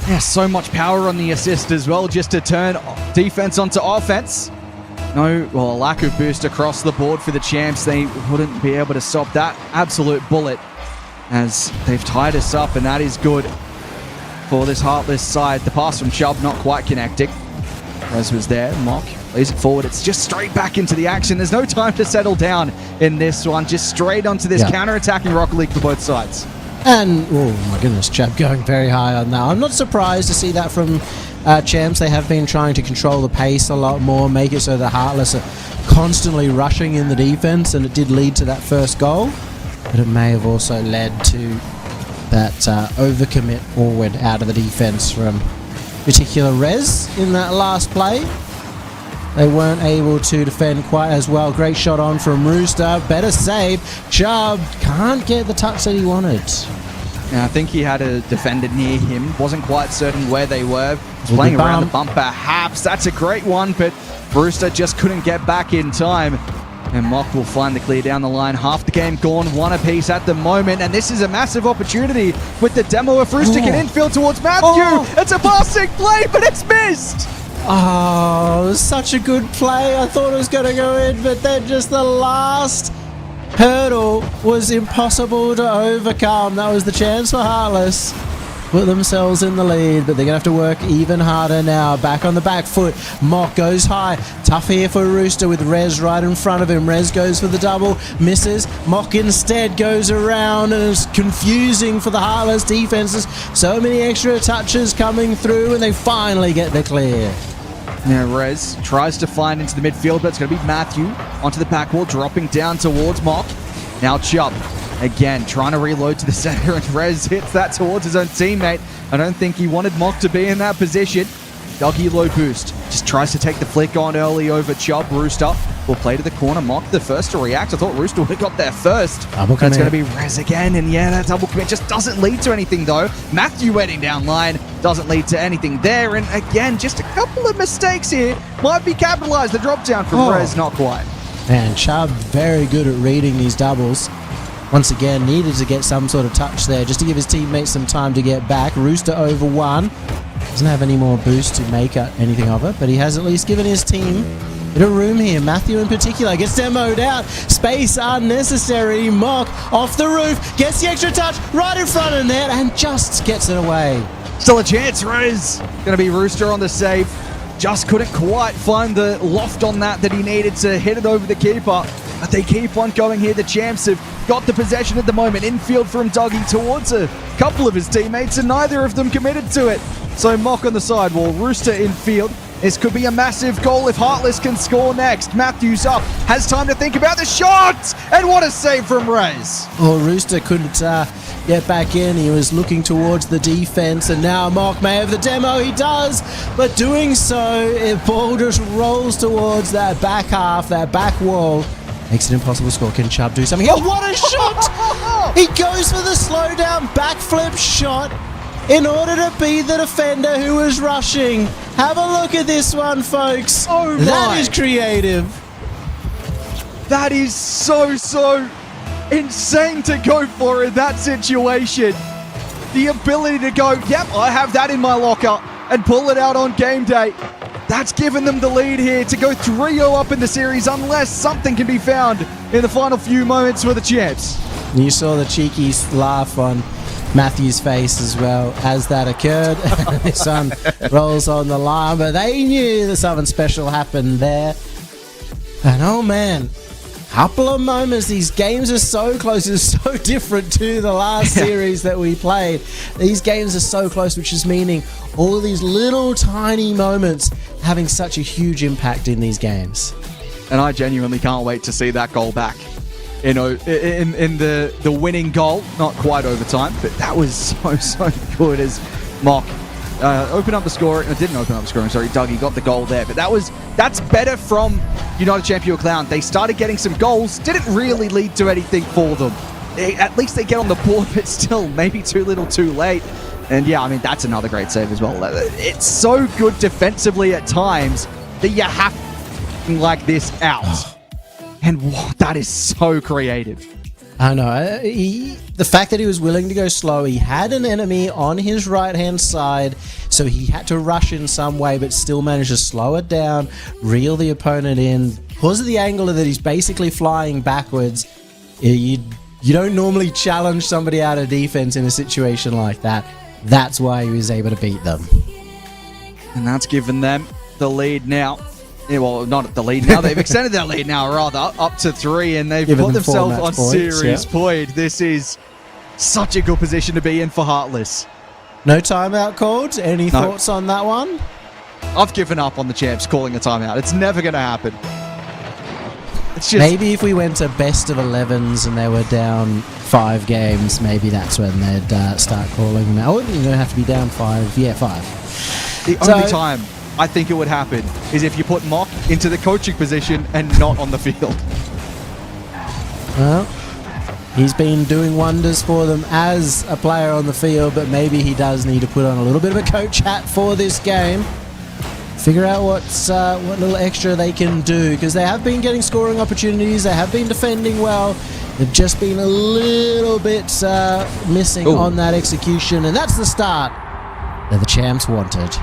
D: Yeah, so much power on the assist as well, just to turn defense onto offense. A lack of boost across the board for the champs. They wouldn't be able to stop that absolute bullet, as they've tied us up, and that is good for this Heartless side. The pass from Chubb not quite connecting. Rez was there. Mock lays it forward. It's just straight back into the action. There's no time to settle down in this one. Just straight onto this counter-attacking Rocket League for both sides.
B: And, oh my goodness, Chubb going very high on that. I'm not surprised to see that from champs. They have been trying to control the pace a lot more, make it so the Heartless are constantly rushing in the defense, and it did lead to that first goal. But it may have also led to that overcommit forward out of the defense from particular Rez in that last play. They weren't able to defend quite as well. Great shot on from Rooster. Better save. Chubb can't get the touch that he wanted.
D: Yeah, I think he had a defender near him. Wasn't quite certain where they were. Was playing around the bump perhaps. That's a great one, but Rooster just couldn't get back in time. And Mock will find the clear down the line. Half the game gone, one apiece at the moment. And this is a massive opportunity with the demo of Rooster get infield towards Matthew. It's a passing play, but it's missed.
B: Oh, such a good play. I thought it was going to go in, but then just the last hurdle was impossible to overcome. That was the chance for Heartless. put themselves in the lead, but they're going to have to work even harder now. Back on the back foot. Mock goes high. Tough here for Rooster with Rez right in front of him. Rez goes for the double, misses. Mock instead goes around, and it's confusing for the Heartless defenses. So many extra touches coming through, and they finally get the clear.
D: Now Rez tries to find into the midfield, but it's going to be Matthew onto the back wall, dropping down towards Mock. Now Chubb. Again, trying to reload to the center, and Rez hits that towards his own teammate. I don't think he wanted Mock to be in that position. Dougie low boost. Just tries to take the flick on early over Chubb. Rooster will play to the corner. Mock the first to react. I thought Rooster would have got there first. But it's going to be Rez again, and yeah, that double commit just doesn't lead to anything though. Matthew heading down line doesn't lead to anything there, and again, just a couple of mistakes here. Might be capitalized. The drop down from Rez, not quite.
B: Man, Chubb very good at reading these doubles. Once again, needed to get some sort of touch there just to give his teammates some time to get back. Rooster over one. Doesn't have any more boost to make anything of it, but he has at least given his team a bit of room here. Matthew in particular gets demoed out. Space unnecessary. Mock off the roof. Gets the extra touch right in front of net and just gets it away.
D: Still a chance, Rez. Going to be Rooster on the save. Just couldn't quite find the loft on that he needed to hit it over the keeper. But they keep on going here. The champs have got the possession at the moment. Infield from Dougie towards a couple of his teammates, and neither of them committed to it. So Mock on the sidewall, Rooster infield. This could be a massive goal if Heartless can score next. Matthews up, has time to think about the shot, and what a save from Rez.
B: Oh, Rooster couldn't get back in. He was looking towards the defense, and now Mock may have the demo. He does, but doing so, the ball just rolls towards that back half, that back wall. Makes it impossible to score. Can Chubb do something? Oh, what a shot! He goes for the slow down backflip shot in order to be the defender who was rushing. Have a look at this one, folks.
D: Oh my.
B: That is creative.
D: That is so insane to go for in that situation. The ability to go, yep, I have that in my locker, and pull it out on game day. That's given them the lead here to go 3-0 up in the series unless something can be found in the final few moments for the champs.
B: You saw the cheeky laugh on Matthew's face as well as that occurred. His son rolls on the line, but they knew that something special happened there. And oh man, couple of moments. These games are so close. It's so different to the last series that we played. These games are so close, which is meaning all of these little tiny moments having such a huge impact in these games.
D: And I genuinely can't wait to see that goal back. You know, in the winning goal, not quite overtime, but that was so good as Mock opened up the scoring. Didn't open up the scoring, sorry. Dougie got the goal there, but that's better from United Champion Clown. They started getting some goals, didn't really lead to anything for them. At least they get on the board, but still, maybe too little too late. And yeah, I mean, that's another great save as well. It's so good defensively at times that you have to like this out. And that is so creative.
B: I know. The fact that he was willing to go slow, he had an enemy on his right-hand side, so he had to rush in some way, but still managed to slow it down, reel the opponent in. Because of the angle that he's basically flying backwards, you don't normally challenge somebody out of defense in a situation like that. That's why he was able to beat them.
D: And that's given them the lead now. Yeah, well, not the lead now. They've extended their lead now, rather, up to 3, and they've put themselves on series point. This is such a good position to be in for Heartless.
B: No timeout called? Any thoughts on that one?
D: I've given up on the champs calling a timeout. It's never going to happen. It's just
B: maybe if we went to best of 11s and they were down 5 games, maybe that's when they'd start calling them out. You don't have to be down 5. Yeah, 5.
D: The only time I think it would happen is if you put Mock into the coaching position and not on the field.
B: Well, he's been doing wonders for them as a player on the field, but maybe he does need to put on a little bit of a coach hat for this game. Figure out what little extra they can do, because they have been getting scoring opportunities. They have been defending well. They've just been a little bit missing on that execution, and that's the start that the champs wanted.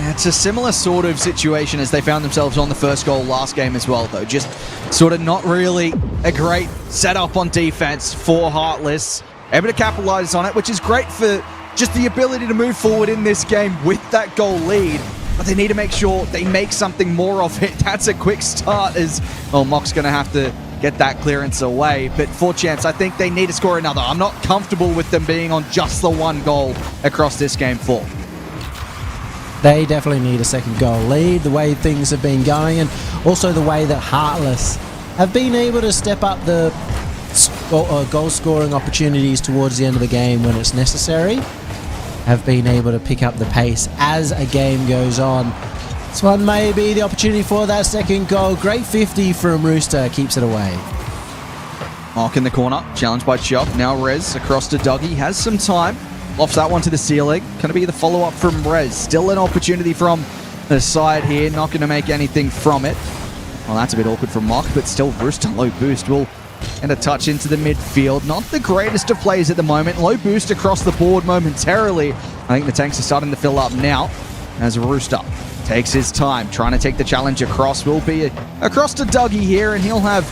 D: It's a similar sort of situation as they found themselves on the first goal last game as well, though. Just sort of not really a great setup on defense for Heartless. Able to capitalize on it, which is great for just the ability to move forward in this game with that goal lead. But they need to make sure they make something more of it. That's a quick start as, well, Mock's going to have to get that clearance away. But for Champs, I think they need to score another. I'm not comfortable with them being on just the one goal across this game 4.
B: They definitely need a second goal lead, the way things have been going, and also the way that Heartless have been able to step up the goal scoring opportunities towards the end of the game when it's necessary, have been able to pick up the pace as a game goes on. This one may be the opportunity for that second goal. Great 50 from Rooster, keeps it away.
D: Mark in the corner, challenged by Chubb. Now Rez across to Dougie, has some time. Lofts that one to the ceiling. Going to be the follow-up from Rez. Still an opportunity from the side here. Not going to make anything from it. Well, that's a bit awkward from Mock, but still Rooster low boost will and a touch into the midfield. Not the greatest of plays at the moment. Low boost across the board momentarily. I think the tanks are starting to fill up now as Rooster takes his time. Trying to take the challenge across. Will be across to Dougie here, and he'll have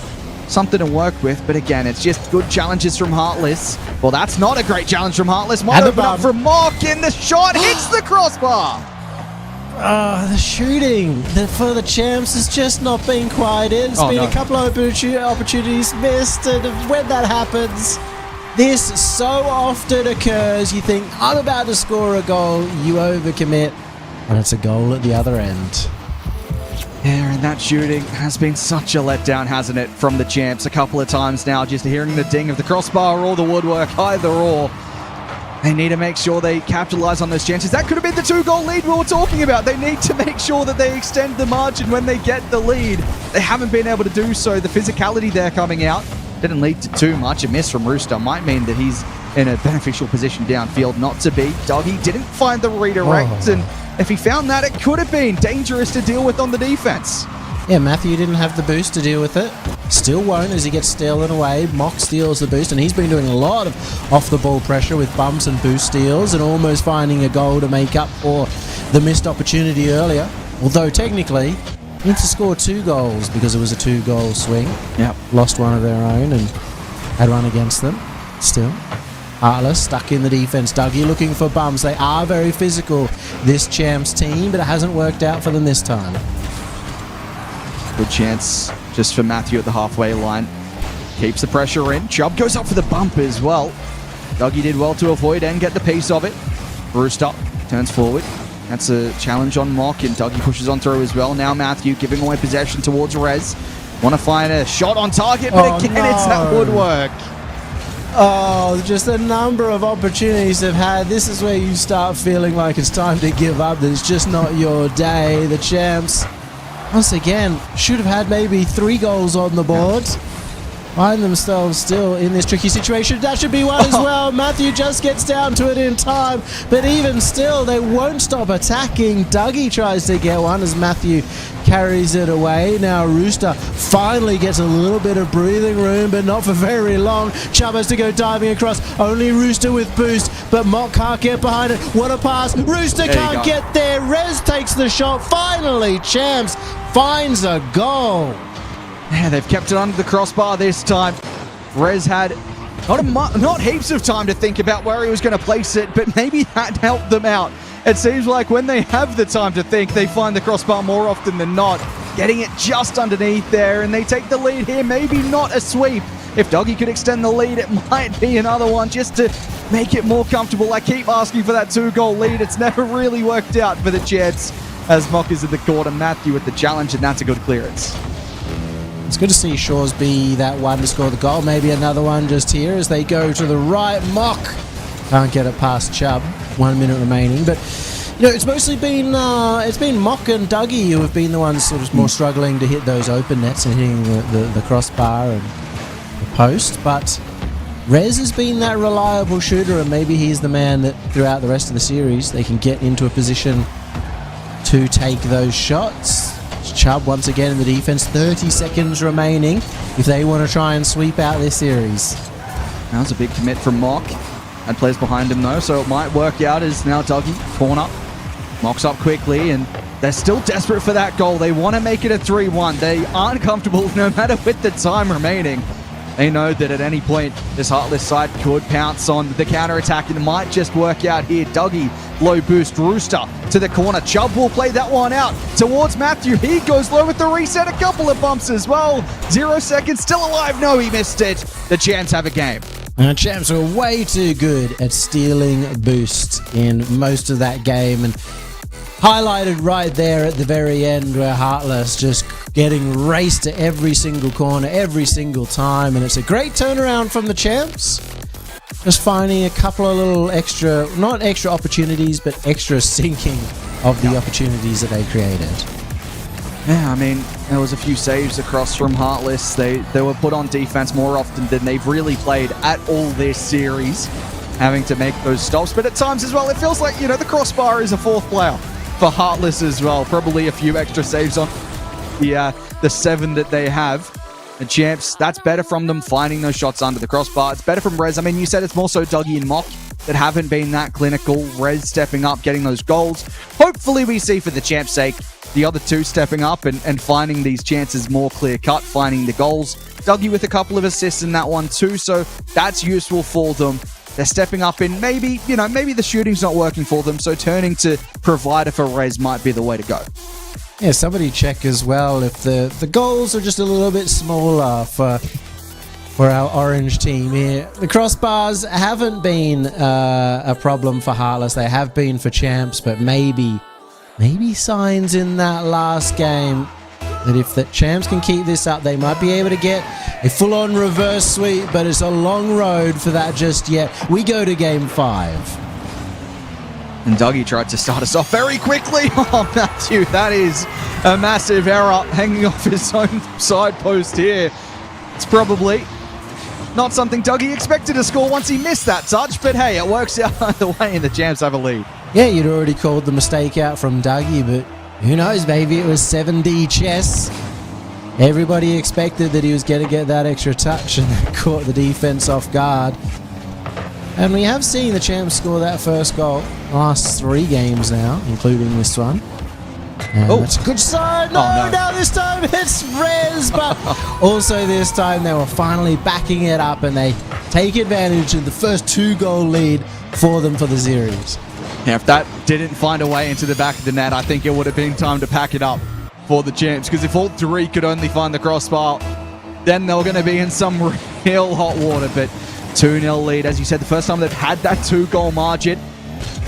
D: something to work with. But again, it's just good challenges from Heartless. Well, that's not a great challenge from Heartless. Might open up from Mock, and the shot hits the crossbar.
B: The shooting for the Champs has just not been quite in. It's been a couple of opportunities missed, and when that happens, this so often occurs. You think, I'm about to score a goal, you overcommit, and it's a goal at the other end.
D: Yeah, and that shooting has been such a letdown, hasn't it, from the Champs a couple of times now, just hearing the ding of the crossbar or the woodwork, either or. They need to make sure they capitalize on those chances. That could have been the 2-goal lead we were talking about. They need to make sure that they extend the margin when they get the lead. They haven't been able to do so. The physicality there coming out didn't lead to too much. A miss from Rooster might mean that he's in a beneficial position downfield. Not to be. Dougie didn't find the redirect, and if he found that, it could have been dangerous to deal with on the defense.
B: Yeah, Matthew didn't have the boost to deal with it. Still won't as he gets stolen away. Mock steals the boost, and he's been doing a lot of off-the-ball pressure with bumps and boost steals and almost finding a goal to make up for the missed opportunity earlier. Although technically, he needs to score 2 goals because it was a 2-goal swing.
D: Yep.
B: Lost one of their own and had one against them. Still. Heartless stuck in the defense. Dougie looking for bumps. They are very physical, this Champs team, but it hasn't worked out for them this time.
D: Good chance just for Matthew at the halfway line. Keeps the pressure in. Chubb goes up for the bump as well. Dougie did well to avoid and get the piece of it. Rooster turns forward. That's a challenge on Mock, and Dougie pushes on through as well. Now Matthew giving away possession towards Rez. Want to find a shot on target, but again, it's that woodwork.
B: Oh, just a number of opportunities they've had. This is where you start feeling like it's time to give up. That it's just not your day. The Champs, once again, should have had maybe 3 goals on the board. Find themselves still in this tricky situation. That should be one as well. Matthew just gets down to it in time, but even still, they won't stop attacking. Dougie tries to get one as Matthew carries it away. Now Rooster finally gets a little bit of breathing room, but not for very long. Chubb has to go diving across. Only Rooster with boost, but Mock can't get behind it. What a pass. Rooster can't get there. Rez takes the shot. Finally, Champs finds a goal.
D: Yeah, they've kept it under the crossbar this time. Rez had not heaps of time to think about where he was going to place it, but maybe that helped them out. It seems like when they have the time to think, they find the crossbar more often than not, getting it just underneath there, and they take the lead here. Maybe not a sweep. If Dougie could extend the lead, it might be another one just to make it more comfortable. I keep asking for that 2-goal lead. It's never really worked out for the Jets as Mock is in the corner. Matthew with the challenge, and that's a good clearance.
B: It's good to see Shores be that one to score the goal. Maybe another one just here as they go to the right. Mock can't get it past Chubb. 1 minute remaining, but you know it's mostly been Mock and Dougie who have been the ones sort of more struggling to hit those open nets and hitting the crossbar and the post. But Rez has been that reliable shooter, and maybe he's the man that throughout the rest of the series they can get into a position to take those shots. Chubb once again in the defense. 30 seconds remaining if they want to try and sweep out this series.
D: That was a big commit from Mock. Had players behind him though, so it might work out as now Dougie, corner. Mock's up quickly, and they're still desperate for that goal. They want to make it a 3-1. They aren't comfortable no matter with the time remaining. They know that at any point, this Heartless side could pounce on the counter-attack, and it might just work out here. Dougie, low boost, Rooster to the corner. Chubb will play that one out towards Matthew. He goes low with the reset, a couple of bumps as well. 0 seconds, still alive. No, he missed it. The Champs have a game.
B: And the Champs are way too good at stealing boost in most of that game, and highlighted right there at the very end where Heartless just getting raced to every single corner, every single time, and it's a great turnaround from the Champs. Just finding a couple of little extra, not extra opportunities, but extra sinking of the opportunities that they created.
D: Yeah, I mean, there was a few saves across from Heartless. They were put on defense more often than they've really played at all this series, having to make those stops. But at times as well, it feels like, the crossbar is a fourth player for Heartless as well. Probably a few extra saves on the 7 that they have. The Champs, that's better from them finding those shots under the crossbar. It's better from Rez. I mean, you said it's more so Dougie and Mock that haven't been that clinical. Rez stepping up, getting those goals. Hopefully we see, for the Champs' sake, the other two stepping up and finding these chances more clear-cut, finding the goals. Dougie with a couple of assists in that one too, so that's useful for them. They're stepping up in maybe the shooting's not working for them, so turning to provider for Rez might be the way to go.
B: Yeah, somebody check as well if the goals are just a little bit smaller for our orange team here. The crossbars haven't been a problem for Heartless. They have been for Champs, but maybe signs in that last game that if the Champs can keep this up, they might be able to get a full-on reverse sweep, but it's a long road for that just yet. We go to game 5.
D: And Dougie tried to start us off very quickly. Oh, Matthew, that is a massive error, hanging off his own side post here. It's probably not something Dougie expected to score once he missed that touch, but hey, it works out either way and the Champs have a lead.
B: Yeah, you'd already called the mistake out from Dougie, but who knows, maybe it was 7D chess. Everybody expected that he was going to get that extra touch and caught the defense off guard. And we have seen the Champs score that first goal the last 3 games now, including this one. And that's a good sign. No, this time it's Rez, but also this time they were finally backing it up and they take advantage of the first 2-goal lead for them for the series.
D: Yeah, if that didn't find a way into the back of the net, I think it would have been time to pack it up for the Champs, because if all 3 could only find the crossbar, then they were going to be in some real hot water. But 2-0 lead, as you said, the first time they've had that 2-goal margin.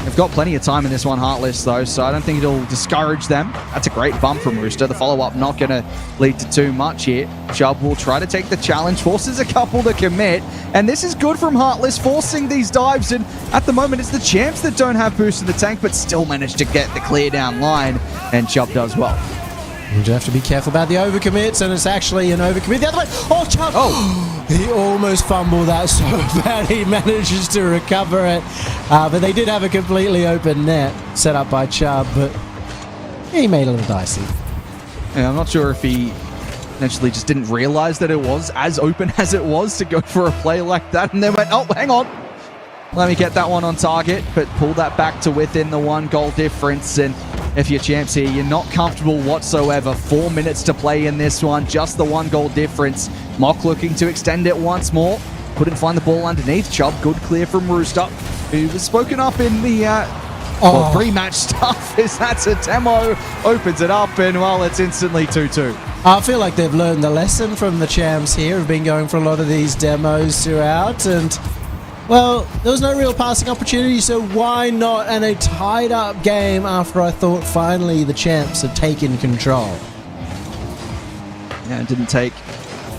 D: They've got plenty of time in this one, Heartless, though, so I don't think it'll discourage them. That's a great bump from Rooster. The follow-up not going to lead to too much here. Chubb will try to take the challenge, forces a couple to commit, and this is good from Heartless, forcing these dives, and at the moment it's the Champs that don't have boost in the tank, but still manage to get the clear down line, and Chubb does well.
B: You have to be careful about the overcommits, and it's actually an overcommit the other way. Oh, Chubb! Oh! He almost fumbled that so bad he manages to recover it. But they did have a completely open net set up by Chubb, but he made it a little dicey.
D: Yeah, I'm not sure if he eventually just didn't realize that it was as open as it was to go for a play like that, and then went, oh, hang on. Let me get that one on target, but pull that back to within the 1-goal difference. And if you're Champs here, you're not comfortable whatsoever. 4 minutes to play in this one, just the 1-goal difference. Mock looking to extend it once more. Couldn't find the ball underneath. Chubb, good clear from Rooster, who was spoken up in the pre-match stuff. Is that's a demo, opens it up, and well, it's instantly 2-2.
B: I feel like they've learned the lesson from the Champs here. Have been going for a lot of these demos throughout, and well, there was no real passing opportunity, so why not? And a tied-up game after I thought finally the Champs had taken control.
D: Yeah, it didn't take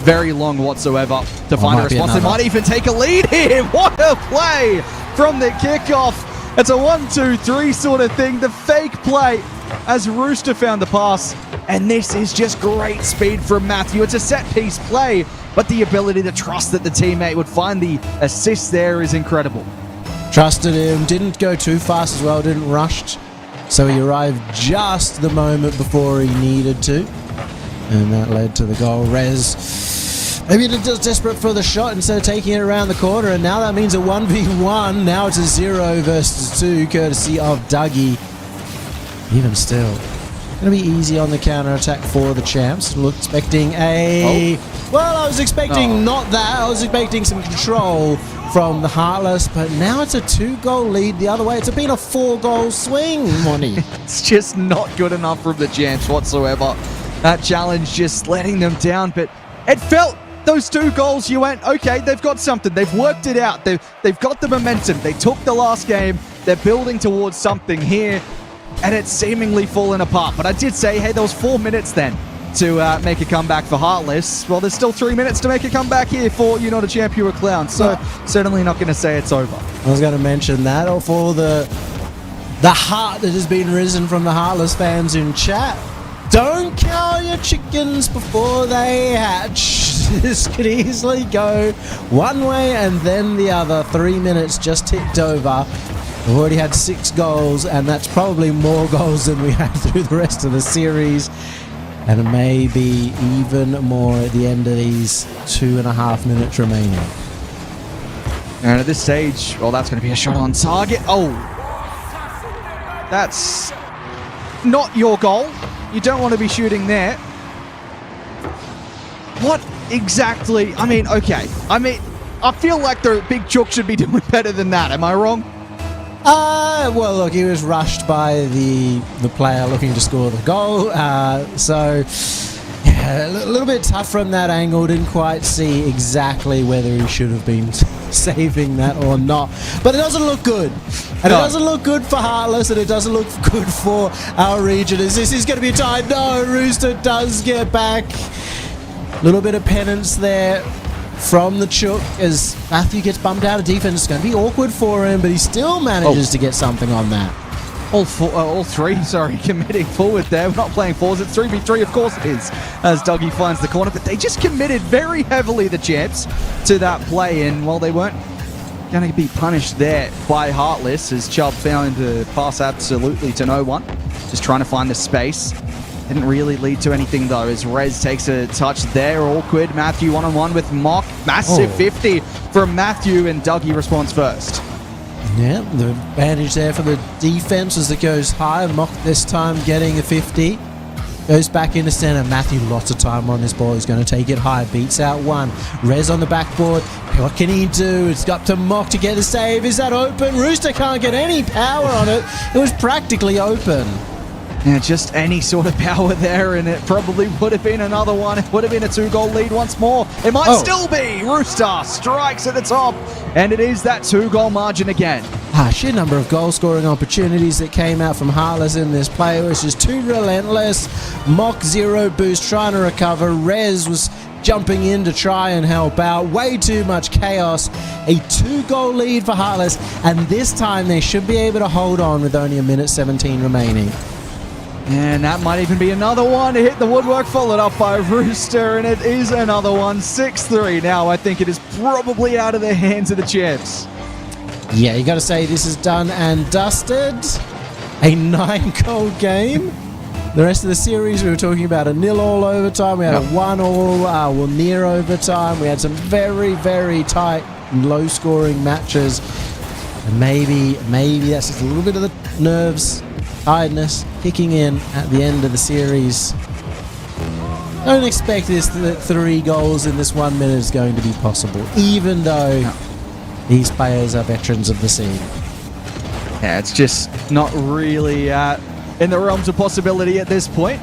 D: very long whatsoever to find a response. They might even take a lead here. What a play from the kickoff. It's a 1-2-3 sort of thing. The fake play as Rooster found the pass. And this is just great speed from Matthew. It's a set-piece play, but the ability to trust that the teammate would find the assist there is incredible.
B: Trusted him, didn't go too fast as well, didn't rush. So he arrived just the moment before he needed to. And that led to the goal. Rez, maybe just desperate for the shot instead of taking it around the corner. And now that means a 1v1. Now it's a 0 versus 2, courtesy of Dougie. Even still, going to be easy on the counter attack for the Champs. Expecting a Well, I was expecting not that. I was expecting some control from the Heartless, but now it's a 2-goal lead the other way. It's been a 4-goal swing, Monty.
D: It's just not good enough from the Champs whatsoever. That challenge just letting them down, but it felt those 2 goals, you went, okay, they've got something. They've worked it out. They've got the momentum. They took the last game. They're building towards something here, and it's seemingly fallen apart. But I did say, hey, there was 4 minutes then to make a comeback for Heartless. Well, there's still 3 minutes to make a comeback here for You're Not a Champ, You're a Clown. So certainly not going to say it's over.
B: I was going to mention that, or for the heart that has been risen from the Heartless fans in chat. Don't kill your chickens before they hatch. This could easily go one way and then the other. 3 minutes just ticked over. We've already had 6 goals, and that's probably more goals than we had through the rest of the series. And maybe even more at the end of these 2.5 minutes remaining.
D: And at this stage, well, that's going to be a shot on target. Oh, that's not your goal. You don't want to be shooting there. What exactly? I mean, okay. I feel like the Big Chook should be doing better than that. Am I wrong?
B: Well, look, he was rushed by the player looking to score the goal. So, yeah, a little bit tough from that angle. Didn't quite see exactly whether he should have been saving that or not. But it doesn't look good. And it doesn't look good for Heartless, and it doesn't look good for our region. This is going to be tied. No, Rooster does get back. A little bit of penance there from the Chook as Matthew gets bumped out of defense. It's going to be awkward for him, but he still manages to get something on that.
D: All three, committing forward there. We're not playing fours, it's 3v3, of course it is, as Dougie finds the corner, but they just committed very heavily, the Champs, to that play, and while they weren't going to be punished there by Heartless, as Chubb found the pass absolutely to no one, just trying to find the space. Didn't really lead to anything though, as Rez takes a touch there. Awkward. Matthew one-on-one with Mock. Massive 50 from Matthew, and Dougie responds first.
B: Yeah, the advantage there for the defense as it goes high. Mock this time getting a 50. Goes back into center. Matthew, lots of time on this ball. He's going to take it high. Beats out one. Rez on the backboard. What can he do? It's up to Mock to get the save. Is that open? Rooster can't get any power on it. It was practically open.
D: Yeah, just any sort of power there, and it probably would have been another one. It would have been a 2-goal lead once more. It might still be. Rooster strikes at the top, and it is that 2-goal margin again.
B: Sheer number of goal-scoring opportunities that came out from Heartless in this play was just too relentless. Mock 0 boost, trying to recover. Rez was jumping in to try and help out. Way too much chaos. A 2-goal lead for Heartless, and this time they should be able to hold on with only 1:17 remaining.
D: And that might even be another one. It hit the woodwork, followed up by Rooster, and it is another one. 6-3 now. I think it is probably out of the hands of the Champs.
B: Yeah, you got to say this is done and dusted. A 9-goal game. The rest of the series, we were talking about a 0-all overtime. We had a 1-all, near overtime. We had some very, very tight, low-scoring matches. And maybe that's just a little bit of the nerves, tiredness kicking in at the end of the series. Don't expect this 3 goals in this 1 minute is going to be possible, even though these players are veterans of the scene.
D: Yeah, it's just not really in the realms of possibility at this point.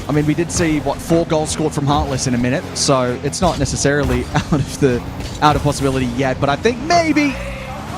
D: I mean, we did see 4 goals scored from Heartless in a minute, so it's not necessarily out of possibility yet. But I think maybe,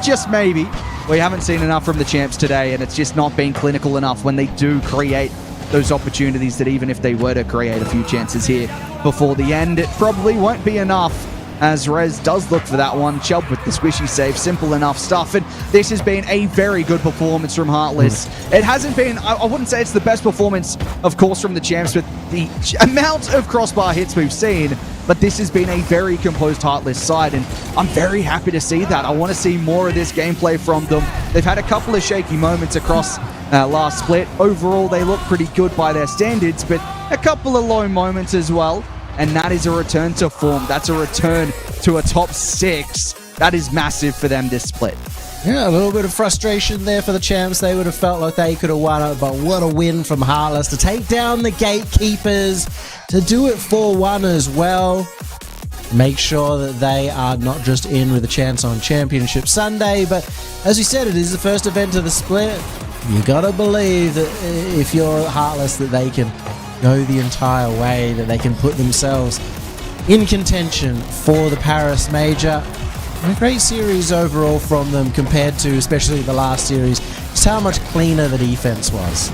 D: just maybe, we haven't seen enough from the Champs today, and it's just not been clinical enough when they do create those opportunities, that even if they were to create a few chances here before the end, it probably won't be enough, as Rez does look for that one. Chubb with the squishy save, simple enough stuff, and this has been a very good performance from Heartless. It hasn't been, I wouldn't say it's the best performance, of course, from the Champs with the amount of crossbar hits we've seen, but this has been a very composed Heartless side, and I'm very happy to see that. I want to see more of this gameplay from them. They've had a couple of shaky moments across last split. Overall, they look pretty good by their standards, but a couple of low moments as well, and that is a return to form. That's a return to a top 6. That is massive for them this split.
B: Yeah, a little bit of frustration there for the Champs. They would have felt like they could have won it, but what a win from Heartless to take down the gatekeepers, to do it 4-1 as well. make sure that they are not just in with a chance on Championship Sunday, but as we said, it is the first event of the split. You gotta believe that if you're Heartless, that they can go the entire way, that they can put themselves in contention for the Paris Major. And a great series overall from them compared to especially the last series. Just how much cleaner the defense was.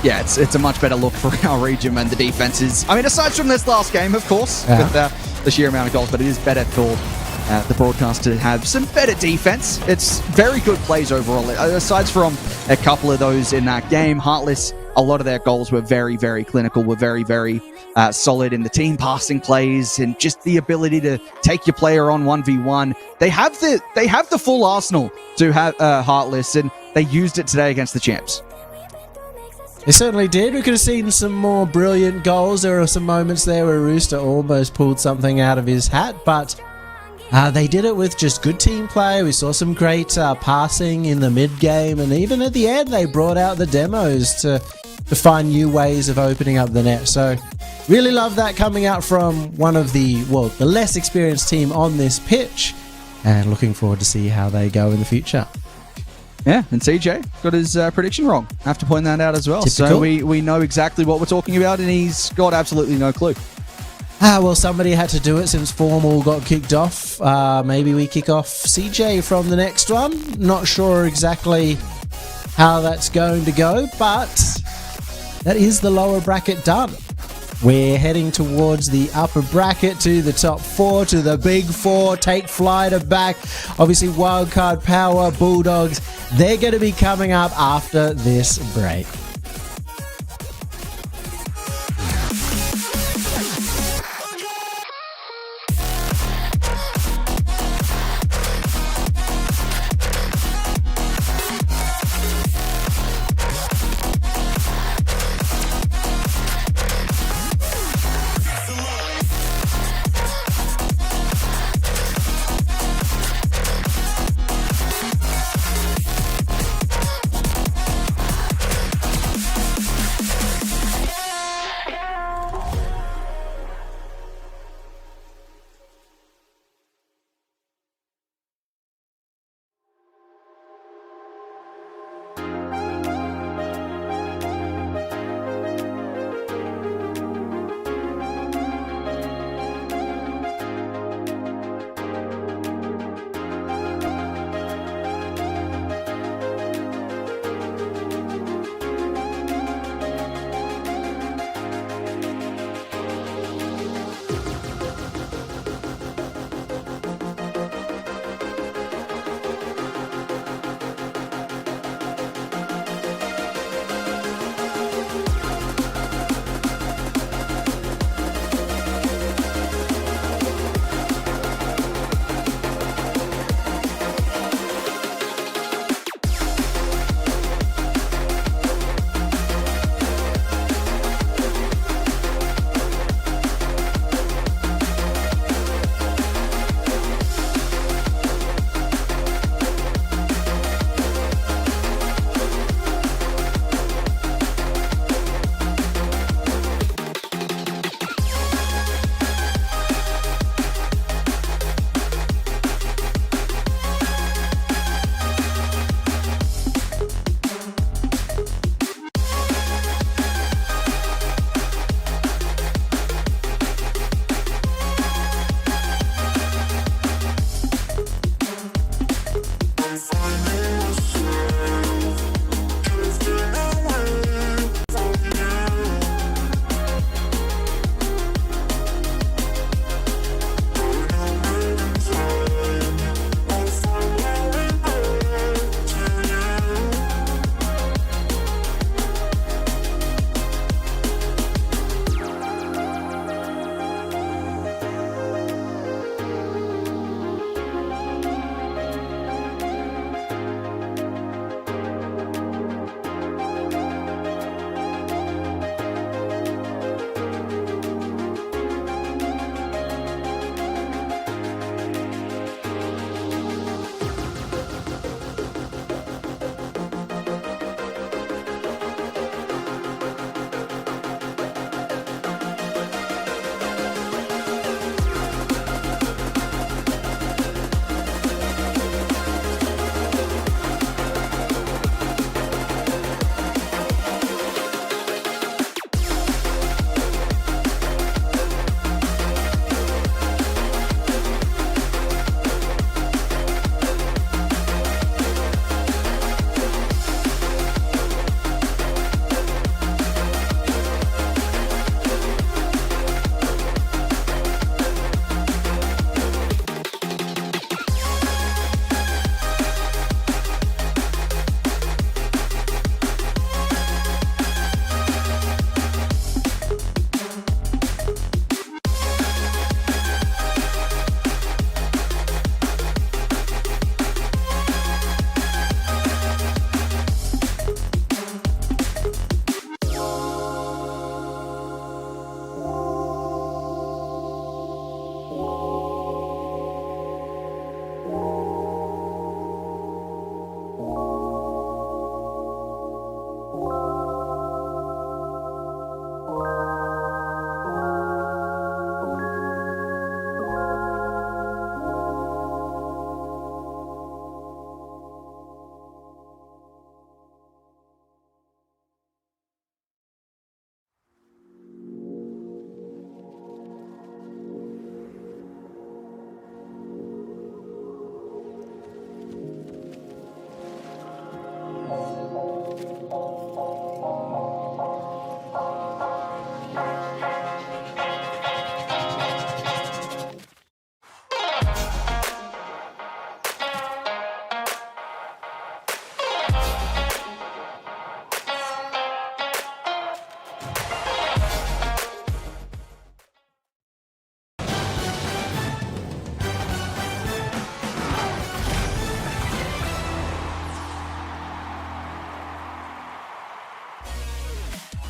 D: Yeah, it's a much better look for our region when the defense is... I mean, aside from this last game, of course, with the sheer amount of goals, but it is better for the broadcast to have some better defense. It's very good plays overall. Aside from a couple of those in that game, Heartless, a lot of their goals were very, very clinical, were very, very solid in the team passing plays and just the ability to take your player on 1v1. They have the full arsenal to have Heartless, and they used it today against the champs.
B: They certainly did. We could have seen some more brilliant goals. There were some moments there where Rooster almost pulled something out of his hat, but they did it with just good team play. We saw some great passing in the mid-game, and even at the end, they brought out the demos to find new ways of opening up the net. So really love that coming out from one of the less experienced team on this pitch, and looking forward to see how they go in the future.
D: Yeah, and CJ got his prediction wrong. I have to point that out as well.
B: Typical.
D: So we know exactly what we're talking about, and he's got absolutely no clue.
B: Well, somebody had to do it since Formal got kicked off. Maybe we kick off CJ from the next one. Not sure exactly how that's going to go, but that is the lower bracket done. We're heading towards the upper bracket, to the top four, to the big four. Take Flight are back. Obviously, Wildcard Power, Bulldogs, they're going to be coming up after this break.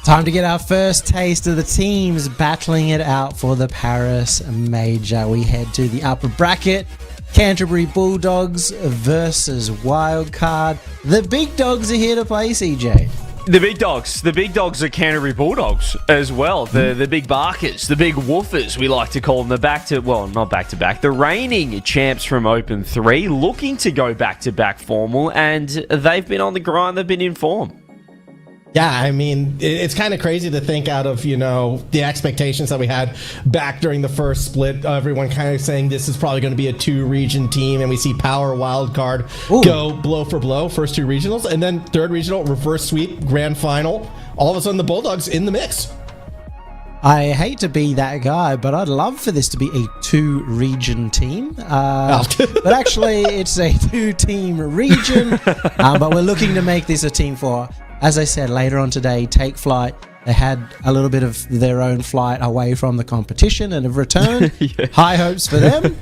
B: Time to get our first taste of the teams battling it out for the Paris Major. We head to the upper bracket. Canterbury Bulldogs versus Wildcard. The big dogs are here to play, CJ.
A: The big dogs are Canterbury Bulldogs as well. The big barkers, the big woofers, we like to call them. Not back to back. The reigning champs from Open 3, looking to go back to back formal, and they've been on the grind. They've been in form.
C: Yeah, I mean, it's kind of crazy to think out of, the expectations that we had back during the first split. Everyone kind of saying this is probably going to be a 2-region team, and we see Power Wildcard go blow for blow, first 2 regionals, and then third regional, reverse sweep, grand final. All of a sudden, the Bulldogs in the mix.
B: I hate to be that guy, but I'd love for this to be a 2-region team. But actually, it's a 2-team region. But we're looking to make this a team 4. As I said, later on today, Take Flight, they had a little bit of their own flight away from the competition and have returned. Yeah. High hopes for them.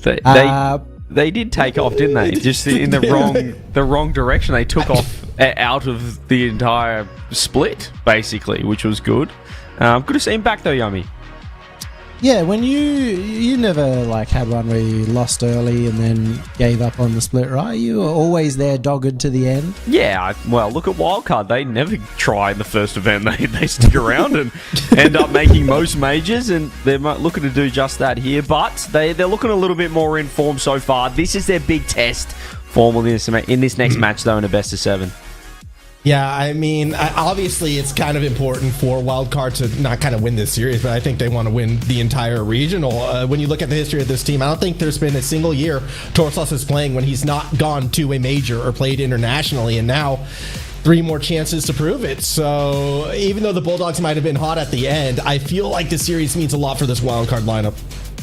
A: They did take off, didn't they? Just in the wrong direction. They took off out of the entire split, basically, which was good. Good to see him back, though, Yummy.
B: Yeah, when you never had one where you lost early and then gave up on the split, right? You were always there, dogged to the end.
A: Yeah, well, look at Wildcard. They never try in the first event. They stick around and end up making most majors, and they're looking to do just that here. But they're looking a little bit more in form so far. This is their big test formally in this next match, though, in a best of 7.
C: Yeah, I mean, obviously it's kind of important for Wildcard to not kind of win this series, but I think they want to win the entire regional. When you look at the history of this team, I don't think there's been a single year Torsos is playing when he's not gone to a major or played internationally, and now 3 more chances to prove it. So even though the Bulldogs might have been hot at the end, I feel like this series means a lot for this Wildcard lineup.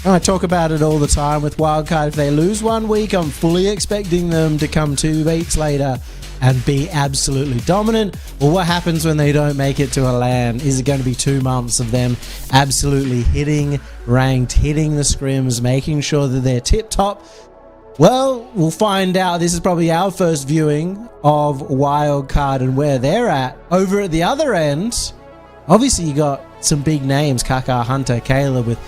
B: I talk about it all the time with Wildcard. If they lose 1 week, I'm fully expecting them to come 2 weeks later and be absolutely dominant. Well, what happens when they don't make it to a LAN? Is it going to be 2 months of them absolutely hitting ranked, hitting the scrims, making sure that they're tip-top? Well, we'll find out. This is probably our first viewing of Wildcard and where they're at. Over at the other end, obviously you got some big names, Kaka, Hunter, Caleb, with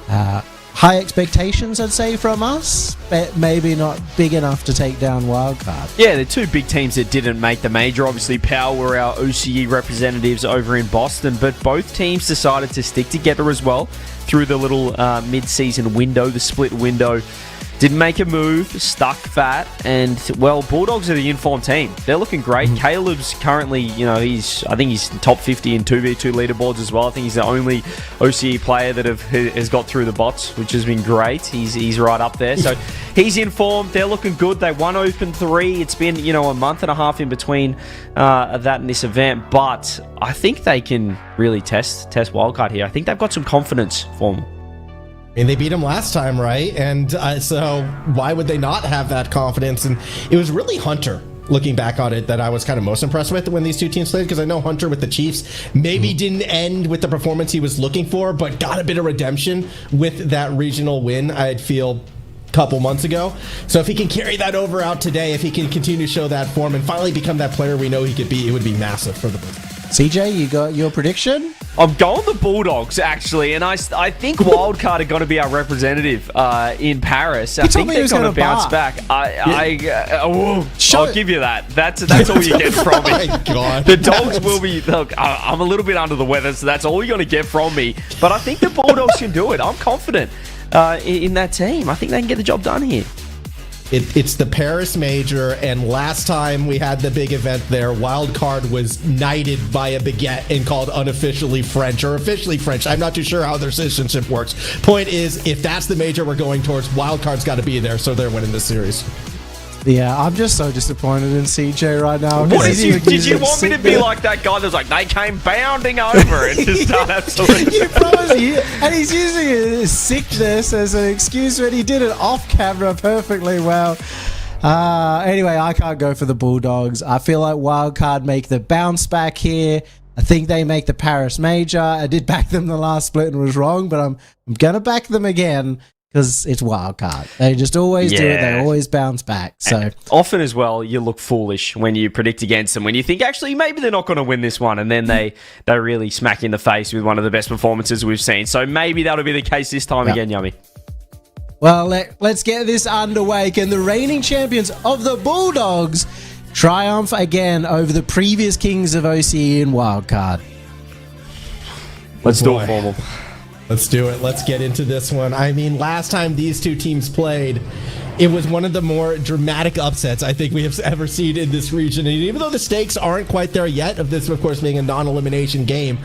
B: high expectations, I'd say, from us, but maybe not big enough to take down Wildcard.
A: Yeah, the 2 big teams that didn't make the major. Obviously, Power were our OCE representatives over in Boston, but both teams decided to stick together as well through the little mid-season window, the split window. Didn't make a move, stuck fat, and, well, Bulldogs are the informed team. They're looking great. Caleb's currently, I think he's top 50 in 2v2 leaderboards as well. I think he's the only OCE player that has got through the bots, which has been great. He's right up there. So he's informed. They're looking good. They won Open 3. It's been, a month and a half in between that and this event, but I think they can really test Wildcard here. I think they've got some confidence for them.
C: I mean, they beat him last time, right? And so why would they not have that confidence? And it was really Hunter, looking back on it, that I was kind of most impressed with when these 2 teams played, because I know Hunter with the Chiefs maybe didn't end with the performance he was looking for, but got a bit of redemption with that regional win, I'd feel, a couple months ago. So if he can carry that over out today, if he can continue to show that form and finally become that player we know he could be, it would be massive for the Bulldogs.
B: CJ, you got your prediction?
A: I'm going the Bulldogs, actually, and I think Wildcard are going to be our representative in Paris. I think they're going to bounce back. I'll give you that. That's all you get from me.
C: Oh my God.
A: The Dogs will be... Look, I'm a little bit under the weather, so that's all you're going to get from me. But I think the Bulldogs can do it. I'm confident in that team. I think they can get the job done here.
C: It's the Paris Major, and last time we had the big event there, Wildcard was knighted by a baguette and called unofficially French, or officially French. I'm not too sure how their citizenship works. Point is, if that's the major we're going towards, Wildcard's got to be there, so they're winning this series.
B: Yeah, I'm just so disappointed in CJ right now.
A: What did you want me to be like that guy that was like, they came bounding over and just done absolutely...
B: You promised, and he's using his sickness as an excuse when he did it off camera perfectly well. Anyway, I can't go for the Bulldogs. I feel like Wildcard make the bounce back here. I think they make the Paris Major. I did back them the last split and was wrong, but I'm going to back them again, because it's wild card. They just always do it. They always bounce back. So
A: and often as well, you look foolish when you predict against them. When you think, actually, maybe they're not going to win this one. And then they really smack you in the face with one of the best performances we've seen. So maybe that'll be the case this time again, Yummy.
B: Well, let's get this underway. Can the reigning champions of the Bulldogs triumph again over the previous kings of OCE in wildcard?
A: Let's do it, Formal.
C: Let's do it. Let's get into this one. I mean, last time these two teams played, it was one of the more dramatic upsets I think we have ever seen in this region. And even though the stakes aren't quite there yet, of this, of course, being a non-elimination game,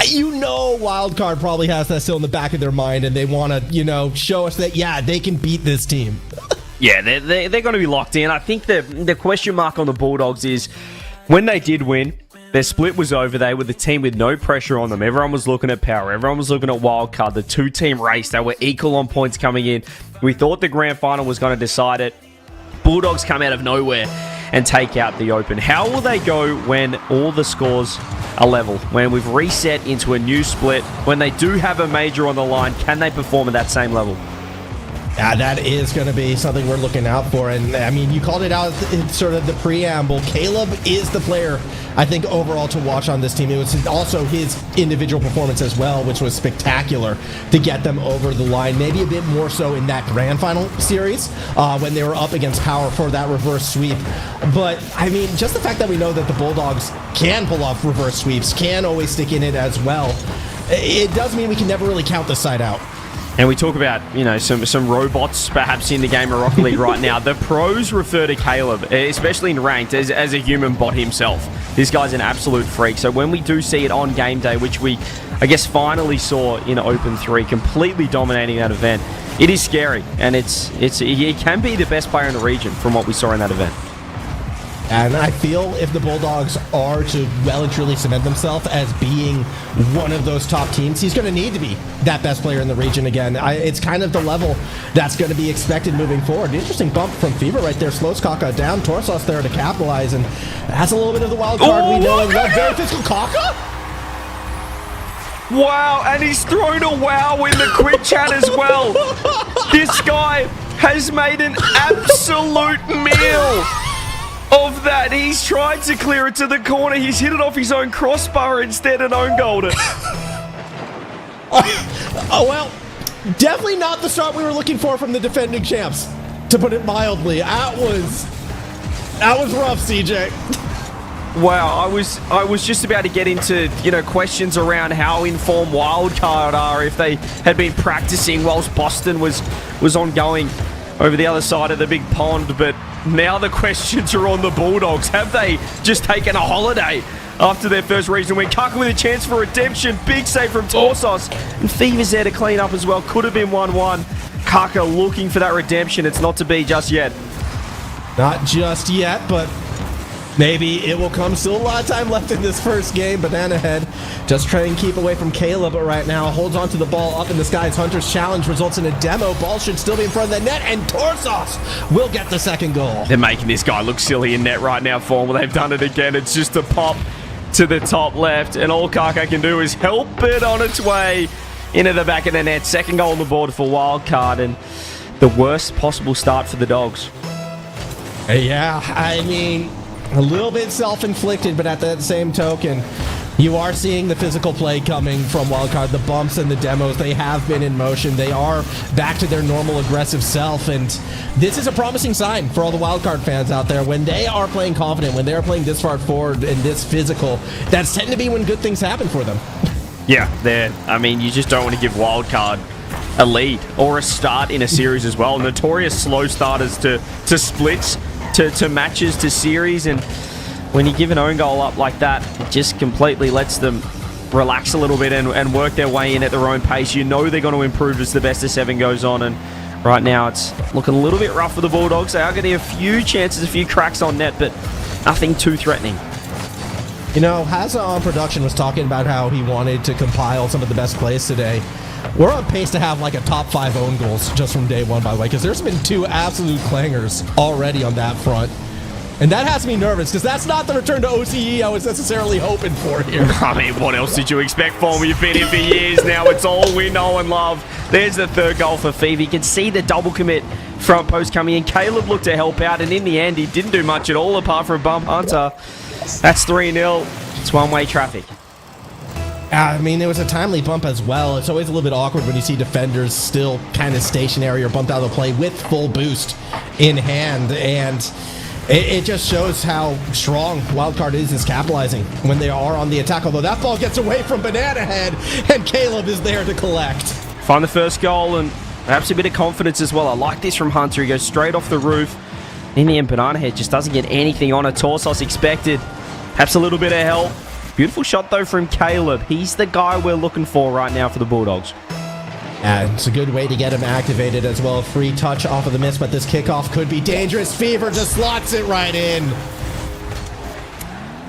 C: you know Wildcard probably has that still in the back of their mind, and they want to, show us that, yeah, they can beat this team.
A: Yeah, they're going to be locked in. I think the question mark on the Bulldogs is when they did win, their split was over. They were the team with no pressure on them. Everyone was looking at power. Everyone was looking at wildcard. The two-team race. They were equal on points coming in. We thought the grand final was going to decide it. Bulldogs come out of nowhere and take out the Open. How will they go when all the scores are level? When we've reset into a new split? When they do have a major on the line, can they perform at that same level?
C: Yeah, that is going to be something we're looking out for. And, I mean, you called it out in sort of the preamble. Caleb is the player, I think, overall to watch on this team. It was also his individual performance as well, which was spectacular to get them over the line. Maybe a bit more so in that grand final series when they were up against Power for that reverse sweep. But, I mean, just the fact that we know that the Bulldogs can pull off reverse sweeps, can always stick in it as well, it does mean we can never really count this side out.
A: And we talk about, some robots perhaps in the game of Rocket League right now. The pros refer to Caleb, especially in ranked, as a human bot himself. This guy's an absolute freak. So when we do see it on game day, which we, I guess, finally saw in Open 3, completely dominating that event, it is scary. And he can be the best player in the region from what we saw in that event.
C: And I feel if the Bulldogs are to well and truly cement themselves as being one of those top teams, he's going to need to be that best player in the region again. It's kind of the level that's going to be expected moving forward. An interesting bump from Fever right there. Slows Kaka down. Torsos there to capitalize, and that's a little bit of the wild card we know and love. Very physical Kaka.
A: Wow, and he's thrown a wow in the quick chat as well. This guy has made an absolute meal of that. He's tried to clear it to the corner. He's hit it off his own crossbar instead and own goaled it.
C: Oh, well, definitely not the start we were looking for from the defending champs, to put it mildly. That was rough, CJ.
A: Wow, I was just about to get into, questions around how informed Wildcard are, if they had been practicing whilst Boston was ongoing over the other side of the big pond, but now the questions are on the Bulldogs. Have they just taken a holiday after their first region win? Kaka with a chance for redemption. Big save from Torsos. And Fever's there to clean up as well. Could have been 1-1. Kaka looking for that redemption. It's not to be just yet.
C: Not just yet, but maybe it will come. Still a lot of time left in this first game. Banana Head just trying to keep away from Caleb right now. Holds onto the ball up in the skies. Hunter's challenge results in a demo. Ball should still be in front of the net, and Torsos will get the second goal.
A: They're making this guy look silly in net right now, Formal. They've done it again. It's just a pop to the top left, and all Kaka can do is help it on its way into the back of the net. Second goal on the board for Wildcard, and the worst possible start for the Dogs.
C: Yeah, I mean, a little bit self-inflicted, but at that same token, you are seeing the physical play coming from Wildcard. The bumps and the demos, they have been in motion. They are back to their normal aggressive self, and this is a promising sign for all the Wildcard fans out there. When they are playing confident, when they are playing this far forward and this physical, that's tend to be when good things happen for them.
A: Yeah, you just don't want to give Wildcard a lead or a start in a series as well. Notorious slow starters to splits, to matches, to series, and when you give an own goal up like that, it just completely lets them relax a little bit and work their way in at their own pace. You know they're going to improve as the best of 7 goes on, and right now it's looking a little bit rough for the Bulldogs. They are getting a few chances, a few cracks on net, but nothing too threatening.
C: Hazza on production was talking about how he wanted to compile some of the best plays today. We're on pace to have like a top 5 own goals just from day one, by the way, because there's been 2 absolute clangers already on that front. And that has me nervous because that's not the return to OCE I was necessarily hoping for here.
A: I mean, what else did you expect from him? You've been here for years now. It's all we know and love. There's the third goal for Fever. You can see the double commit front post coming in. Caleb looked to help out, and in the end, he didn't do much at all apart from bump Hunter. That's 3-0. It's one-way traffic.
C: I mean, it was a timely bump as well. It's always a little bit awkward when you see defenders still kind of stationary or bumped out of the play with full boost in hand. And it just shows how strong Wildcard is capitalizing when they are on the attack. Although that ball gets away from Banana Head, and Caleb is there to collect.
A: Find the first goal and perhaps a bit of confidence as well. I like this from Hunter. He goes straight off the roof. In the end, Banana Head just doesn't get anything on it. Torsos expected. Perhaps a little bit of help. Beautiful shot, though, from Caleb. He's the guy we're looking for right now for the Bulldogs.
C: And it's a good way to get him activated as well. Free touch off of the miss, but this kickoff could be dangerous. Fever just slots it right in.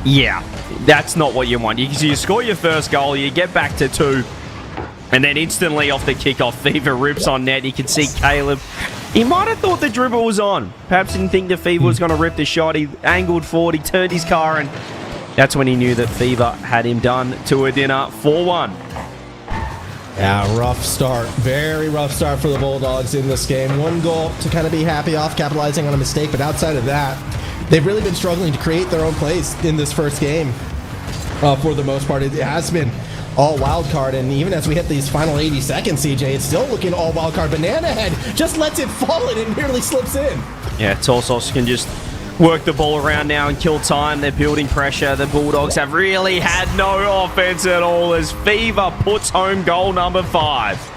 A: Yeah, that's not what you want. You score your first goal, you get back to 2, and then instantly off the kickoff, Fever rips on net. You can see Caleb. He might have thought the dribble was on. Perhaps didn't think the Fever was going to rip the shot. He angled forward, he turned his car, and that's when he knew that Fever had him done to a dinner. 4-1.
C: Yeah, rough start. Very rough start for the Bulldogs in this game. 1 goal to kind of be happy off, capitalizing on a mistake, but outside of that, they've really been struggling to create their own plays in this first game. For the most part, it has been all Wildcard, and even as we hit these final 80 seconds, CJ, it's still looking all Wildcard. Banana Head just lets it fall and it nearly slips in.
A: Yeah, Torsos can just work the ball around now and kill time. They're building pressure. The Bulldogs have really had no offense at all as Fever puts home goal number 5.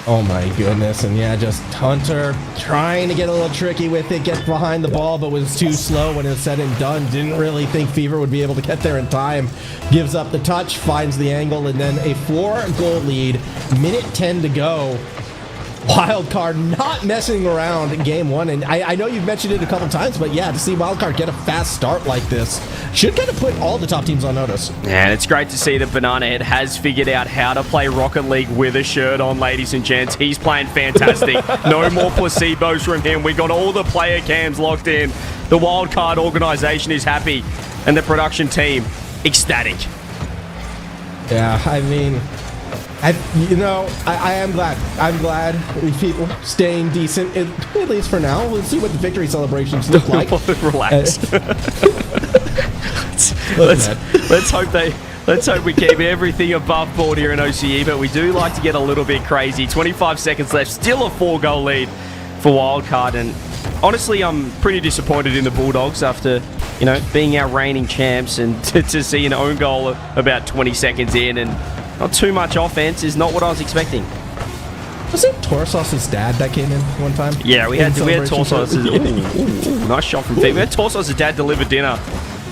C: Oh my goodness, and yeah, just Hunter trying to get a little tricky with it, get behind the ball, but was too slow when it was said and done. Didn't really think Fever would be able to get there in time. Gives up the touch, finds the angle, and then a 4-goal lead. Minute 10 to go. Wildcard not messing around in game 1, and I know you've mentioned it a couple times, but yeah, to see Wildcard get a fast start like this should kind of put all the top teams on notice.
A: And it's great to see that Banana Head has figured out how to play Rocket League with a shirt on, ladies and gents. He's playing fantastic. No more placebos from him. We got all the player cams locked in. The Wildcard organization is happy, and the production team ecstatic.
C: Yeah, I mean, I am glad. I'm glad with people staying decent, at least for now. We'll see what the victory celebrations look like.
A: Relax. Let's hope we keep everything above board here in OCE, but we do like to get a little bit crazy. 25 seconds left, still a 4-goal lead for Wildcard, and honestly, I'm pretty disappointed in the Bulldogs after, being our reigning champs, and to see an own goal about 20 seconds in and not too much offense is not what I was expecting.
C: Was it Torsos' dad that came in one time?
A: Yeah, we had Torsos'. Nice shot from Fever. We had Torsos' dad deliver dinner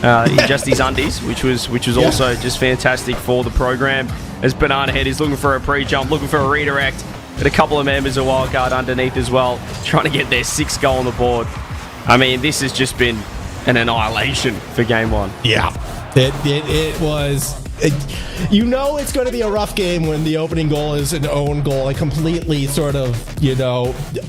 A: in just his undies, which was also just fantastic for the program. As Banana Head is looking for a pre-jump, looking for a redirect, but a couple of members of Wildcard underneath as well, trying to get their 6th goal on the board. I mean, this has just been an annihilation for game 1.
C: Yeah, it was. It's going to be a rough game when the opening goal is an own goal, a completely sort of,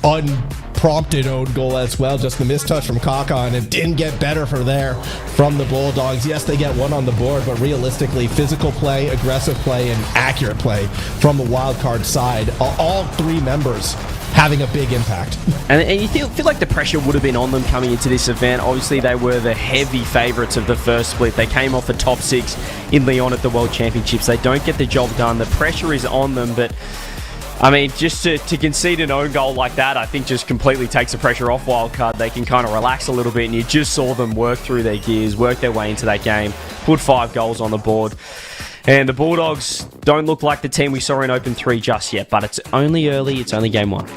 C: unprompted own goal as well. Just the mistouch from Kaka, and it didn't get better from the Bulldogs. Yes, they get 1 on the board, but realistically, physical play, aggressive play, and accurate play from the Wildcard side. All 3 members having a big impact.
A: And you feel like the pressure would have been on them coming into this event. Obviously, they were the heavy favourites of the first split. They came off a top 6 in Lyon at the World Championships. They don't get the job done. The pressure is on them, but I mean, just to concede an own goal like that, I think just completely takes the pressure off Wildcard. They can kind of relax a little bit, and you just saw them work through their gears, work their way into that game, put 5 goals on the board. And the Bulldogs don't look like the team we saw in Open 3 just yet, but it's only early. It's only game 1.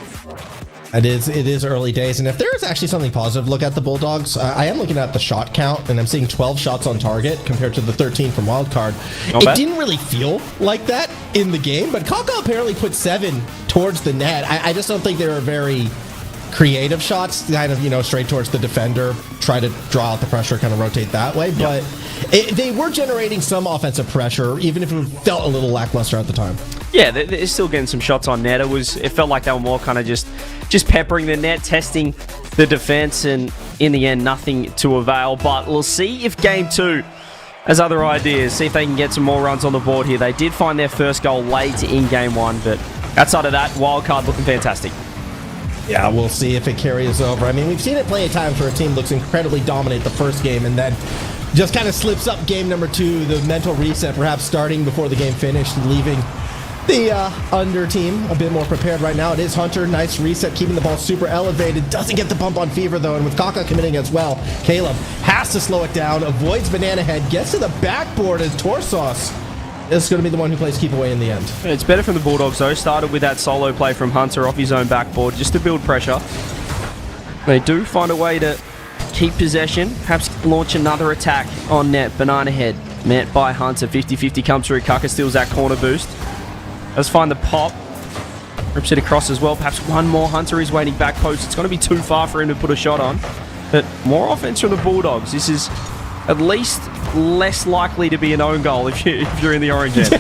C: It is early days, and if there is actually something positive to look at the Bulldogs, I am looking at the shot count, and I'm seeing 12 shots on target compared to the 13 from Wildcard. It didn't really feel like that in the game, but Kaka apparently put 7 towards the net. I just don't think they were very creative shots, kind of, straight towards the defender, try to draw out the pressure, kind of rotate that way, but they were generating some offensive pressure, even if it felt a little lackluster at the time.
A: Yeah, they're still getting some shots on net. It felt like they were more kind of just peppering the net, testing the defense, and in the end, nothing to avail. But we'll see if game 2 has other ideas, see if they can get some more runs on the board here. They did find their first goal late in game 1, but outside of that, wildcard looking fantastic.
C: Yeah, we'll see if it carries over. I mean, we've seen it plenty of times where a team looks incredibly dominant the first game and then just kind of slips up game number 2, the mental reset, perhaps starting before the game finished and leaving the under team a bit more prepared right now. It is Hunter, nice reset, keeping the ball super elevated. Doesn't get the bump on Fever though, and with Kaka committing as well, Caleb has to slow it down, avoids Banana Head, gets to the backboard as Torsos is going to be the one who plays keep away in the end.
A: It's better from the Bulldogs though. Started with that solo play from Hunter off his own backboard just to build pressure. They do find a way to keep possession, perhaps launch another attack on net. Banana Head met by Hunter, 50-50 comes through. Kaka steals that corner boost. Let's find the pop. Rips it across as well. Perhaps one more. Hunter is waiting back post. It's going to be too far for him to put a shot on. But more offense from the Bulldogs. This is at least less likely to be an own goal if you're in the orange end.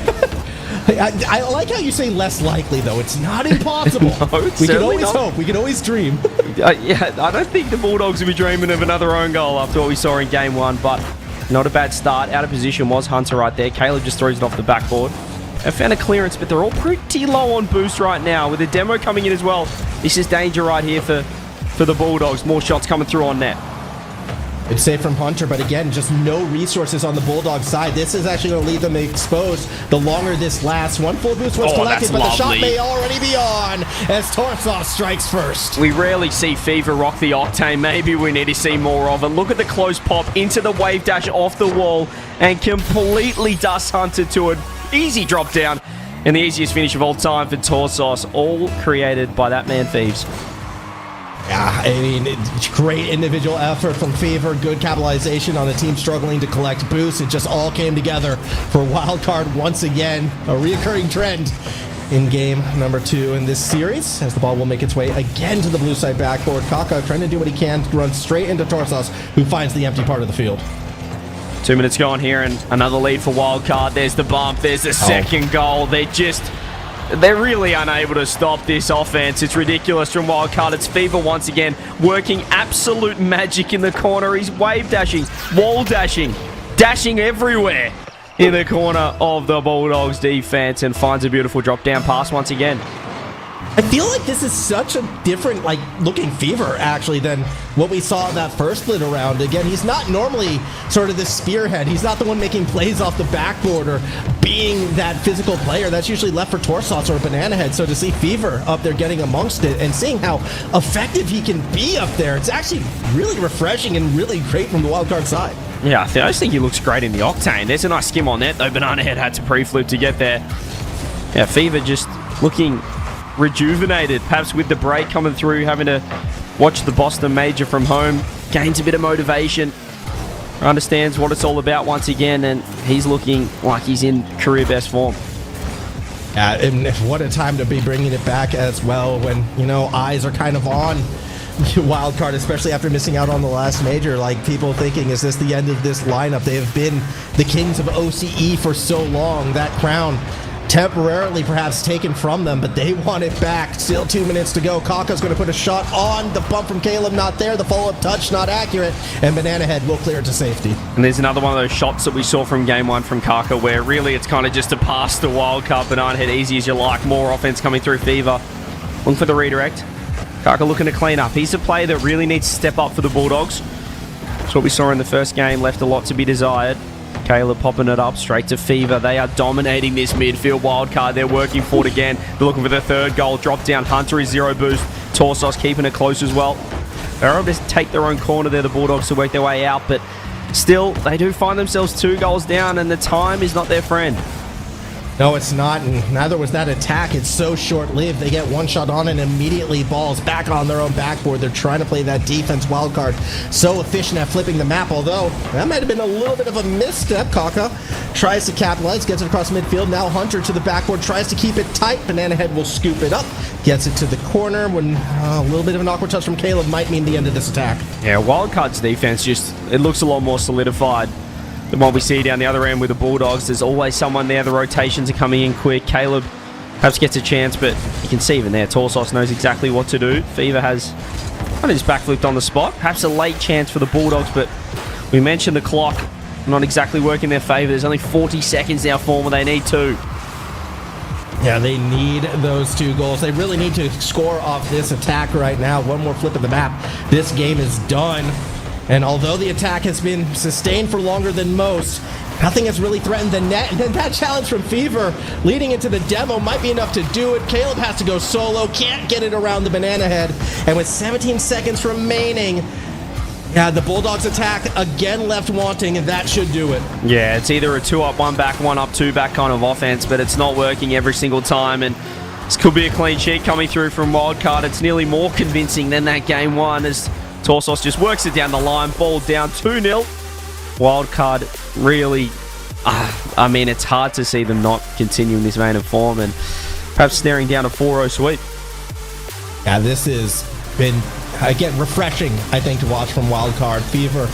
C: I like how you say less likely, though. It's not impossible.
A: No, it's
C: we can
A: certainly
C: always
A: not.
C: hope. We can always dream.
A: Yeah, I don't think the Bulldogs will be dreaming of another own goal after what we saw in game 1, but not a bad start. Out of position was Hunter right there. Caleb just throws it off the backboard. They found a clearance, but they're all pretty low on boost right now. With the demo coming in as well, this is danger right here for the Bulldogs. More shots coming through on net.
C: It's safe from Hunter, but again, just no resources on the Bulldog side. This is actually going to leave them exposed the longer this lasts. One full boost was collected, but the shot may already be on as Torsos strikes first.
A: We rarely see Fever rock the Octane. Maybe we need to see more of it. Look at the close pop into the wave dash off the wall and completely dust Hunter to an easy drop down. And the easiest finish of all time for Torsos, all created by that man Thieves.
C: Yeah, I mean, it's great individual effort from Fever, good capitalization on a team struggling to collect boosts. It just all came together for Wildcard once again, a reoccurring trend in game number 2 in this series, as the ball will make its way again to the blue side backboard. Kaka trying to do what he can to run straight into Torsos, who finds the empty part of the field.
A: 2 minutes gone here and another lead for Wildcard. There's the bump, there's the second goal. They're really unable to stop this offense. It's ridiculous from Wildcard. It's Fever once again working absolute magic in the corner. He's wave dashing, wall dashing, dashing everywhere in the corner of the Bulldogs defense and finds a beautiful drop down pass once again.
C: I feel like this is such a different, looking Fever, actually, than what we saw in that first split around. Again, he's not normally sort of the spearhead. He's not the one making plays off the backboard or being that physical player. That's usually left for Torsos or Banana Head. So to see Fever up there getting amongst it and seeing how effective he can be up there, it's actually really refreshing and really great from the wildcard side.
A: Yeah, I just think he looks great in the Octane. There's a nice skim on net, though. Banana Head had to pre-flip to get there. Yeah, Fever just looking rejuvenated, perhaps with the break coming through, having to watch the Boston Major from home, gains a bit of motivation, understands what it's all about once again, and he's looking like he's in career best form.
C: And what a time to be bringing it back as well when, eyes are kind of on Wildcard, especially after missing out on the last major. Like, people thinking, is this the end of this lineup? They have been the kings of OCE for so long. That crown temporarily perhaps taken from them, but they want it back. Still 2 minutes to go. Kaka's going to put a shot on. The bump from Caleb not there. The follow-up touch not accurate, and Banana Head will clear it to safety.
A: And there's another one of those shots that we saw from game 1 from Kaka where really it's kind of just a pass to Wildcard. Banana Head easy as you like. More offense coming through Fever. Looking for the redirect. Kaka looking to clean up. He's a player that really needs to step up for the Bulldogs. That's what we saw in the first game. Left a lot to be desired. Caleb popping it up straight to Fever. They are dominating this midfield. Wildcard, they're working for it again. They're looking for the third goal. Drop down. Hunter is 0 boost. Torsos keeping it close as well. They're able to take their own corner there, the Bulldogs, to work their way out, but still, they do find themselves 2 goals down, and the time is not their friend.
C: No, it's not, and neither was that attack. It's so short-lived. They get one shot on and immediately balls back on their own backboard. They're trying to play that defense Wildcard. So efficient at flipping the map, although that might have been a little bit of a misstep. Kaka tries to capitalize, gets it across midfield. Now Hunter to the backboard, tries to keep it tight. Banana Head will scoop it up, gets it to the corner when a little bit of an awkward touch from Caleb might mean the end of this attack.
A: Yeah, Wildcard's defense it looks a lot more solidified than what we see down the other end with the Bulldogs. There's always someone there. The rotations are coming in quick. Caleb perhaps gets a chance, but you can see even there, Torsos knows exactly what to do. Fever has And he's backflipped on the spot. Perhaps a late chance for the Bulldogs, but we mentioned the clock not exactly working in their favour. There's only 40 seconds now for them. They need 2.
C: Yeah, they need those 2 goals. They really need to score off this attack right now. One more flip of the map. This game is done. And although the attack has been sustained for longer than most, nothing has really threatened the net. And then that challenge from Fever leading into the demo might be enough to do it. Caleb has to go solo, can't get it around the banana head. And with 17 seconds remaining, yeah, the Bulldogs attack again left wanting, and that should do it.
A: Yeah, it's either a 2 up, 1 back, 1 up, 2 back kind of offense, but it's not working every single time. And this could be a clean sheet coming through from Wildcard. It's nearly more convincing than that game 1 as Torsos just works it down the line, ball down 2-0. Wildcard really, I mean, it's hard to see them not continuing this vein of form and perhaps staring down a 4-0 sweep.
C: Yeah, this has been, again, refreshing, I think, to watch from Wildcard. Fever,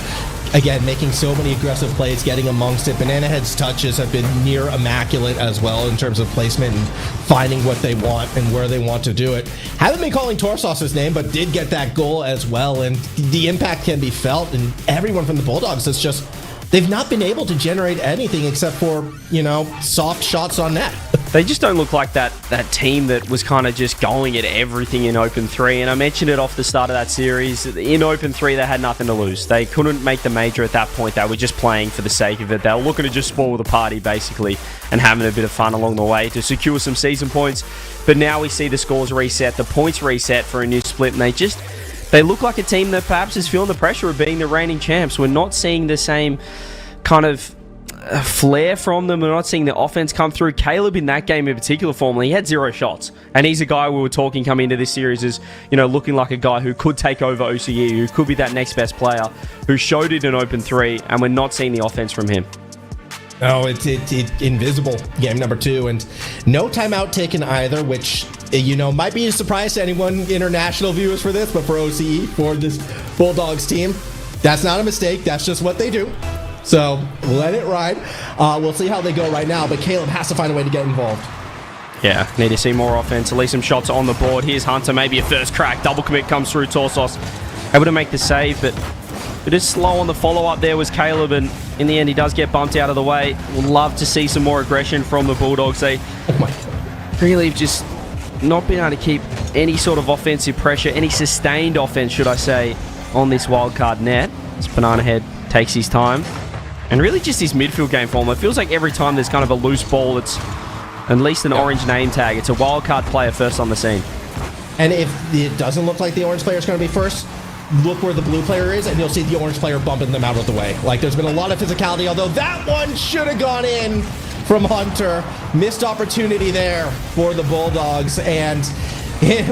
C: again, making so many aggressive plays, getting amongst it. Banana Head's touches have been near immaculate as well in terms of placement and finding what they want and where they want to do it. Haven't been calling Torsos' name, but did get that goal as well, and the impact can be felt, and everyone from the Bulldogs is just, they've not been able to generate anything except for, you know, soft shots on net.
A: They just don't look like that team that was kind of just going at everything in Open 3. And I mentioned it off the start of that series. In Open 3, they had nothing to lose. They couldn't make the major at that point. They were just playing for the sake of it. They were looking to just spoil the party, basically, and having a bit of fun along the way to secure some season points. But now we see the scores reset, the points reset for a new split, and they look like a team that perhaps is feeling the pressure of being the reigning champs. We're not seeing the same kind of flair from them. We're not seeing the offense come through. Caleb in that game in particular, formerly, he had 0 shots, and he's a guy we were talking coming into this series as, you know, looking like a guy who could take over OCE, who could be that next best player, who showed it in Open 3, and we're not seeing the offense from him.
C: Oh, it's invisible game number 2, and no timeout taken either, which, you know, might be a surprise to anyone, international viewers for this, but for OCE, for this Bulldogs team, that's not a mistake. That's just what they do. So let it ride. We'll see how they go right now, but Caleb has to find a way to get involved.
A: Yeah, need to see more offense, at least some shots on the board. Here's Hunter, maybe a first crack. Double commit comes through. Torsos able to make the save, but it is slow on the follow-up there was Caleb, and in the end he does get bumped out of the way. Would love to see some more aggression from the Bulldogs. They really have just not been able to keep any sort of offensive pressure, any sustained offense, should I say, on this wildcard net. As Banana Head takes his time. And really just his midfield game form. It feels like every time there's kind of a loose ball, it's at least an orange name tag. It's a wildcard player first on the scene.
C: And if it doesn't look like the orange player is going to be first, look where the blue player is, and you'll see the orange player bumping them out of the way. Like, there's been a lot of physicality, although that one should have gone in from Hunter. Missed opportunity there for the Bulldogs, and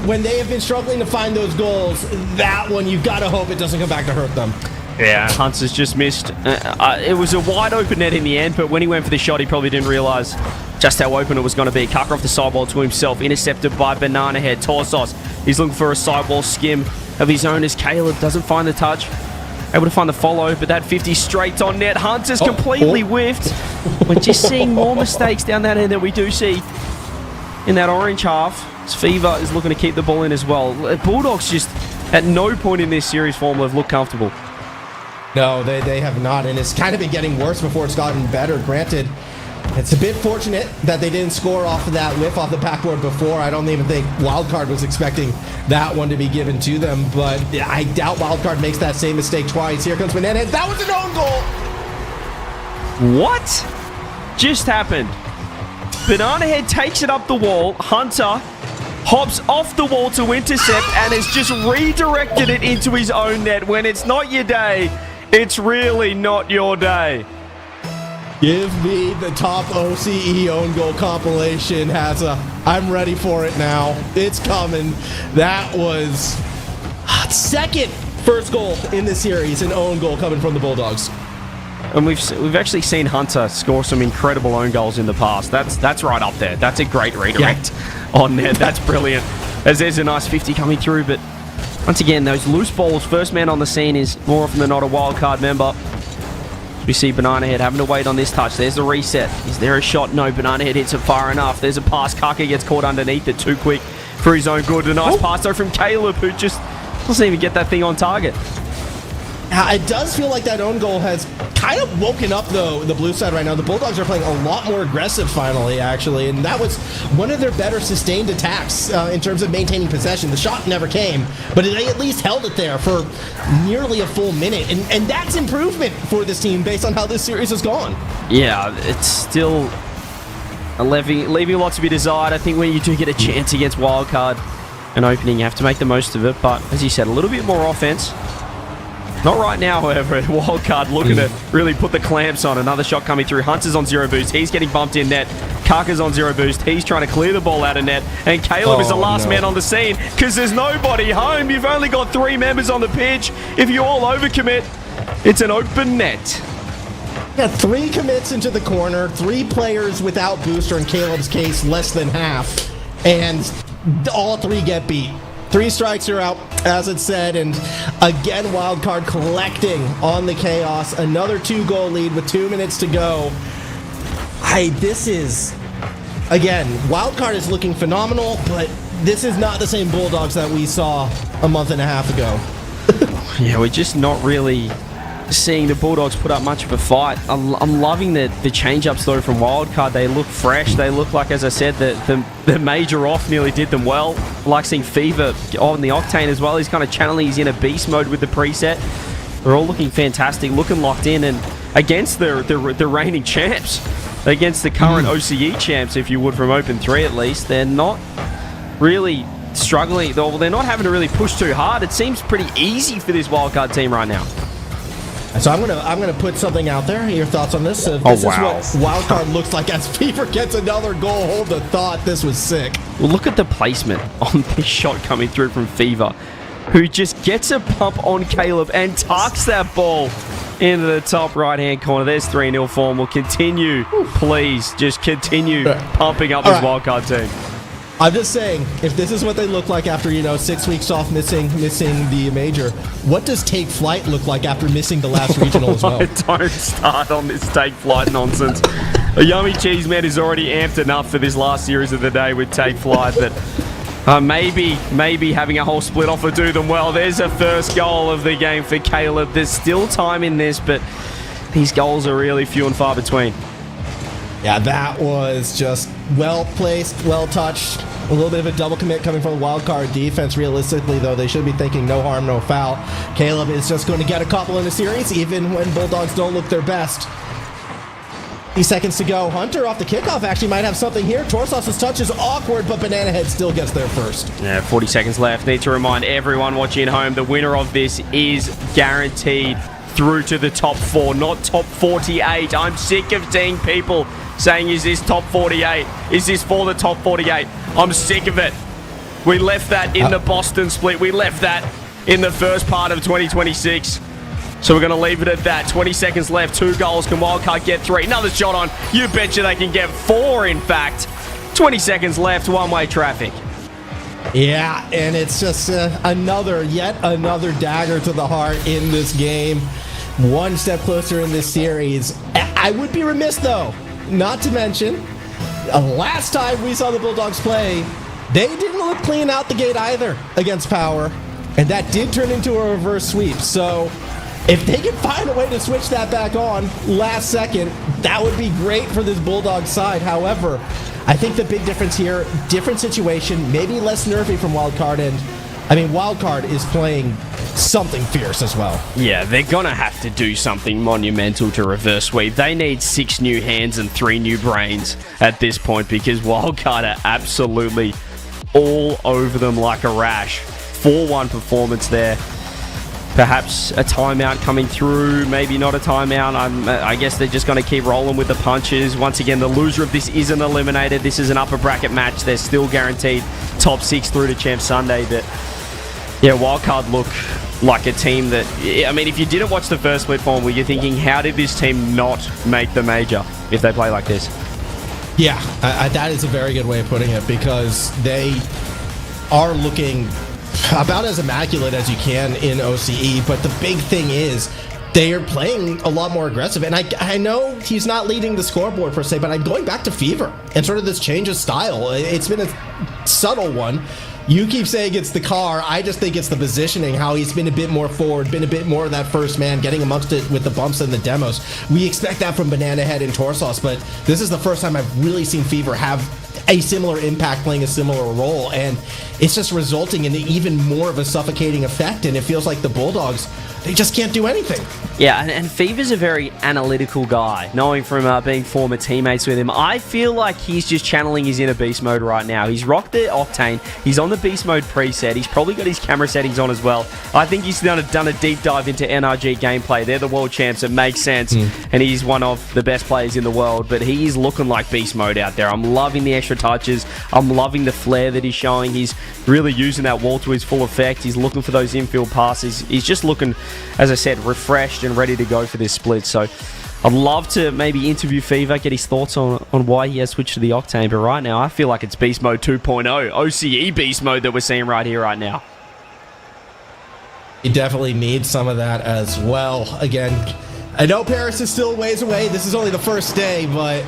C: when they have been struggling to find those goals, that one, you've got to hope it doesn't come back to hurt them.
A: Yeah, Hunter's just missed. It was a wide open net in the end, but when he went for the shot, he probably didn't realise just how open it was going to be. Cucker off the sidewall to himself, intercepted by Banana Head. Torsos, he's looking for a sidewall skim of his own as Caleb doesn't find the touch. Able to find the follow, but that 50 straight on net. Hunter's completely whiffed. We're just seeing more mistakes down that end that we do see in that orange half. Fever is looking to keep the ball in as well. Bulldogs just at no point in this series form have looked comfortable.
C: No, they have not, and it's kind of been getting worse before it's gotten better. Granted, it's a bit fortunate that they didn't score off of that whiff off the backboard before. I don't even think Wildcard was expecting that one to be given to them, but I doubt Wildcard makes that same mistake twice. Here comes Banana. That was an own goal!
A: What just happened? Banana Head takes it up the wall. Hunter hops off the wall to intercept and has just redirected it into his own net. When it's not your day, it's really not your day.
C: Give me the top OCE own goal compilation, Hazza. I'm ready for it now. It's coming. That was second first goal in the series, an own goal coming from the Bulldogs.
A: And we've actually seen Hunter score some incredible own goals in the past. That's right up there. That's a great redirect on net. That's brilliant. As there's a nice 50 coming through, but once again, those loose balls, first man on the scene is more often than not a wildcard member. We see Banana Head having to wait on this touch. There's the reset. Is there a shot? No, Banana Head hits it far enough. There's a pass. Kaka gets caught underneath it too quick for his own good. A nice pass though from Caleb, who just Doesn't even get that thing on target.
C: It does feel like that own goal has kind of woken up, though, the blue side right now. The Bulldogs are playing a lot more aggressive, finally, actually, and that was one of their better sustained attacks in terms of maintaining possession. The shot never came, but they at least held it there for nearly a full minute, and that's improvement for this team based on how this series has gone.
A: Yeah, it's still leaving lots to be desired. I think when you do get a chance against Wildcard, an opening, you have to make the most of it, but as you said, a little bit more offense. Not right now, however. Wildcard looking to really put the clamps on. Another shot coming through. Hunter's on 0 boost. He's getting bumped in net. Kaka's on 0 boost. He's trying to clear the ball out of net. And Caleb is the last man on the scene because there's nobody home. You've only got 3 members on the pitch. If you all overcommit, it's an open net.
C: Yeah, 3 commits into the corner. 3 players without booster. In Caleb's case, less than half. And all 3 get beat. 3 strikes are out, as it said, and again, Wildcard collecting on the chaos. Another 2-goal lead with 2 minutes to go. This is, again, Wildcard is looking phenomenal, but this is not the same Bulldogs that we saw a month and a half ago.
A: Yeah, we're just not really seeing the Bulldogs put up much of a fight. I'm loving the change-ups, though, from Wildcard. They look fresh. They look like, as I said, the major off nearly did them well. Like seeing Fever on the Octane as well. He's kind of channeling his inner beast mode with the preset. They're all looking fantastic, looking locked in, and against the reigning champs, against the current OCE champs, if you would, from Open 3 at least, they're not really struggling. They're not having to really push too hard. It seems pretty easy for this Wildcard team right now.
C: So I'm gonna put something out there. Your thoughts on this? This is what Wildcard looks like as Fever gets another goal. Hold the thought. This was sick.
A: Well, look at the placement on this shot coming through from Fever, who just gets a pump on Caleb and tucks that ball into the top right-hand corner. There's 3-0 form. We'll continue. Please, just continue pumping up this Wildcard team.
C: I'm just saying, if this is what they look like after, 6 weeks off missing the major, what does Take Flight look like after missing the last regional as well?
A: Don't start on this Take Flight nonsense. A Yummy Cheese Man is already amped enough for this last series of the day with Take Flight, but maybe having a whole split off will do them well. There's a first goal of the game for Caleb. There's still time in this, but these goals are really few and far between.
C: Yeah, that was just well-placed, well-touched. A little bit of a double commit coming from the Wildcard defense. Realistically, though, they should be thinking no harm, no foul. Caleb is just going to get a couple in the series, even when Bulldogs don't look their best. 30 seconds to go. Hunter off the kickoff actually might have something here. Torsos's touch is awkward, but Banana Head still gets there first.
A: Yeah, 40 seconds left. Need to remind everyone watching at home, the winner of this is guaranteed through to the top 4, not top 48. I'm sick of seeing people saying, is this top 48? Is this for the top 48? I'm sick of it. We left that in the Boston split. We left that in the first part of 2026. So we're going to leave it at that. 20 seconds left. 2 goals. Can Wildcard get 3? Another shot on. You betcha they can get 4, in fact. 20 seconds left. One-way traffic.
C: Yeah, and it's just yet another dagger to the heart in this game. One step closer in this series. I would be remiss, though, not to mention, last time we saw the Bulldogs play, they didn't look clean out the gate either against Power, and that did turn into a reverse sweep. So if they can find a way to switch that back on last second, that would be great for this Bulldog side. However, I think the big difference here, different situation, maybe less nervy from Wildcard, and I mean, Wildcard is playing something fierce as well.
A: Yeah, they're going to have to do something monumental to reverse sweep. They need 6 new hands and 3 new brains at this point, because Wildcard are absolutely all over them like a rash. 4-1 performance there. Perhaps a timeout coming through, maybe not a timeout. I guess they're just going to keep rolling with the punches. Once again, the loser of this isn't eliminated. This is an upper bracket match. They're still guaranteed top 6 through to Champ Sunday. But yeah, Wildcard look like a team that, I mean, if you didn't watch the first split form, were you thinking, how did this team not make the major if they play like this?
C: Yeah, that is a very good way of putting it, because they are looking about as immaculate as you can in OCE, but the big thing is they are playing a lot more aggressive. And I know he's not leading the scoreboard per se, but I'm going back to Fever and sort of this change of style. It's been a subtle one, You keep saying it's the car. I just think it's the positioning, how he's been a bit more forward, been a bit more of that first man, getting amongst it with the bumps and the demos. We expect that from Banana Head and Torsos, but this is the first time I've really seen Fever have a similar impact, playing a similar role, and it's just resulting in even more of a suffocating effect, and it feels like the Bulldogs, they just can't do anything.
A: Yeah, and Fever's a very analytical guy, knowing from being former teammates with him. I feel like he's just channeling his inner beast mode right now. He's rocked the Octane. He's on the beast mode preset. He's probably got his camera settings on as well. I think he's done a deep dive into NRG gameplay. They're the world champs. It makes sense. And he's one of the best players in the world. But he is looking like beast mode out there. I'm loving the extra touches. I'm loving the flair that he's showing. He's really using that wall to his full effect. He's looking for those infield passes. He's just looking, as I said, refreshed and ready to go for this split. So I'd love to maybe interview Fever, get his thoughts on why he has switched to the Octane. But right now, I feel like it's Beast Mode 2.0, OCE Beast Mode that we're seeing right here, right now.
C: He definitely needs some of that as well. Again, I know Paris is still ways away. This is only the first day, but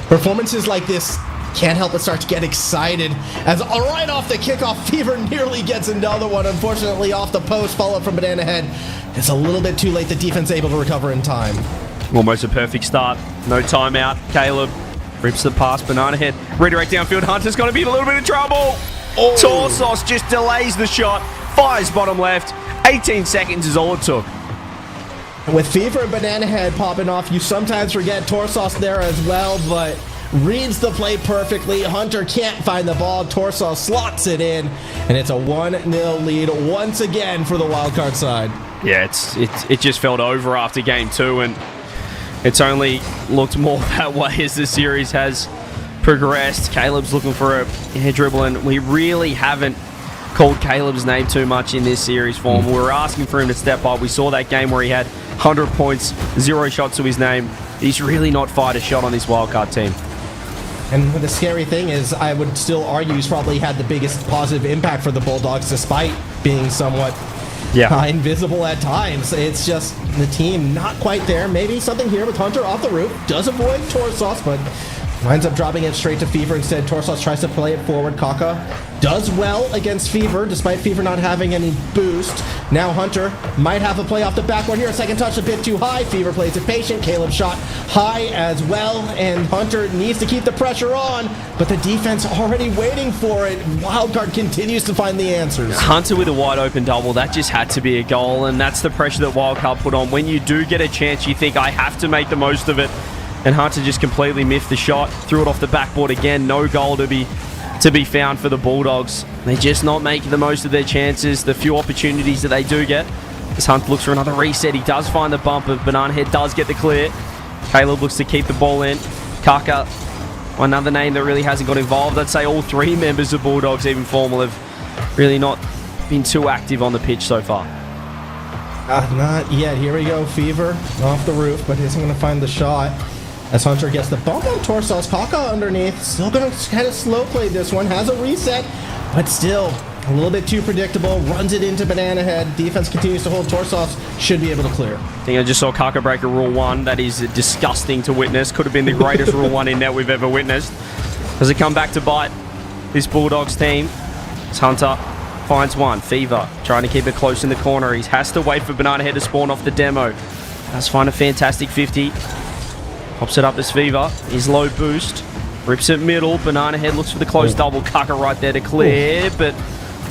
C: performances like this can't help but start to get excited. As right off the kickoff, Fever nearly gets another one. Unfortunately, off the post, follow-up from Banana Head. It's a little bit too late. The defense able to recover in time.
A: Almost a perfect start. No timeout. Caleb rips the pass. Banana Head. Redirect downfield. Hunter's going to be in a little bit of trouble. Oh. Torsos just delays the shot. Fires bottom left. 18 seconds is all it took.
C: With Fever and Banana Head popping off, you sometimes forget Torsos there as well, but reads the play perfectly. Hunter can't find the ball. Torsos slots it in, and it's a 1-0 lead once again for the wildcard side.
A: Yeah, it just felt over after game 2, and it's only looked more that way as the series has progressed. Caleb's looking for a air dribble, and we really haven't called Caleb's name too much in this series form. We were asking for him to step up. We saw that game where he had 100 points, 0 shots to his name. He's really not fired a shot on this wildcard team.
C: And the scary thing is, I would still argue he's probably had the biggest positive impact for the Bulldogs, despite being somewhat invisible at times. It's just the team not quite there. Maybe something here with Hunter off the roof. Does avoid Torsos, but winds up dropping it straight to Fever instead. Torsos tries to play it forward. Kaka does well against Fever, despite Fever not having any boost. Now Hunter might have a play off the backboard here. Second touch a bit too high. Fever plays it patient. Caleb shot high as well, and Hunter needs to keep the pressure on, but the defense already waiting for it. Wildcard continues to find the answers.
A: Hunter with a wide open double. That just had to be a goal, and that's the pressure that Wildcard put on. When you do get a chance, you think, I have to make the most of it. And Hunter just completely miffed the shot, threw it off the backboard again. No goal to be found for the Bulldogs. They're just not making the most of their chances. The few opportunities that they do get. As Hunter looks for another reset, he does find the bump, but Banana Head does get the clear. Caleb looks to keep the ball in. Kaka, another name that really hasn't got involved. I'd say all 3 members of Bulldogs, even formal, have really not been too active on the pitch so far.
C: Not yet. Here we go. Fever off the roof, but isn't going to find the shot. As Hunter gets the bump on Torsos, Kaka underneath. Still going to kind of slow play this one. Has a reset, but still a little bit too predictable. Runs it into Banana Head. Defense continues to hold. Torsos should be able to clear.
A: I think I just saw Kaka break a Rule 1. That is disgusting to witness. Could have been the greatest Rule 1 in net we've ever witnessed. Does it come back to bite this Bulldogs team? As Hunter finds one. Fever trying to keep it close in the corner. He has to wait for Banana Head to spawn off the demo. Does find a fantastic 50. Pops it up as Fever. His low boost. Rips it middle. Banana Head looks for the close double. Kaka right there to clear, but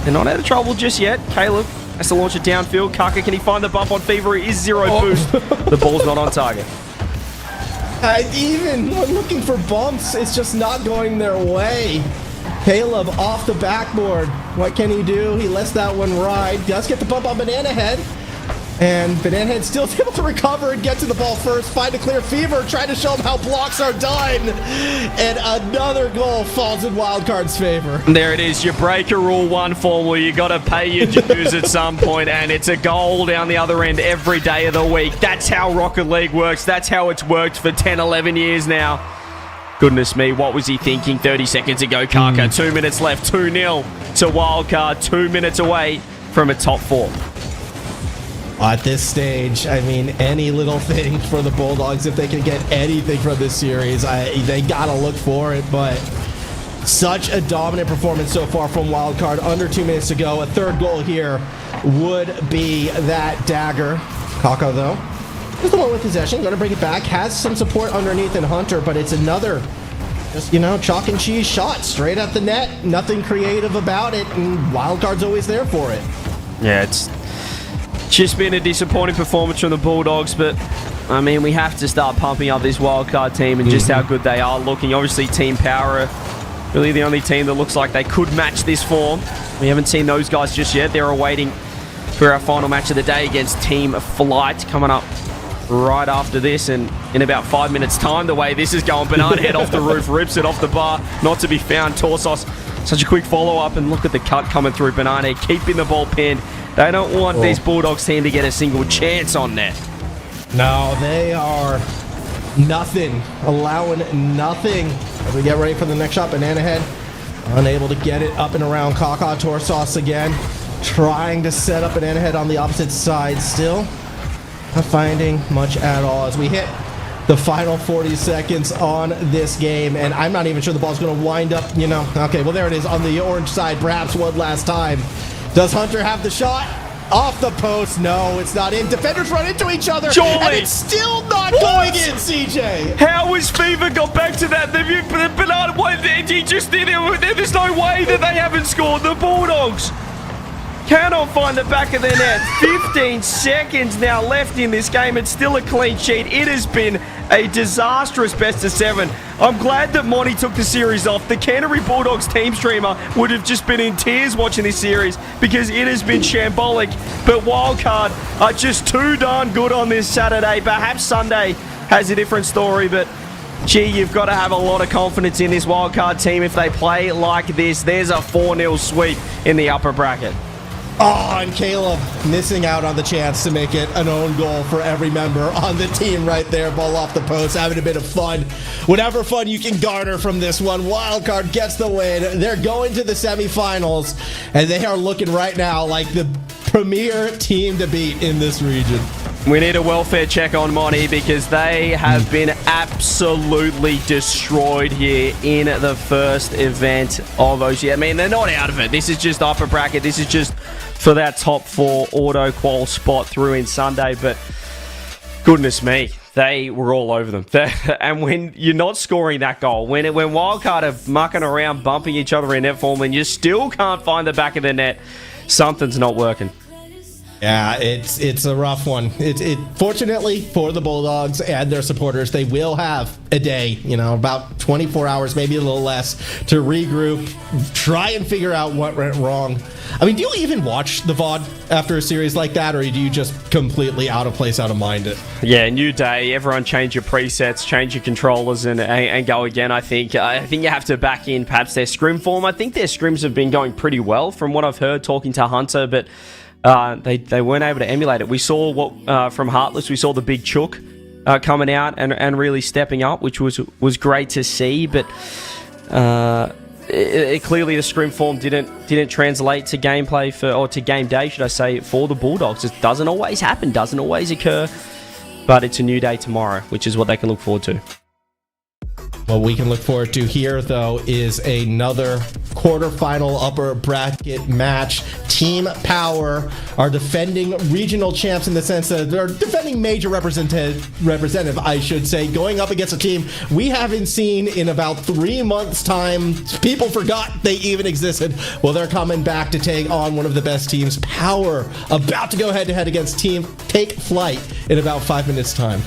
A: they're not out of trouble just yet. Caleb has to launch it downfield. Kaka, can he find the bump on Fever? It is 0 boost. The ball's not on target.
C: Even when looking for bumps, it's just not going their way. Caleb off the backboard. What can he do? He lets that one ride. Does get the bump on Banana Head. And Banana Head still able to recover and get to the ball first. Find a clear. Fever trying to show him how blocks are done. And another goal falls in Wildcard's favor.
A: There it is. You break a Rule 1 formula. You got to pay your dues at some point, and it's a goal down the other end every day of the week. That's how Rocket League works. That's how it's worked for 10, 11 years now. Goodness me, what was he thinking 30 seconds ago, Kaka? 2 minutes left, 2-0 to Wildcard, 2 minutes away from a top 4.
C: At this stage, I mean, any little thing for the Bulldogs, if they can get anything from this series, they got to look for it, but Such a dominant performance so far from Wildcard. Under 2 minutes to go. A third goal here would be that dagger. Kaka, though, just the one with possession. Going to bring it back. Has some support underneath in Hunter, but it's another just, chalk and cheese shot straight at the net. Nothing creative about it, and Wildcard's always there for it.
A: Yeah, it's just been a disappointing performance from the Bulldogs, but I mean, we have to start pumping up this Wildcard team and just how good they are looking. Obviously, Team Power are really the only team that looks like they could match this form. We haven't seen those guys just yet. They're awaiting for our final match of the day against Team Flight coming up right after this, and in about 5 minutes time, the way this is going, Banana Head off the roof, rips it off the bar, not to be found. Torsos, such a quick follow-up, and look at the cut coming through. Banana Head keeping the ball pinned. They don't want this Bulldogs team to get a single chance on net.
C: No, they are nothing, allowing nothing. As we get ready for the next shot, Banana Head unable to get it up and around. Kaka, Torsos again, trying to set up Banana Head on the opposite side. Still not finding much at all as we hit the final 40 seconds on this game, and I'm not even sure the ball's going to wind up, Okay, well, there it is on the orange side, perhaps one last time. Does Hunter have the shot? Off the post. No, it's not in. Defenders run into each other.
A: Surely.
C: And it's still not going in, CJ.
A: How has Fever got back to that? There's no way that they haven't scored. The Bulldogs cannot find the back of their net. 15 seconds now left in this game. It's still a clean sheet. It has been a disastrous best of 7. I'm glad that Monty took the series off. The Canterbury Bulldogs team streamer would have just been in tears watching this series because it has been shambolic. But Wildcard are just too darn good on this Saturday. Perhaps Sunday has a different story, but gee, you've got to have a lot of confidence in this Wildcard team if they play like this. There's a 4-0 sweep in the upper bracket.
C: Oh, and Caleb missing out on the chance to make it an own goal for every member on the team right there. Ball off the post, having a bit of fun. Whatever fun you can garner from this one. Wildcard gets the win. They're going to the semifinals, and they are looking right now like the premier team to beat in this region.
A: We need a welfare check on Monty because they have been absolutely destroyed here in the first event of OCE. I mean, they're not out of it. This is just upper bracket. This is just for that top 4 auto qual spot through in Sunday. But goodness me, they were all over them. And when you're not scoring that goal, when Wildcard are mucking around, bumping each other in net form, and you still can't find the back of the net, something's not working.
C: Yeah, it's a rough one. Fortunately for the Bulldogs and their supporters, they will have a day, about 24 hours, maybe a little less, to regroup, try and figure out what went wrong. I mean, do you even watch the VOD after a series like that, or do you just completely out of place, out of mind it?
A: Yeah, new day. Everyone change your presets, change your controllers, and go again. I think you have to back in perhaps their scrim form. I think their scrims have been going pretty well from what I've heard talking to Hunter, but they weren't able to emulate it. We saw what from Heartless. We saw the big chook coming out and really stepping up, which was great to see. But clearly the scrim form didn't translate to gameplay or to game day, should I say, for the Bulldogs. It doesn't always happen, doesn't always occur. But it's a new day tomorrow, which is what they can look forward to.
C: What we can look forward to here, though, is another quarterfinal upper bracket match. Team Power are defending regional champs in the sense that they're defending major representative, I should say, going up against a team we haven't seen in about 3 months' time. People forgot they even existed. Well, they're coming back to take on one of the best teams. Power about to go head-to-head against Team Take Flight in about 5 minutes' time.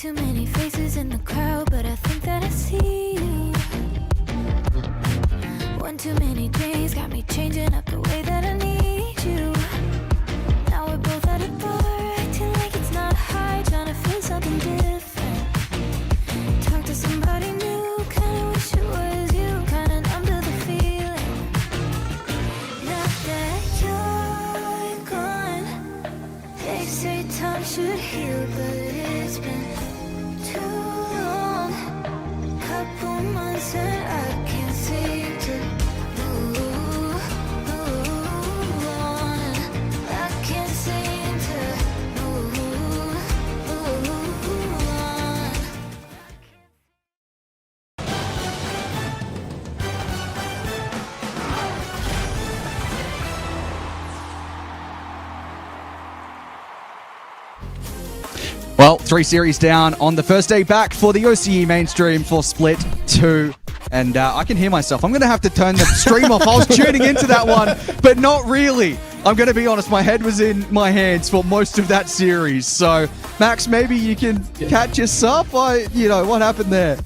E: too many faces in the crowd, but I think that I see you. One too many days got me changing up the way that I need you. Now we're both at a bar, acting like it's not hard, trying to feel something different. Talk to somebody new, kinda wish it was you, kinda numb to the feeling. Now that you're gone, they say time should heal, but it's been too long. Couple months and I can't seem to move on. I can't seem to move on.
D: Well, 3 series down on the first day back for the OCE mainstream for Split 2. And I can hear myself. I'm going to have to turn the stream off. I was tuning into that one, but not really. I'm going to be honest. My head was in my hands for most of that series. So, Max, maybe you can catch us up. What happened there?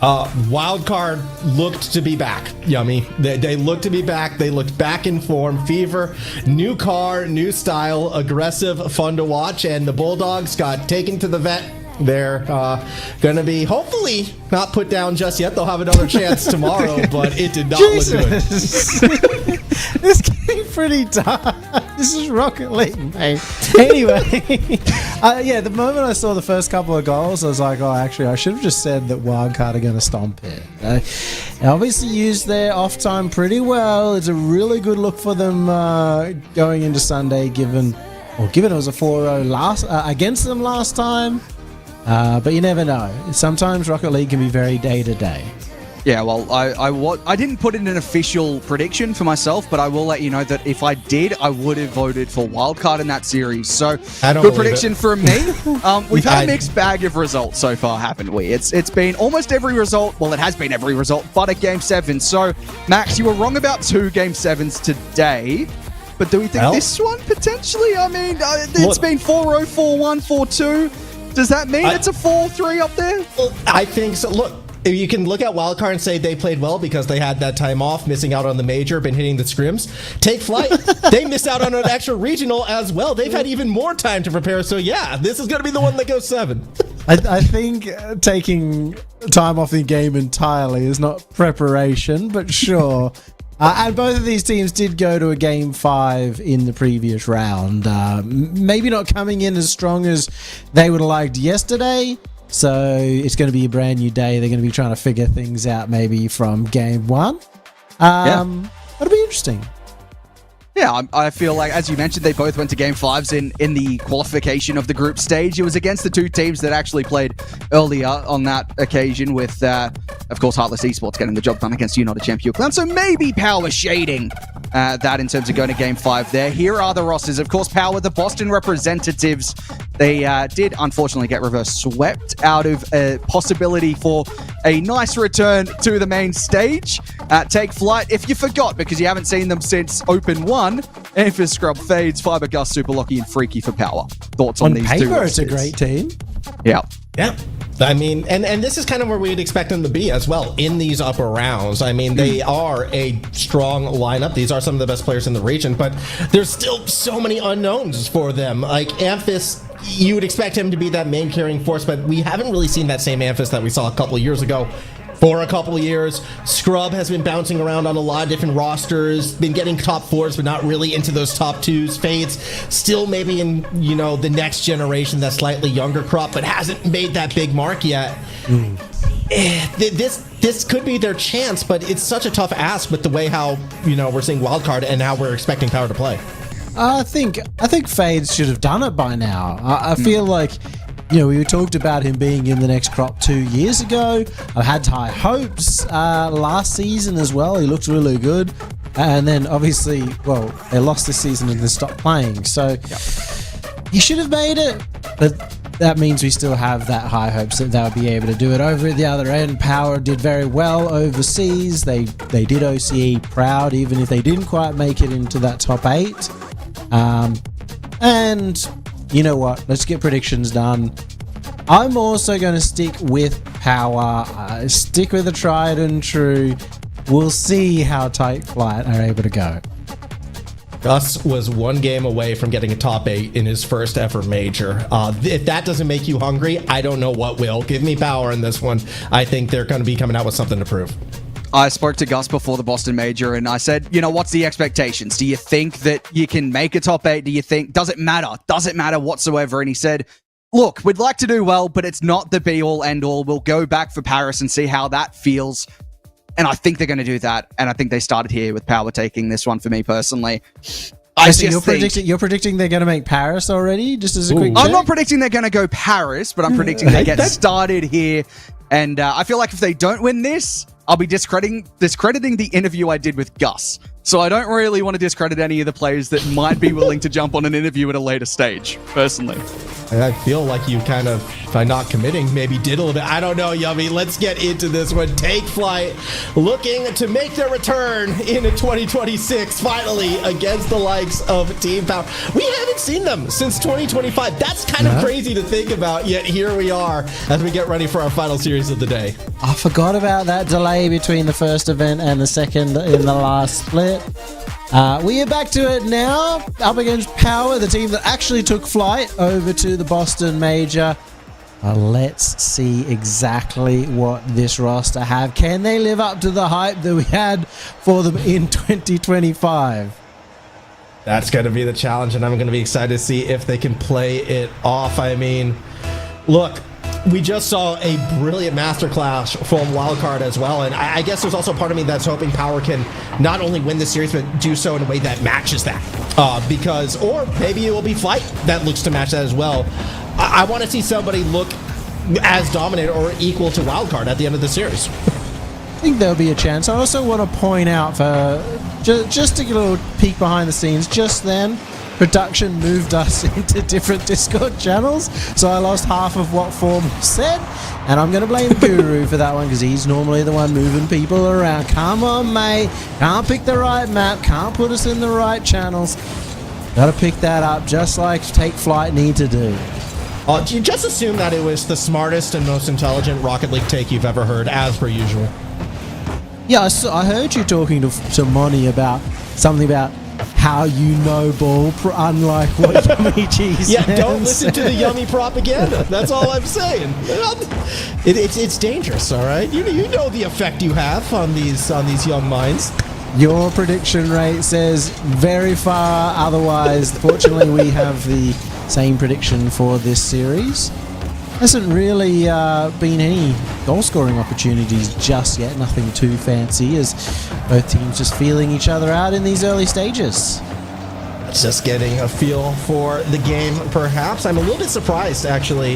C: Wildcard looked to be back, Yummy. They looked to be back. They looked back in form. Fever, new car, new style, aggressive, fun to watch. And the Bulldogs got taken to the vet. They're going to be hopefully not put down just yet. They'll have another chance tomorrow, but it did not look good.
B: This getting pretty dark. This is Rocket League, mate. Anyway, the moment I saw the first couple of goals, I was like, oh, actually, I should have just said that Wildcard are going to stomp it. They obviously used their off time pretty well. It's a really good look for them going into Sunday, given it was a 4-0 against them last time. But you never know. Sometimes Rocket League can be very day-to-day.
D: Yeah, well, I didn't put in an official prediction for myself, but I will let you know that if I did, I would have voted for Wildcard in that series. So, good prediction from me. We've had a mixed bag of results so far, haven't we? It's been almost every result. Well, it has been every result, but a Game 7. So, Max, you were wrong about 2 Game 7s today. But do we think this one potentially? I mean, it's been 4-0, 4-1, 4-2. Does that mean it's a 4-3 up there?
C: I think so. Look, you can look at Wildcard and say they played well because they had that time off, missing out on the major, been hitting the scrims. Take Flight, they missed out on an extra regional as well. They've had even more time to prepare. So, yeah, this is going to be the one that goes 7.
B: I think taking time off the game entirely is not preparation, but sure. And both of these teams did go to a Game 5 in the previous round. Maybe not coming in as strong as they would have liked yesterday. So it's going to be a brand new day. They're going to be trying to figure things out maybe from Game 1. It'll be interesting.
D: Yeah, I feel like, as you mentioned, they both went to Game 5s in the qualification of the group stage. It was against the 2 teams that actually played earlier on that occasion with, of course, Heartless Esports getting the job done against United Champion Clown. So maybe Power shading that in terms of going to Game 5 there. Here are the rosters. Of course, Power, the Boston representatives, they did unfortunately get reverse swept out of a possibility for a nice return to the main stage. Take Flight, if you forgot, because you haven't seen them since Open 1, Amphiss, Scrub, Fades, Fibergust, Super Lucky, and Freaky for Power. Thoughts on these two?
B: On paper, it's a great team.
D: Yeah.
C: Yeah. I mean, and this is kind of where we'd expect them to be as well in these upper rounds. I mean, they are a strong lineup. These are some of the best players in the region, but there's still so many unknowns for them. Like Amphiss, you would expect him to be that main carrying force, but we haven't really seen that same Amphiss that we saw a couple of years ago. For a couple of years, Scrub has been bouncing around on a lot of different rosters, been getting top 4s, but not really into those top 2s. Fades still maybe in, the next generation, that slightly younger crop, but hasn't made that big mark yet. This could be their chance, but it's such a tough ask with the way how, we're seeing Wildcard and how we're expecting Power to play.
B: I think Fades should have done it by now. I feel like, we talked about him being in the next crop 2 years ago. I had high hopes last season as well. He looked really good. And then obviously, they lost this season and they stopped playing. So he should have made it. But that means we still have that high hopes that they'll be able to do it. Over at the other end, Power did very well overseas. They did OCE proud, even if they didn't quite make it into that top 8. And you know what? Let's get predictions done. I'm also going to stick with Power. Stick with the tried and true. We'll see how Take Flight are able to go.
C: Gus was one game away from getting a top 8 in his first ever major. If that doesn't make you hungry, I don't know what will. Give me Power in this one. I think they're going to be coming out with something to prove.
D: I spoke to Gus before the Boston Major and I said, what's the expectations? Do you think that you can make a top 8? Do you think, does it matter? Does it matter whatsoever? And he said, look, we'd like to do well, but it's not the be all end all. We'll go back for Paris and see how that feels. And I think they're going to do that. And I think they started here with Power taking this one for me personally.
B: You're predicting they're going to make Paris already? Just as a quick check?
D: I'm not predicting they're going to go Paris, but I'm predicting they get started here. And I feel like if they don't win this, I'll be discrediting the interview I did with Gus. So I don't really want to discredit any of the players that might be willing to jump on an interview at a later stage, personally.
C: I feel like you kind of, by not committing, maybe did a little bit. I don't know, Yummy. Let's get into this one. Take Flight looking to make their return in 2026, finally, against the likes of Team Power. We haven't seen them since 2025. That's kind of crazy to think about, yet here we are as we get ready for our final series of the day.
B: I forgot about that delay between the first event and the second in the last split. We are back to it now, up against Power, the team that actually took Flight over to the Boston Major. Let's see exactly what this roster have. Can they live up to the hype that we had for them in 2025?
C: That's going to be the challenge, and I'm going to be excited to see if they can play it off. I mean, look, we just saw a brilliant masterclass from Wildcard as well, and I guess there's also part of me that's hoping Power can not only win the series, but do so in a way that matches that. Or maybe it will be Flight that looks to match that as well. I want to see somebody look as dominant or equal to Wildcard at the end of the series.
B: I think there'll be a chance. I also want to point out, for just to get a little peek behind the scenes, just then, production moved us into different Discord channels, so I lost half of what Form said, and I'm going to blame Guru for that one because he's normally the one moving people around. Come on, mate. Can't pick the right map, can't put us in the right channels. Got to pick that up, just like Take Flight need to do.
C: You just assume that it was the smartest and most intelligent Rocket League take you've ever heard, as per usual.
B: Yeah, I heard you talking to Moni about something about how you know ball, unlike what Yummy Cheese.
C: Yeah, don't listen to the Yummy propaganda. That's all I'm saying. It's dangerous, all right? You know the effect you have on these young minds.
B: Your prediction rate says very far otherwise. Fortunately, we have the same prediction for this series. Hasn't really been any goal-scoring opportunities just yet. Nothing too fancy, as both teams just feeling each other out in these early stages.
C: Just getting a feel for the game, perhaps. I'm a little bit surprised, actually,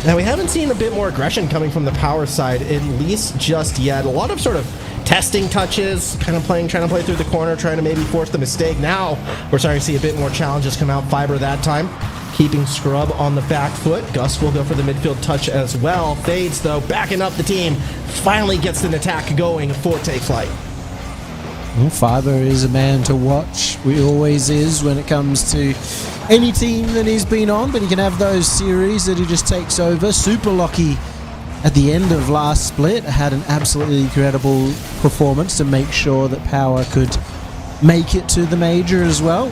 C: that we haven't seen a bit more aggression coming from the Power side, at least just yet. A lot of sort of testing touches, kind of trying to play through the corner, trying to maybe force the mistake. Now we're starting to see a bit more challenges come out. Fiber that time, keeping Scrub on the back foot. Gus will go for the midfield touch as well. Fades, though, backing up the team. Finally gets an attack going for Take Flight.
B: Well, Fiber is a man to watch. He always is when it comes to any team that he's been on, but he can have those series that he just takes over. Super lucky at the end of last split. Had an absolutely incredible performance to make sure that Power could make it to the major as well.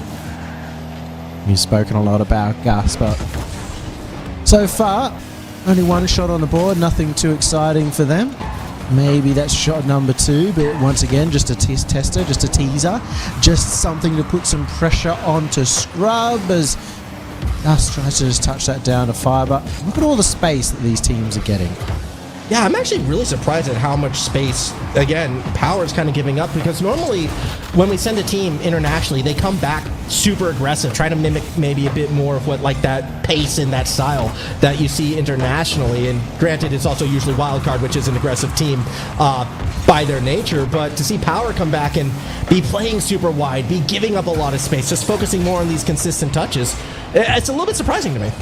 B: We've spoken a lot about Gus, but so far, only one shot on the board, nothing too exciting for them. Maybe that's shot number 2, but once again, just a tester, just a teaser, just something to put some pressure onto Scrub as Gus tries to just touch that down to Fiber. Look at all the space that these teams are getting.
C: Yeah, I'm actually really surprised at how much space, again, Power is kind of giving up, because normally when we send a team internationally, they come back super aggressive, try to mimic maybe a bit more of what, like, that pace and that style that you see internationally. And granted, it's also usually Wildcard, which is an aggressive team by their nature, but to see Power come back and be playing super wide, be giving up a lot of space, just focusing more on these consistent touches, it's a little bit surprising to me.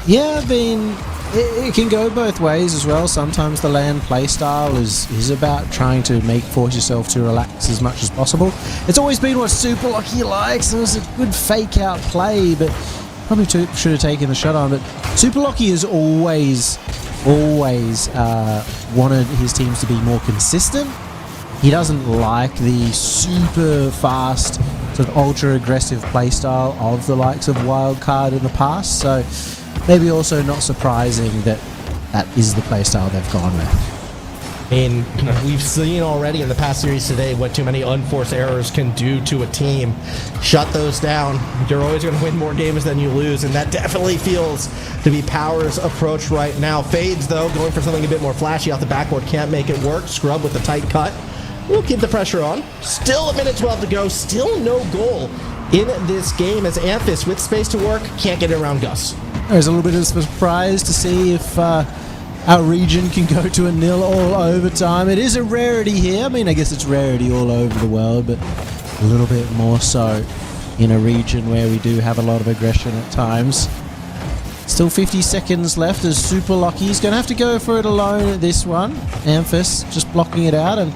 B: Yeah, I mean, it can go both ways as well. Sometimes the LAN playstyle is about trying to force yourself to relax as much as possible. It's always been what Super Lucky likes. It was a good fake out play, but probably should have taken the shot on. But Super Lockie has always wanted his teams to be more consistent. He doesn't like the super fast, sort of ultra aggressive playstyle of the likes of Wildcard in the past. So maybe also not surprising that that is the playstyle they've gone with.
C: I mean, we've seen already in the past series today what too many unforced errors can do to a team. Shut those down. You're always going to win more games than you lose, and that definitely feels to be Power's approach right now. Fades, though, going for something a bit more flashy off the backboard, can't make it work. Scrub with the tight cut. We'll keep the pressure on. Still a minute 12 to go. Still no goal in this game as Amphis, with space to work, can't get it around Gus.
B: There's a little bit of a surprise to see if our region can go to a 0 all overtime. It is a rarity here. I mean, I guess it's rarity all over the world, but a little bit more so in a region where we do have a lot of aggression at times. Still 50 seconds left as Super Lockie's going to have to go for it alone at this one. Amphis just blocking it out, and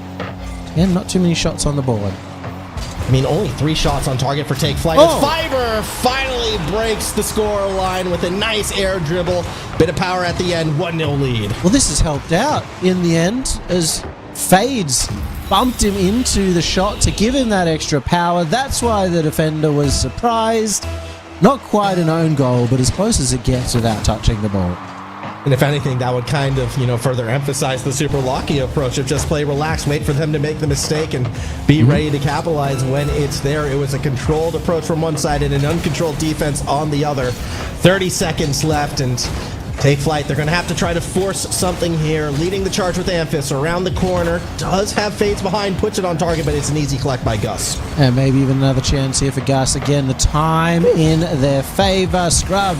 B: again, not too many shots on the board.
C: I mean, only 3 shots on target for Take Flight.
B: Oh.
C: Fiber finally breaks the score line with a nice air dribble. Bit of power at the end, 1-0 lead.
B: Well, this has helped out in the end as Fades bumped him into the shot to give him that extra power. That's why the defender was surprised. Not quite an own goal, but as close as it gets without touching the ball.
C: And if anything, that would kind of, further emphasize the Super Lockie approach of just play relaxed, wait for them to make the mistake, and be ready to capitalize when it's there. It was a controlled approach from one side and an uncontrolled defense on the other. 30 seconds left, and Take Flight, they're going to have to try to force something here. Leading the charge with Amphis around the corner. Does have Fades behind, puts it on target, but it's an easy collect by Gus.
B: And maybe even another chance here for Gus. Again, the time in their favor. Scrub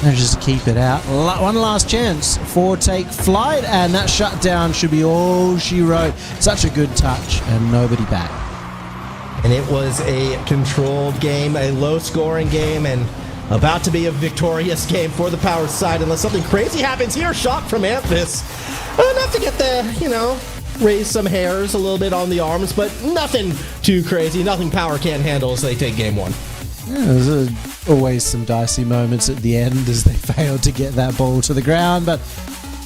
B: manages to keep it out. One last chance for Take Flight, and that shutdown should be all she wrote. Such a good touch, and nobody back.
C: And it was a controlled game, a low-scoring game, and about to be a victorious game for the Power side, unless something crazy happens here. Shot from Amphis. Enough to get the, raise some hairs a little bit on the arms, but nothing too crazy. Nothing Power can't handle as they take game 1.
B: Yeah, there's always some dicey moments at the end as they failed to get that ball to the ground, but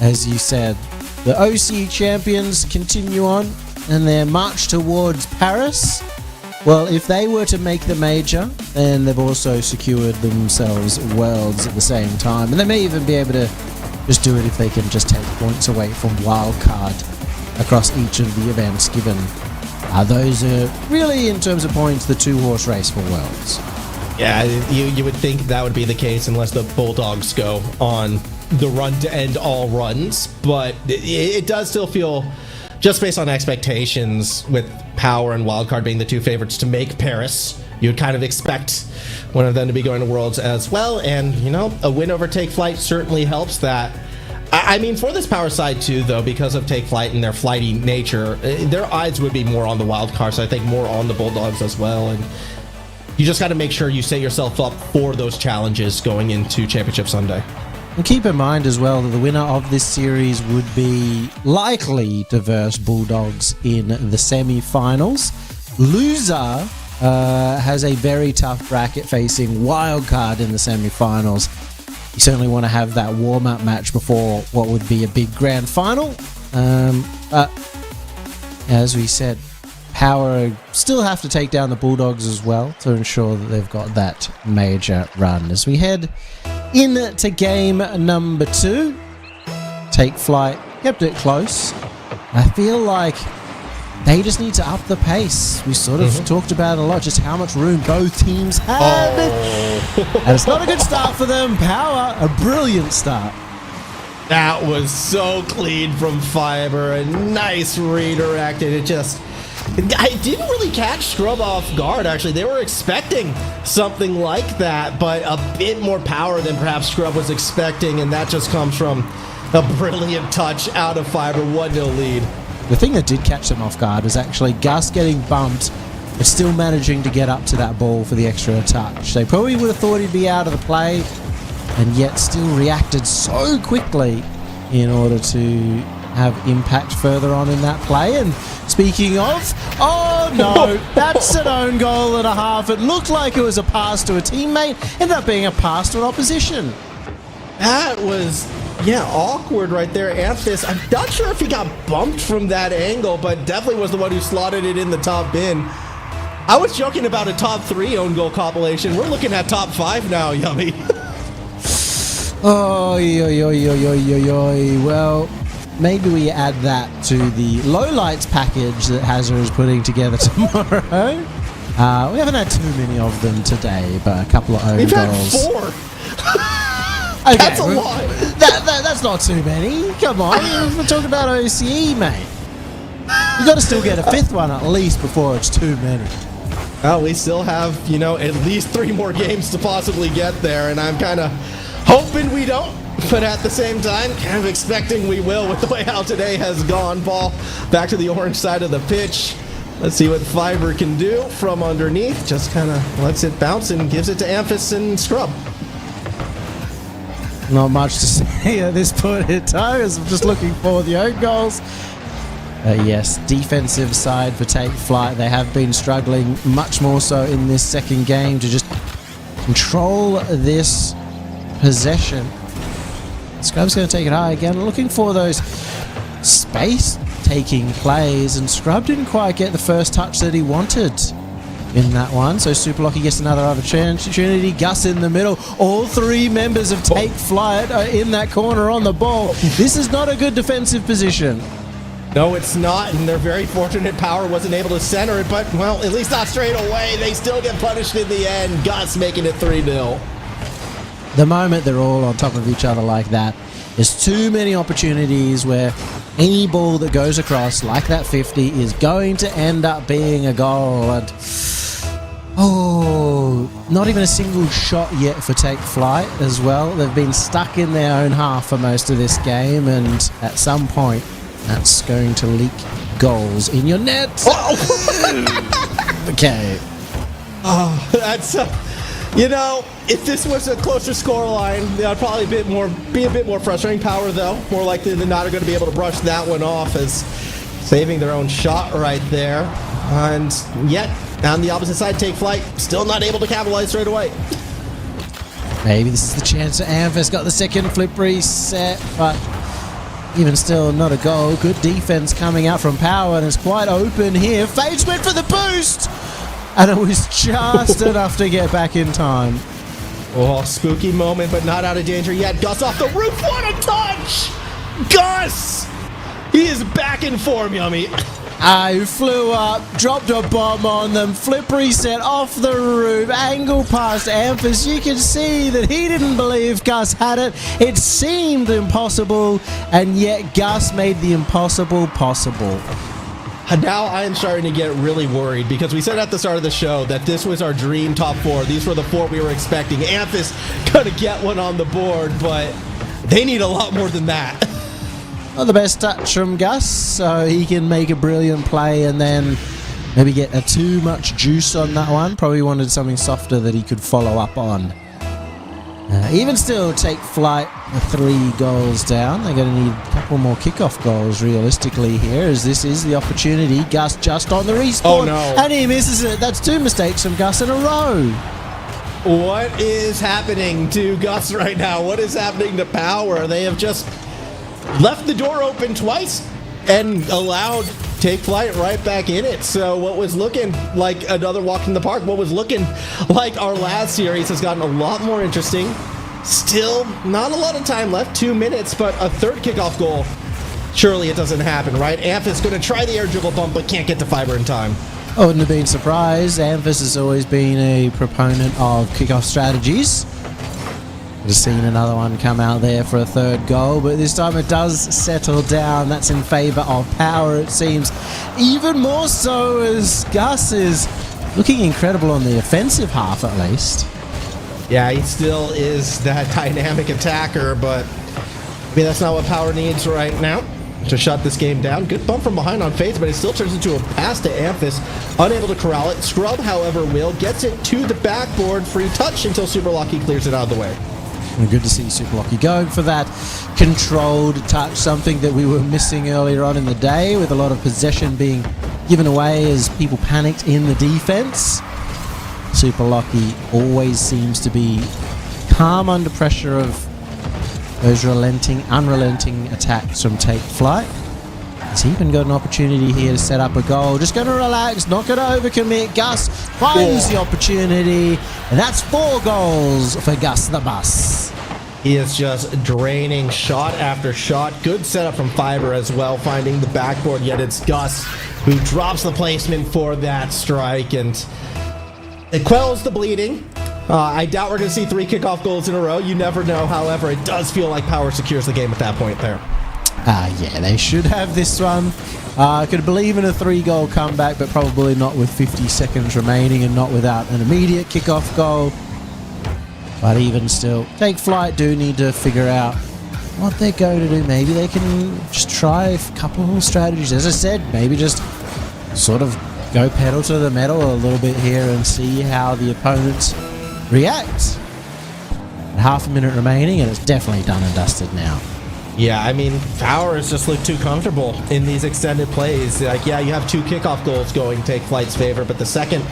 B: as you said, the OCE champions continue on and their march towards Paris. Well, if they were to make the major, then they've also secured themselves worlds at the same time, and they may even be able to just do it if they can just take points away from wildcard across each of the events, given those are really, in terms of points, the 2-horse race for worlds.
C: Yeah, you would think that would be the case unless the Bulldogs go on the run to end all runs, but it does still feel, just based on expectations, with Power and Wildcard being the 2 favorites to make Paris, you would kind of expect one of them to be going to Worlds as well, and, a win over Take Flight certainly helps that. I mean, for this Power side too, though, because of Take Flight and their flighty nature, their eyes would be more on the Wildcard, so I think more on the Bulldogs as well, and you just got to make sure you set yourself up for those challenges going into Championship Sunday.
B: And keep in mind as well that the winner of this series would be likely to verse Bulldogs in the semi-finals. Loser has a very tough bracket facing Wildcard in the semi-finals. You certainly want to have that warm-up match before what would be a big grand final. But as we said, Power still have to take down the Bulldogs as well to ensure that they've got that major run. As we head into game number 2, Take Flight kept it close. I feel like they just need to up the pace. We sort of talked about a lot, just how much room both teams had. And it's not a good start for them. Power, a brilliant start.
C: That was so clean from Fiber. A nice redirect, and I didn't really catch Scrub off guard, actually. They were expecting something like that, but a bit more power than perhaps Scrub was expecting, and that just comes from a brilliant touch out of Fiber. 1-0 lead.
B: The thing that did catch them off guard was actually Gus getting bumped, but still managing to get up to that ball for the extra touch. They probably would have thought he'd be out of the play, and yet still reacted so quickly in order to have impact further on in that play. And speaking of, oh no, that's an own goal and a half. It looked like it was a pass to a teammate, ended up being a pass to an opposition.
C: That was, yeah, awkward right there. Amphis, I'm not sure if he got bumped from that angle, but definitely was the one who slotted it in the top bin. I was joking about a top 3 own goal compilation. We're looking at top 5 now, Yummy.
B: Oh, well, maybe we add that to the lowlights package that Hazard is putting together tomorrow. We haven't had too many of them today, but a couple of own
C: We've
B: goals.
C: had 4.
B: Okay,
C: That's a lot.
B: That's not too many. Come on, we're talking about OCE, mate. You got to still get a 5th one at least before it's too many.
C: Well, we still have, you know, at least 3 more games to possibly get there, and I'm kind of hoping we don't, but at the same time, kind of expecting we will with the way how today has gone. Ball back to the orange side of the pitch. Let's see what Fiber can do from underneath. Just kind of lets it bounce and gives it to Amphis and Scrub.
B: Not much to say at this point in time, as I'm just looking for the own goals. Yes, defensive side for Take Flight. They have been struggling much more so in this second game to just control this possession. Scrub's going to take it high again, looking for those space-taking plays, and Scrub didn't quite get the first touch that he wanted in that one. So Super Lucky gets another opportunity. Gus in the middle. All 3 members of Take Flight are in that corner on the ball. This is not a good defensive position.
C: No, it's not, and they're very fortunate Power wasn't able to center it, but, well, at least not straight away. They still get punished in the end. Gus making it 3-0.
B: The moment they're all on top of each other like that, there's too many opportunities where any ball that goes across, like that 50, is going to end up being a goal. And not even a single shot yet for Take Flight as well. They've been stuck in their own half for most of this game, and at some point, that's going to leak goals in your net. Okay.
C: Oh, that's, you know, if this was a closer scoreline, that'd probably be a bit more frustrating. Power, though, more likely than not, are going to be able to brush that one off as saving their own shot right there. And yet, on the opposite side, Take Flight still not able to capitalize straight away.
B: Maybe this is the chance that Amphis got the second flip reset, but even still, not a goal. Good defense coming out from Power, and it's quite open here. Fades went for the boost, and it was just enough to get back in time.
C: Oh, spooky moment, but not out of danger yet. Gus off the roof. What a touch! Gus! He is back in form, Yummy.
B: I flew up, dropped a bomb on them, flip reset off the roof, angle past Amphis. You can see that he didn't believe Gus had it. It seemed impossible, and yet Gus made the impossible possible.
C: Now I am starting to get really worried because we said at the start of the show that this was our dream top 4. These were the 4 we were expecting. Amphis gonna get one on the board, but they need a lot more than that.
B: Not the best touch from Gus, so he can make a brilliant play and then maybe get a too much juice on that one. Probably wanted something softer that he could follow up on. Even still, Take Flight 3 goals down. They're going to need a couple more kickoff goals realistically here, as this is the opportunity. Gus just on the respawn.
C: Oh, no.
B: And he misses it. That's 2 mistakes from Gus in a row.
C: What is happening to Gus right now? What is happening to Power? They have just left the door open twice and allowed Take Flight right back in it. So what was looking like another walk in the park, what was looking like our last series, has gotten a lot more interesting. Still not a lot of time left, 2 minutes, but a 3rd kickoff goal. Surely it doesn't happen, right? Amphis going to try the air dribble bump, but can't get to Fiber in time.
B: I wouldn't have been surprised. Amphis has always been a proponent of kickoff strategies. Just seen another one come out there for a 3rd goal, but this time it does settle down. That's in favor of Power, it seems. Even more so as Gus is looking incredible on the offensive half, at least.
C: Yeah, he still is that dynamic attacker, but maybe that's not what Power needs right now to shut this game down. Good bump from behind on Faith, but it still turns into a pass to Amphis. Unable to corral it. Scrub, however, gets it to the backboard. Free touch until Super Lucky clears it out of the way.
B: And good to see Super Lucky going for that controlled touch, something that we were missing earlier on in the day, with a lot of possession being given away as people panicked in the defense. Super Lucky always seems to be calm under pressure of those unrelenting attacks from Take Flight. He's even got an opportunity here to set up a goal. Just going to relax, not going to overcommit. Gus finds the opportunity, and that's 4 goals for Gus the Bus.
C: He is just draining shot after shot. Good setup from Fiber as well, finding the backboard, yet it's Gus who drops the placement for that strike, and it quells the bleeding. I doubt we're going to see 3 kickoff goals in a row. You never know. However, it does feel like Power secures the game at that point there.
B: Yeah, they should have this one. I could believe in a 3-goal comeback, but probably not with 50 seconds remaining and not without an immediate kickoff goal. But even still, Take Flight do need to figure out what they're going to do. Maybe they can just try a couple of strategies. As I said, maybe just sort of go pedal to the metal a little bit here and see how the opponents react. Half a minute remaining, and it's definitely done and dusted now.
C: Yeah, I mean, Power has just looked too comfortable in these extended plays. Like, yeah, you have 2 kickoff goals going Take Flight's favor, but the second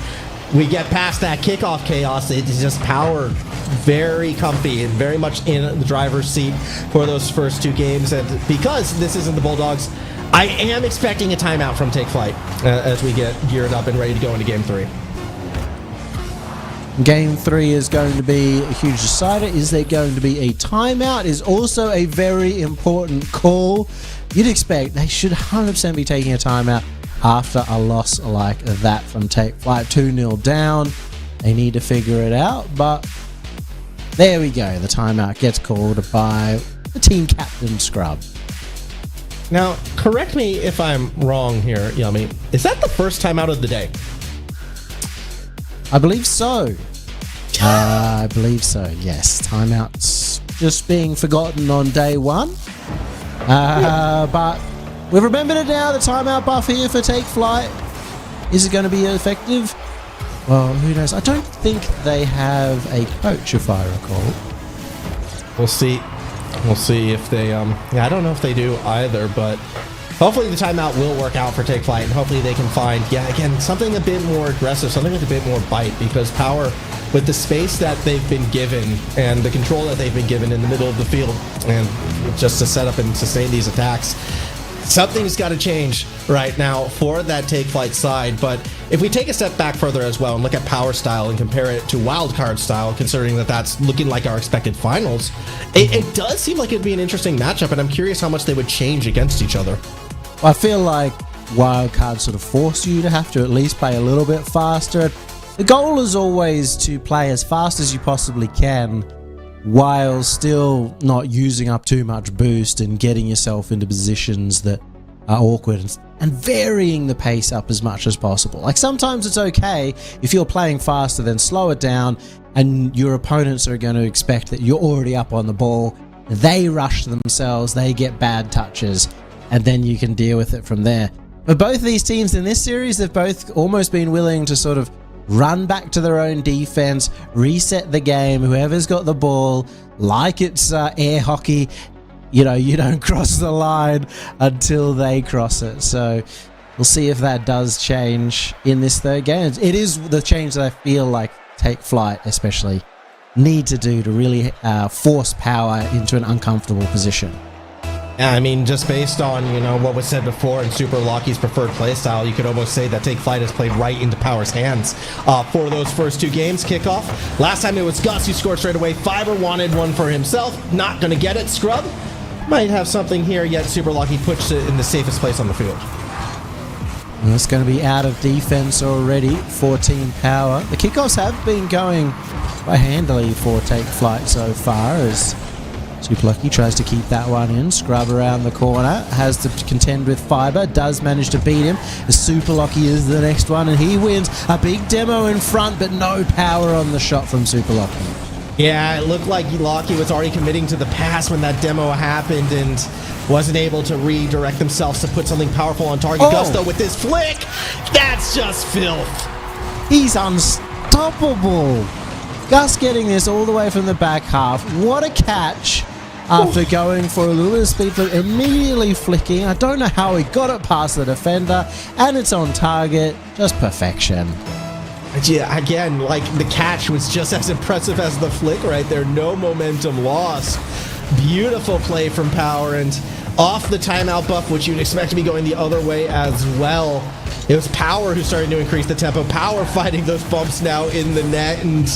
C: we get past that kickoff chaos, it's just Power very comfy and very much in the driver's seat for those first 2 games. And because this isn't the Bulldogs, I am expecting a timeout from Take Flight as we get geared up and ready to go into Game 3.
B: Game 3 is going to be a huge decider. Is there going to be a timeout? Is also a very important call. You'd expect they should 100% be taking a timeout after a loss like that from Take Flight. 2-0 down. They need to figure it out, but there we go. The timeout gets called by the team captain, Scrub.
C: Now, correct me if I'm wrong here, Yummy. Is that the first timeout of the day?
B: I believe so. I believe so, yes. Timeouts just being forgotten on day 1. But we've remembered it now. The timeout buff here for Take Flight. Is it going to be effective? Well, who knows? I don't think they have a coach, if I recall.
C: We'll see. We'll see if they, I don't know if they do either, but hopefully the timeout will work out for Take Flight, and hopefully they can find, again, something a bit more aggressive, something with a bit more bite, because Power, with the space that they've been given and the control that they've been given in the middle of the field, and just to set up and sustain these attacks, something's got to change right now for that Take Flight side. But if we take a step back further as well and look at Power style and compare it to Wildcard style, considering that that's looking like our expected finals, it does seem like it'd be an interesting matchup, and I'm curious how much they would change against each other.
B: I feel like Wildcard sort of force you to have to at least play a little bit faster. The goal is always to play as fast as you possibly can while still not using up too much boost and getting yourself into positions that are awkward, and varying the pace up as much as possible. Like, sometimes it's okay if you're playing faster, then slow it down, and your opponents are going to expect that you're already up on the ball. They rush themselves, they get bad touches, and then you can deal with it from there. But both these teams in this series, they've both almost been willing to sort of run back to their own defense, reset the game. Whoever's got the ball, like it's air hockey, you don't cross the line until they cross it. So we'll see if that does change in this third game. It is the change that I feel like Take Flight especially need to do to really force Power into an uncomfortable position.
C: Yeah, I mean, just based on, what was said before in Super Locky's preferred playstyle, you could almost say that Take Flight has played right into Power's hands for those first 2 games kickoff. Last time it was Gus who scored straight away. Fiber wanted one for himself. Not going to get it. Scrub might have something here, yet Super Locky puts it in the safest place on the field.
B: Well, it's going to be out of defense already for Team Power. The kickoffs have been going quite handily for Take Flight so far, as Super Lucky tries to keep that one in. Scrub around the corner, has to contend with Fiber, does manage to beat him. Super Lucky is the next one, and he wins. A big demo in front, but no power on the shot from Super Lucky.
C: Yeah, it looked like Locky was already committing to the pass when that demo happened and wasn't able to redirect themselves to put something powerful on target. Gus, though, with this flick, that's just filth.
B: He's unstoppable. Gus getting this all the way from the back half. What a catch after going for a little bit of speed, but immediately flicking. I don't know how he got it past the defender, and it's on target. Just perfection.
C: Yeah, again, like, the catch was just as impressive as the flick right there. No momentum lost. Beautiful play from Power, and off the timeout buff, which you'd expect to be going the other way as well. It was Power who started to increase the tempo. Power fighting those bumps now in the net, and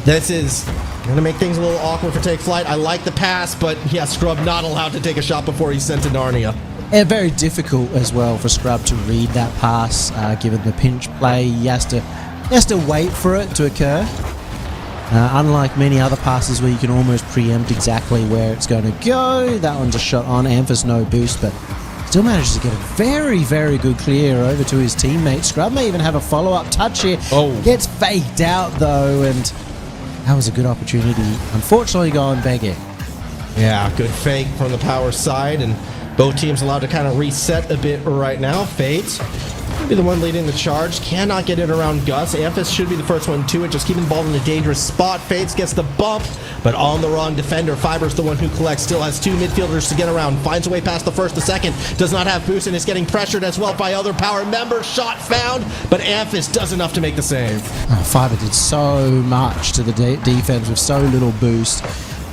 C: this is going to make things a little awkward for Take Flight. I like the pass, but yeah, Scrub not allowed to take a shot before he's sent to Narnia.
B: And very difficult as well for Scrub to read that pass, given the pinch play. He has to wait for it to occur. Unlike many other passes where you can almost preempt exactly where it's going to go, that one's a shot on. Amphis no boost, but still manages to get a very, very good clear over to his teammate. Scrub may even have a follow-up touch here.
C: Oh.
B: Gets faked out, though, and that was a good opportunity. Unfortunately, going begging.
C: Yeah, good fake from the Power side, and both teams allowed to kind of reset a bit right now. Fades be the one leading the charge. Cannot get it around Gus. Amphis should be the first one to it. Just keeping the ball in a dangerous spot. Fades gets the bump, but on the wrong defender. Fiber's the one who collects. Still has two midfielders to get around. Finds a way past the first, the second. Does not have boost and is getting pressured as well by other Power members. Shot found, but Amphis does enough to make the save.
B: Fiber did so much to the defense with so little boost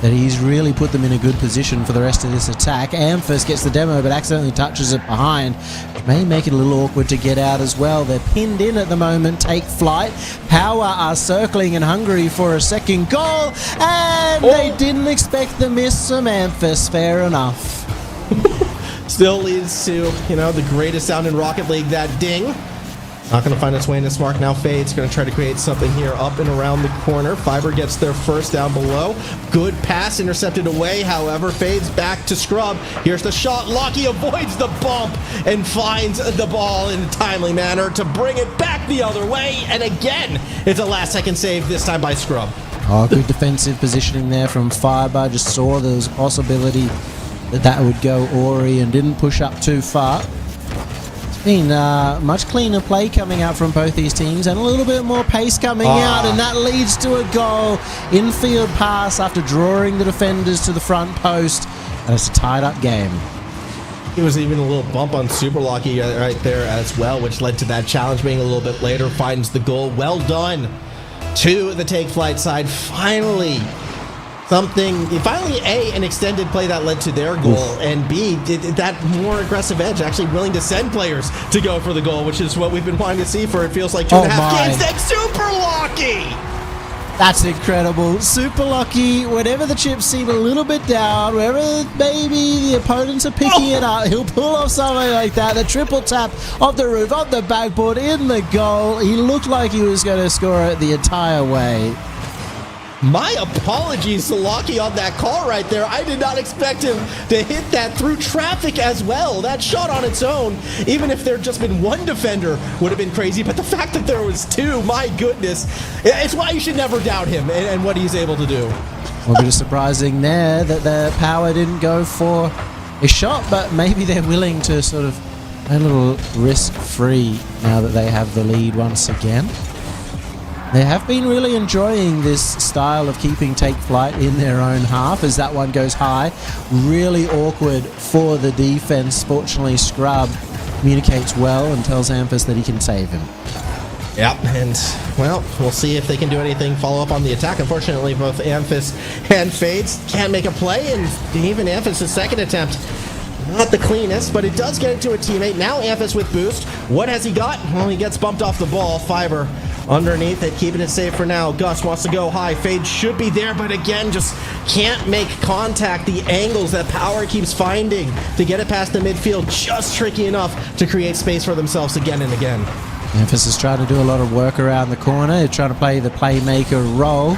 B: that he's really put them in a good position for the rest of this attack. Amphis gets the demo but accidentally touches it behind, which may make it a little awkward to get out as well. They're pinned in at the moment. Take Flight. Power are circling and hungry for a second goal, and they didn't expect the miss from Amphis. Fair enough.
C: Still leads to, the greatest sound in Rocket League, that ding. Not going to find its way in this mark. Now Fade's going to try to create something here up and around the corner. Fiber gets their first down below. Good pass intercepted away, however. Fade's back to Scrub. Here's the shot. Lockie avoids the bump and finds the ball in a timely manner to bring it back the other way. And again, it's a last-second save, this time by Scrub.
B: Oh, good defensive positioning there from Fiber. Just saw there was a possibility that would go Ori and didn't push up too far. Been much cleaner play coming out from both these teams and a little bit more pace coming out, and that leads to a goal. Infield pass after drawing the defenders to the front post, and it's a tied up game.
C: It was even a little bump on Super Lucky right there as well, which led to that challenge being a little bit later. Finds the goal. Well done to the Take Flight side. Finally an extended play that led to their goal, and B, that more aggressive edge, actually willing to send players to go for the goal, which is what we've been wanting to see for, it feels like, 2.5 games. That's Super Lucky!
B: That's incredible. Super Lucky, whenever the chips seem a little bit down, wherever maybe the opponents are picking it up, he'll pull off something like that. The triple tap off the roof, off the backboard, in the goal. He looked like he was going to score it the entire way.
C: My apologies to Lockie on that call right there. I did not expect him to hit that through traffic as well. That shot on its own, even if there had just been one defender, would have been crazy. But the fact that there was two, my goodness, it's why you should never doubt him and what he's able to do.
B: A bit of surprising there that the Power didn't go for a shot, but maybe they're willing to sort of a little risk-free now that they have the lead once again. They have been really enjoying this style of keeping Take Flight in their own half as that one goes high. Really awkward for the defense. Fortunately, Scrub communicates well and tells Amphis that he can save him.
C: Yep, and, well, we'll see if they can do anything, follow up on the attack. Unfortunately, both Amphis and Fades can't make a play, and even Amphis' second attempt, not the cleanest, but it does get it to a teammate. Now Amphis with boost. What has he got? Well, he gets bumped off the ball. Fiber underneath it, keeping it safe for now. Gus wants to go high. Fade should be there, but again, just can't make contact. The angles that Power keeps finding to get it past the midfield, just tricky enough to create space for themselves again and again.
B: Amphis is trying to do a lot of work around the corner. He's trying to play the playmaker role.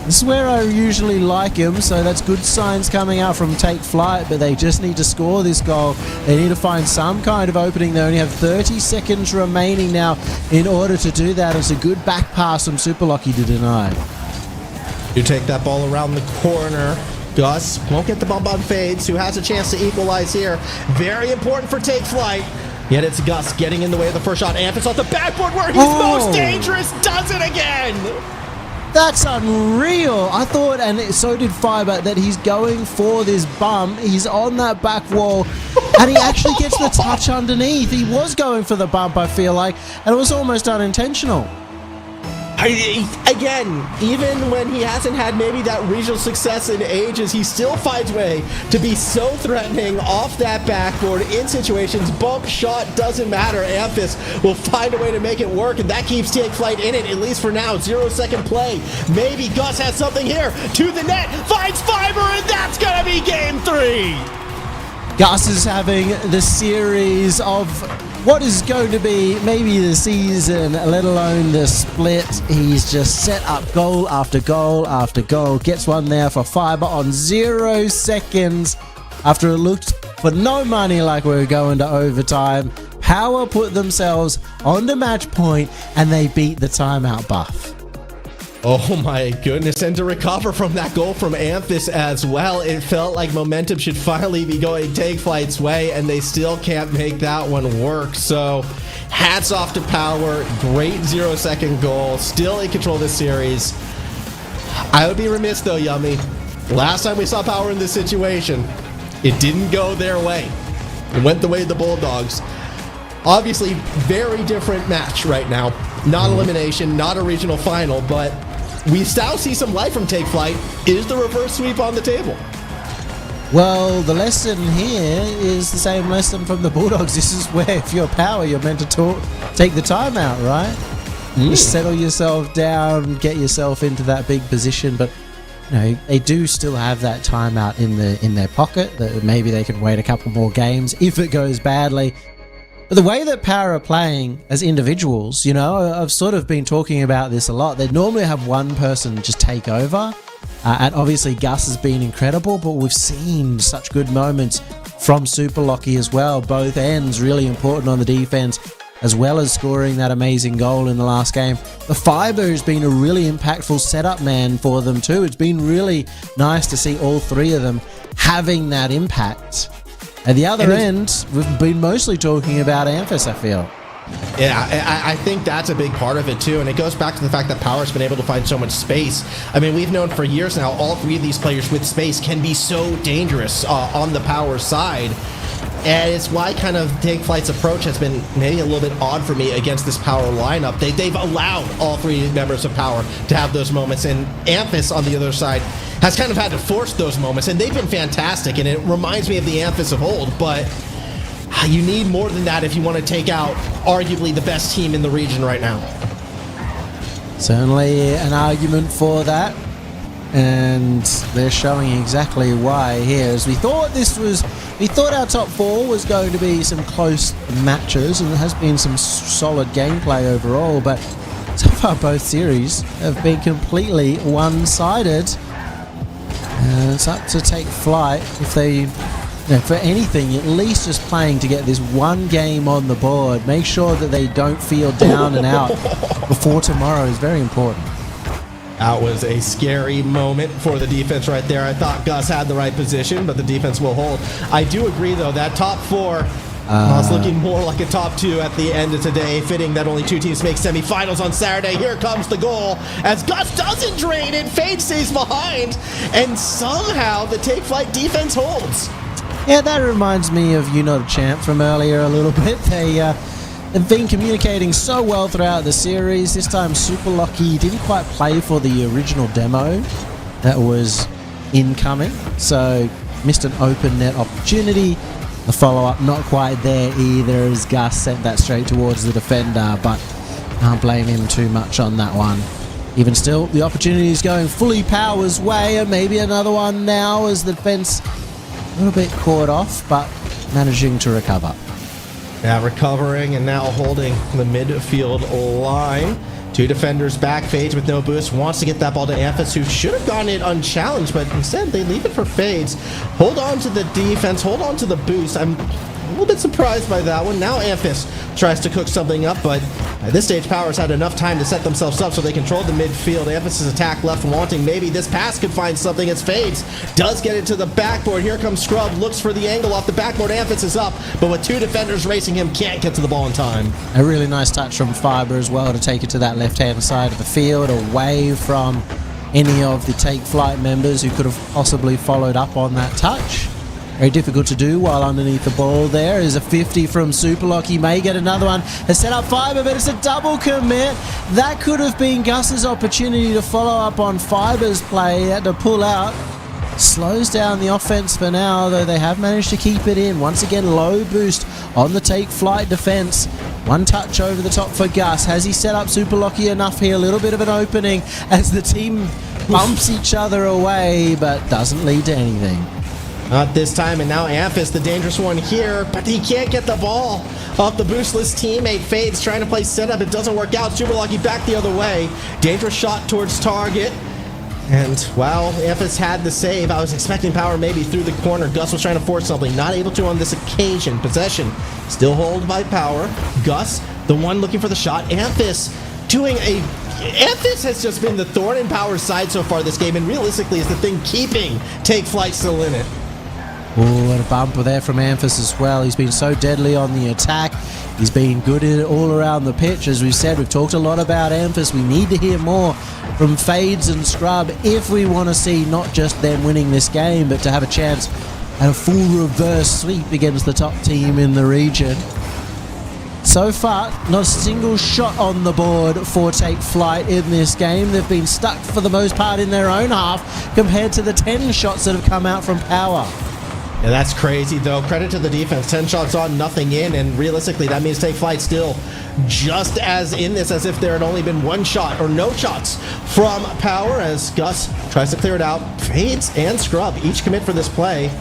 B: This is where I usually like him, so that's good signs coming out from Take Flight, but they just need to score this goal. They need to find some kind of opening. They only have 30 seconds remaining now in order to do that. It's a good back pass from Super Lucky to deny.
C: You take that ball around the corner. Gus won't get the bump on Fades, who has a chance to equalize here. Very important for Take Flight. Yet it's Gus getting in the way of the first shot. Amphis off the backboard where he's most dangerous. Does it again.
B: That's unreal. I thought, and so did Fiber, that he's going for this bump. He's on that back wall, and he actually gets the touch underneath. He was going for the bump, I feel like, and it was almost unintentional.
C: Again, even when he hasn't had maybe that regional success in ages, he still finds a way to be so threatening off that backboard in situations. Bump shot doesn't matter. Amphis will find a way to make it work, and that keeps Take Flight in it, at least for now. 0-second play. Maybe Gus has something here. To the net, finds Fiber, and that's going to be game 3.
B: Gus is having the series of what is going to be maybe the season, let alone the split. He's just set up goal after goal after goal. Gets one there for Fiber on 0 seconds after it looked for no money like we were going to overtime. Power put themselves on the match point and they beat the timeout buff.
C: Oh my goodness, and to recover from that goal from Amphis as well, it felt like momentum should finally be going Take Flight's way, and they still can't make that one work. So hats off to Power, great 0-second goal, still in control of this series. I would be remiss though, Yummy. Last time we saw Power in this situation, it didn't go their way. It went the way of the Bulldogs. Obviously, very different match right now. Not elimination, not a regional final, but we still see some life from Take Flight. Is the reverse sweep on the table?
B: Well, the lesson here is the same lesson from the Bulldogs. This is where, if you're Power, you're meant to take the timeout, right? Just settle yourself down, get yourself into that big position. But you know, they do still have that timeout in their pocket. That maybe they can wait a couple more games if it goes badly. But the way that Power are playing as individuals, you know, I've sort of been talking about this a lot. They normally have one person just take over. And obviously Gus has been incredible, but we've seen such good moments from Super Lockie as well. Both ends really important on the defense, as well as scoring that amazing goal in the last game. The Fiber has been a really impactful setup man for them too. It's been really nice to see all three of them having that impact. At the other end, we've been mostly talking about Amphis, I feel.
C: Yeah, I think that's a big part of it too, and it goes back to the fact that Power's been able to find so much space. I mean, we've known for years now all three of these players with space can be so dangerous on the Power side, and it's why kind of Take Flight's approach has been maybe a little bit odd for me against this Power lineup. They've allowed all three members of Power to have those moments, and Amphis on the other side has kind of had to force those moments, and they've been fantastic, and it reminds me of the Amphis of old, but you need more than that if you want to take out arguably the best team in the region right now.
B: Certainly an argument for that, and they're showing exactly why here. As we thought our top four was going to be some close matches, and there has been some solid gameplay overall, but so far both series have been completely one-sided. And it's up to Take Flight if they, for anything, at least just playing to get this one game on the board. Make sure that they don't feel down and out before tomorrow is very important.
C: That was a scary moment for the defense right there. I thought Gus had the right position, but the defense will hold. I do agree, though, that top four it's looking more like a top two at the end of today. Fitting that only two teams make semifinals on Saturday. Here comes the goal as Gus doesn't drain it. Fade stays behind, and somehow the Take Flight defense holds.
B: Yeah, that reminds me of You Not a Champ from earlier a little bit. They've been communicating so well throughout the series. This time Super Lockie didn't quite play for the original demo that was incoming, so missed an open net opportunity. The follow-up not quite there either, as Gus sent that straight towards the defender, but can't blame him too much on that one. Even still, the opportunity is going fully Power's way, and maybe another one now as the defense a little bit caught off, but managing to recover.
C: Yeah, recovering and now holding the midfield line. Two defenders back, Fades with no boost, wants to get that ball to Amphis, who should have gotten it unchallenged, but instead they leave it for Fades. Hold on to the defense, hold on to the boost. I'm a little bit surprised by that one. Now Amphis tries to cook something up, but at this stage, Power's had enough time to set themselves up so they control the midfield. Amphis' attack left wanting. Maybe this pass could find something as Fades does get it to the backboard. Here comes Scrub, looks for the angle off the backboard. Amphis is up, but with two defenders racing him, can't get to the ball in time.
B: A really nice touch from Fiber as well to take it to that left-hand side of the field, away from any of the Take Flight members who could have possibly followed up on that touch. Very difficult to do while underneath the ball. There is a 50 from Superlock. He may get another one. Has set up Fiber, but it's a double commit. That could have been Gus's opportunity to follow up on Fiber's play. He had to pull out. Slows down the offense for now, though they have managed to keep it in. Once again, low boost on the take flight defense. One touch over the top for Gus. Has he set up Superlocky enough here? A little bit of an opening as the team bumps each other away, but doesn't lead to anything.
C: Not this time, and now Amphis, the dangerous one here, but he can't get the ball off the boostless teammate. Fades trying to play setup. It doesn't work out. Superlocky back the other way. Dangerous shot towards target. And wow, Amphis had the save. I was expecting Power maybe through the corner. Gus was trying to force something. Not able to on this occasion. Possession still held by Power. Gus, the one looking for the shot. Amphis doing a... Amphis has just been the thorn in Power's side so far this game, and realistically is the thing keeping Take Flight still in it.
B: Oh, and a bumper there from Amphis as well. He's been so deadly on the attack. He's been good in it all around the pitch. As we've said, we've talked a lot about Amphis. We need to hear more from Fades and Scrub if we want to see not just them winning this game, but to have a chance at a full reverse sweep against the top team in the region. So far, not a single shot on the board for Take Flight in this game. They've been stuck for the most part in their own half compared to the 10 shots that have come out from Power.
C: Yeah, that's crazy, though. Credit to the defense. 10 shots on, nothing in, and realistically, that means Take Flight still just as in this as if there had only been one shot or no shots from Power as Gus tries to clear it out. Fades and Scrub each commit for this play.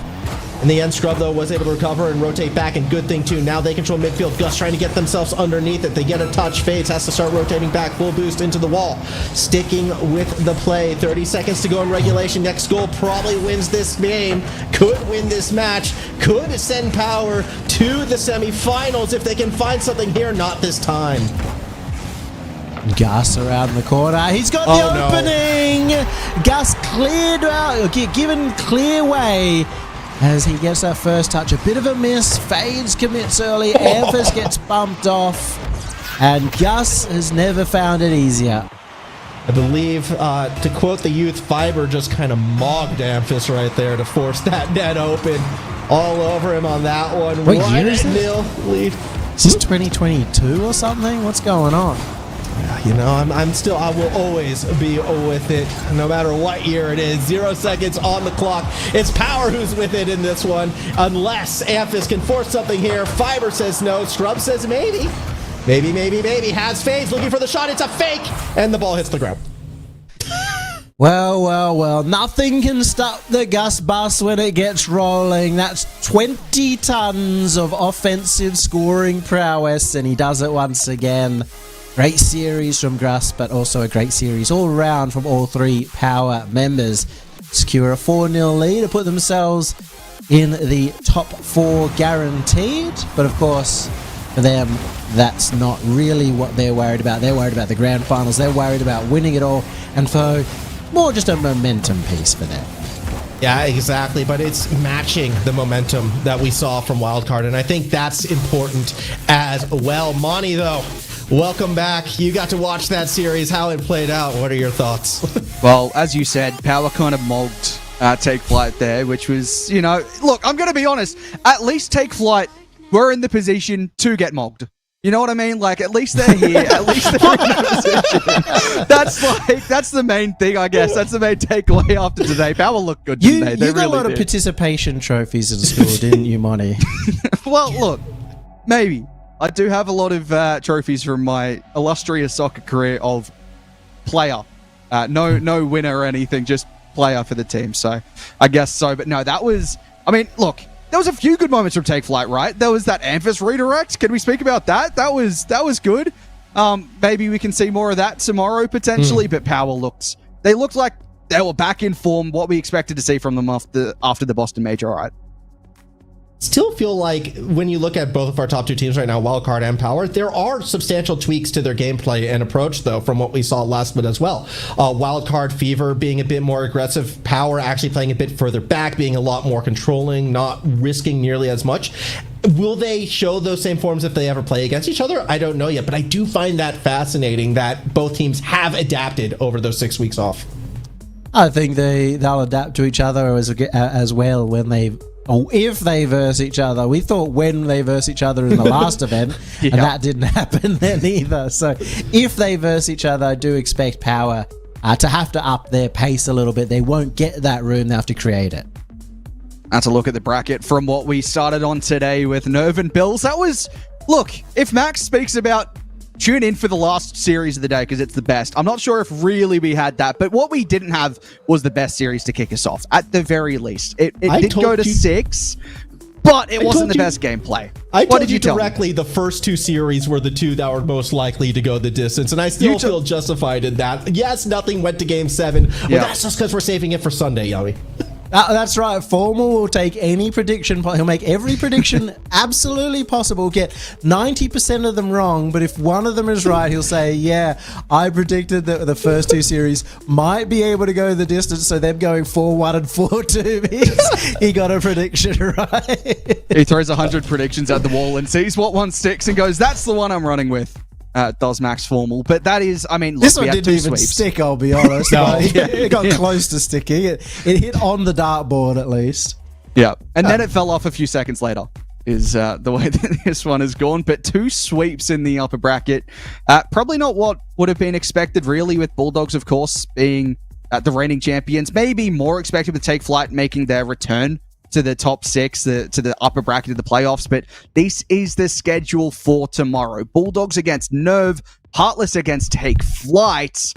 C: In the end, Scrub, though, was able to recover and rotate back, and good thing, too. Now they control midfield. Gus trying to get themselves underneath it. They get a touch. Fades has to start rotating back. Full boost into the wall. Sticking with the play. 30 seconds to go in regulation. Next goal probably wins this game. Could win this match. Could send Power to the semifinals if they can find something here. Not this time.
B: Gus around the corner. He's got the opening. Gus cleared out, given clear way. As he gets that first touch, a bit of a miss. Fades commits early. Amphis gets bumped off. And Gus has never found it easier.
C: I believe, to quote the youth, Fiber just kind of mogged Amphis right there to force that net open. All over him on that one.
B: What year is it?
C: Nil lead.
B: Is this 2022 or something? What's going on?
C: You know, I will always be with it, no matter what year it is. 0 seconds on the clock. It's Power who's with it in this one, unless Amphis can force something here. Fiber says no. Scrub says maybe. Maybe. Has Fades looking for the shot. It's a fake, and the ball hits the ground.
B: Well. Nothing can stop the Gus bus when it gets rolling. That's 20 tons of offensive scoring prowess, and he does it once again. Great series from Gus, but also a great series all around from all three Power members. Secure a 4-0 lead to put themselves in the top 4 guaranteed. But of course, for them, that's not really what they're worried about. They're worried about the grand finals. They're worried about winning it all. And so, more just a momentum piece for them.
C: Yeah, exactly. But it's matching the momentum that we saw from Wildcard. And I think that's important as well. Monty, though, welcome back. You got to watch that series, how it played out. What are your thoughts?
D: Well, as you said, Power kind of mogged Take Flight there, which was, look, I'm going to be honest. At least Take Flight were in the position to get mogged. You know what I mean? Like, at least they're here. At least they're in the position. That's the main thing, I guess. That's the main takeaway after today. Power looked good today.
B: You got a lot of participation trophies in school, didn't you, Monty?
D: Well, look, maybe. I do have a lot of trophies from my illustrious soccer career of player. No winner or anything, just player for the team. So I guess so. But no, look, there was a few good moments from Take Flight, right? There was that Amphis redirect. Can we speak about that? That was good. Maybe we can see more of that tomorrow potentially. But Power they looked like they were back in form. What we expected to see from them after the Boston Major, all right?
C: Still feel like when you look at both of our top 2 teams right now, Wildcard and Power, there are substantial tweaks to their gameplay and approach, though, from what we saw last bit as well. Wildcard Fever being a bit more aggressive, Power actually playing a bit further back, being a lot more controlling, not risking nearly as much. Will they show those same forms if they ever play against each other? I don't know yet, but I do find that fascinating that both teams have adapted over those 6 weeks off.
B: I think they'll adapt to each other as well when they've or if they verse each other. We thought when they verse each other in the last event, and that didn't happen then either. So if they verse each other, I do expect Power to have to up their pace a little bit. They won't get that room. They have to create it.
D: That's a look at the bracket from what we started on today with Nerve and Bills. That was, look, if Max speaks about tune in for the last series of the day because it's the best. I'm not sure if really we had that, but what we didn't have was the best series to kick us off, at the very least. It did go to 6, but it wasn't the best gameplay.
C: I told you directly the first 2 series were the 2 that were most likely to go the distance, and I still feel justified in that. Yes, nothing went to Game 7, but that's just because we're saving it for Sunday, Yummy.
B: That's right. Formal will take any prediction. He'll make every prediction absolutely possible. Get 90% of them wrong, but if one of them is right, he'll say, yeah, I predicted that the first 2 series might be able to go the distance, so them going 4-1 and 4-2 means he got a prediction right.
D: He throws 100 predictions at the wall and sees what one sticks and goes, that's the one I'm running with. Does Max Formal, but that is, I mean, look,
B: this one didn't even stick, I'll be honest.
C: No.
B: It got close to sticking. It hit on the dartboard at least.
D: Yeah, and then it fell off a few seconds later, is the way that this one has gone. But 2 sweeps in the upper bracket. Probably not what would have been expected, really, with Bulldogs, of course, being the reigning champions. Maybe more expected with Take Flight making their return to the top 6, to the upper bracket of the playoffs, but this is the schedule for tomorrow. Bulldogs against Nerve, Heartless against Take Flight.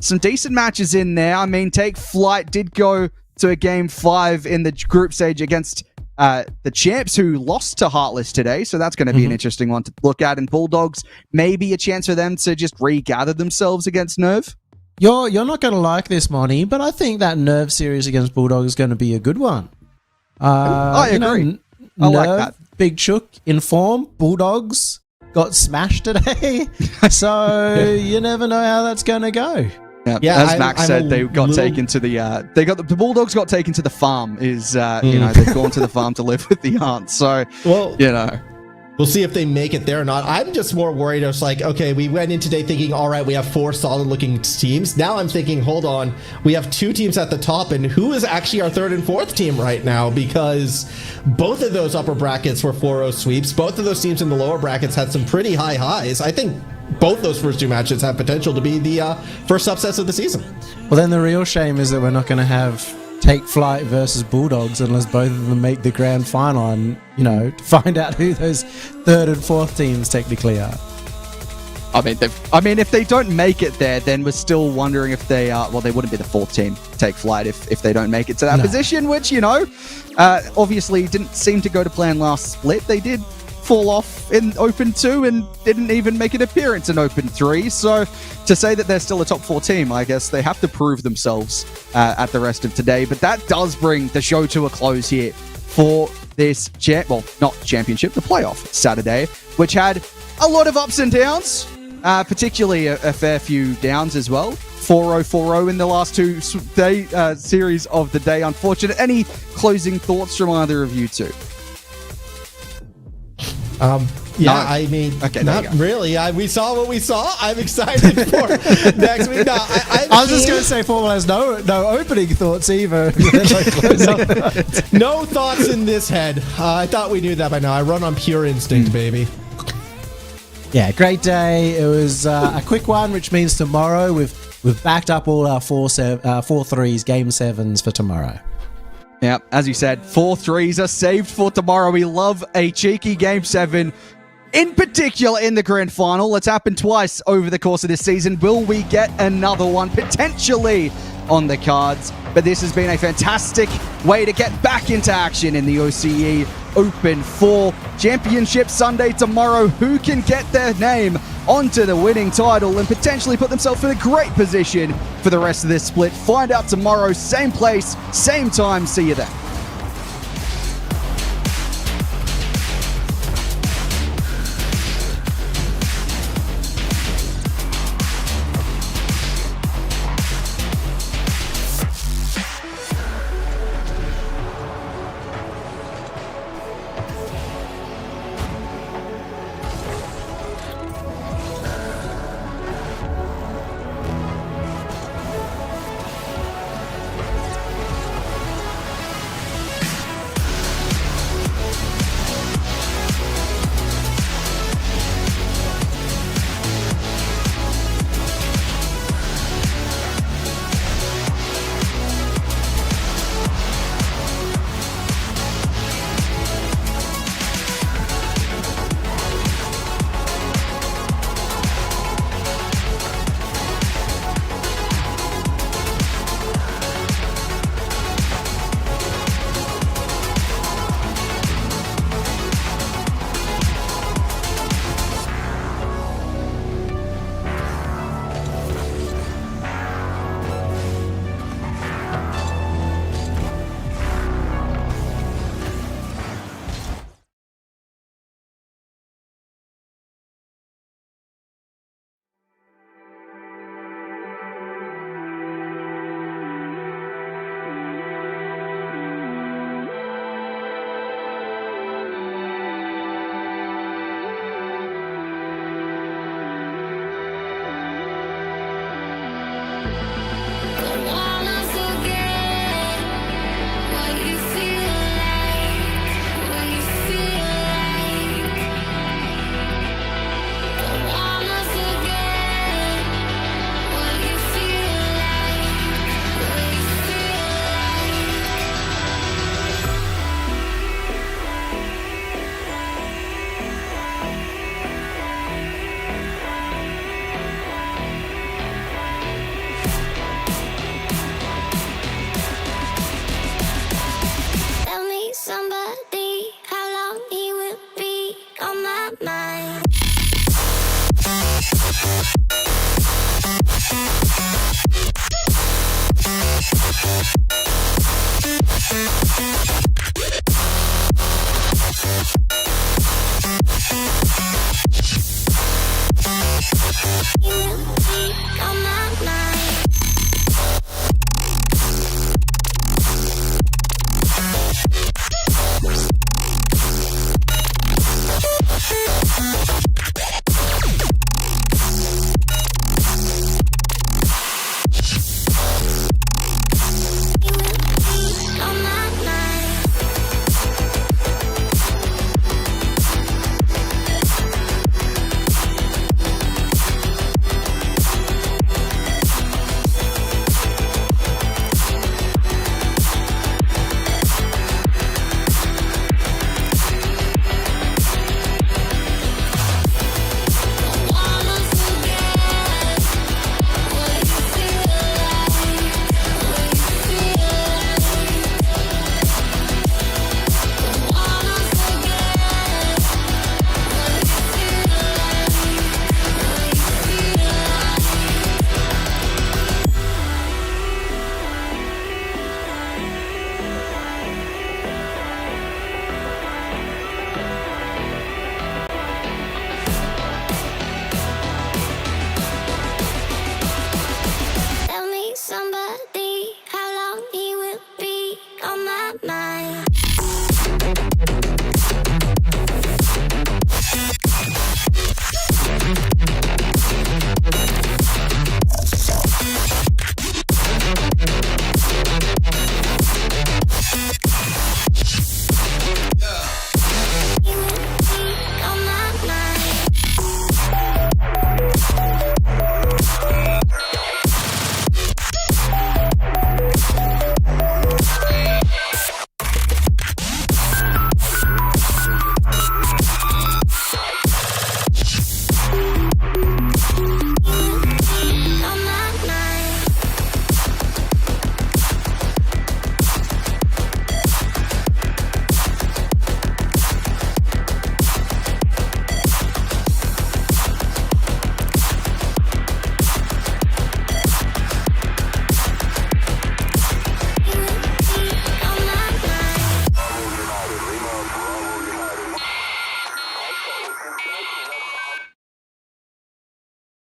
D: Some decent matches in there. I mean, Take Flight did go to a Game 5 in the group stage against the champs who lost to Heartless today, so that's going to be an interesting one to look at. And Bulldogs, maybe a chance for them to just regather themselves against Nerve.
B: You're not going to like this, Monty, but I think that Nerve series against Bulldogs is going to be a good one.
D: I agree. I like that.
B: Big Chook in form. Bulldogs got smashed today. So you never know how that's going to go.
D: Yeah, as Max said, they got taken to the Bulldogs got taken to the farm. They've gone to the farm to live with the aunt. So,
C: we'll see if they make it there or not. I'm just more worried. I was like, okay, we went in today thinking, all right, we have 4 solid-looking teams. Now I'm thinking, hold on, we have 2 teams at the top, and who is actually our 3rd and 4th team right now? Because both of those upper brackets were 4-0 sweeps. Both of those teams in the lower brackets had some pretty high highs. I think both those first 2 matches have potential to be the first upsets of the season.
B: Well, then the real shame is that we're not going to have Take Flight versus Bulldogs unless both of them make the grand final and, find out who those 3rd and 4th teams technically are.
D: I mean, if they don't make it there, then we're still wondering if they are. Well, they wouldn't be the 4th team, Take Flight, if they don't make it to that position, which, obviously didn't seem to go to plan last split. They did fall off in Open 2 and didn't even make an appearance in Open 3. So to say that they're still a top 4 team, I guess they have to prove themselves at the rest of today. But that does bring the show to a close here for this, not championship, the playoff Saturday, which had a lot of ups and downs, particularly a fair few downs as well. 4-0 in the last 2 series of the day. Unfortunate. Any closing thoughts from either of you two?
C: I mean, not really. We saw what we saw. I'm excited for next week. No, I
B: was just going to say Formal has no opening thoughts either.
C: No thoughts in this head. I thought we knew that by now. I run on pure instinct, baby.
B: Yeah, great day. It was a quick one, which means tomorrow we've backed up all our 4-3s, Game 7s for tomorrow.
D: Yeah, as you said, 4-3s are saved for tomorrow. We love a cheeky Game 7, in particular in the grand final. It's happened twice over the course of this season. Will we get another one potentially on the cards? But this has been a fantastic way to get back into action in the OCE Open 4 Championship Sunday tomorrow. Who can get their name onto the winning title and potentially put themselves in a great position for the rest of this split? Find out tomorrow, same place, same time. See you then.
E: my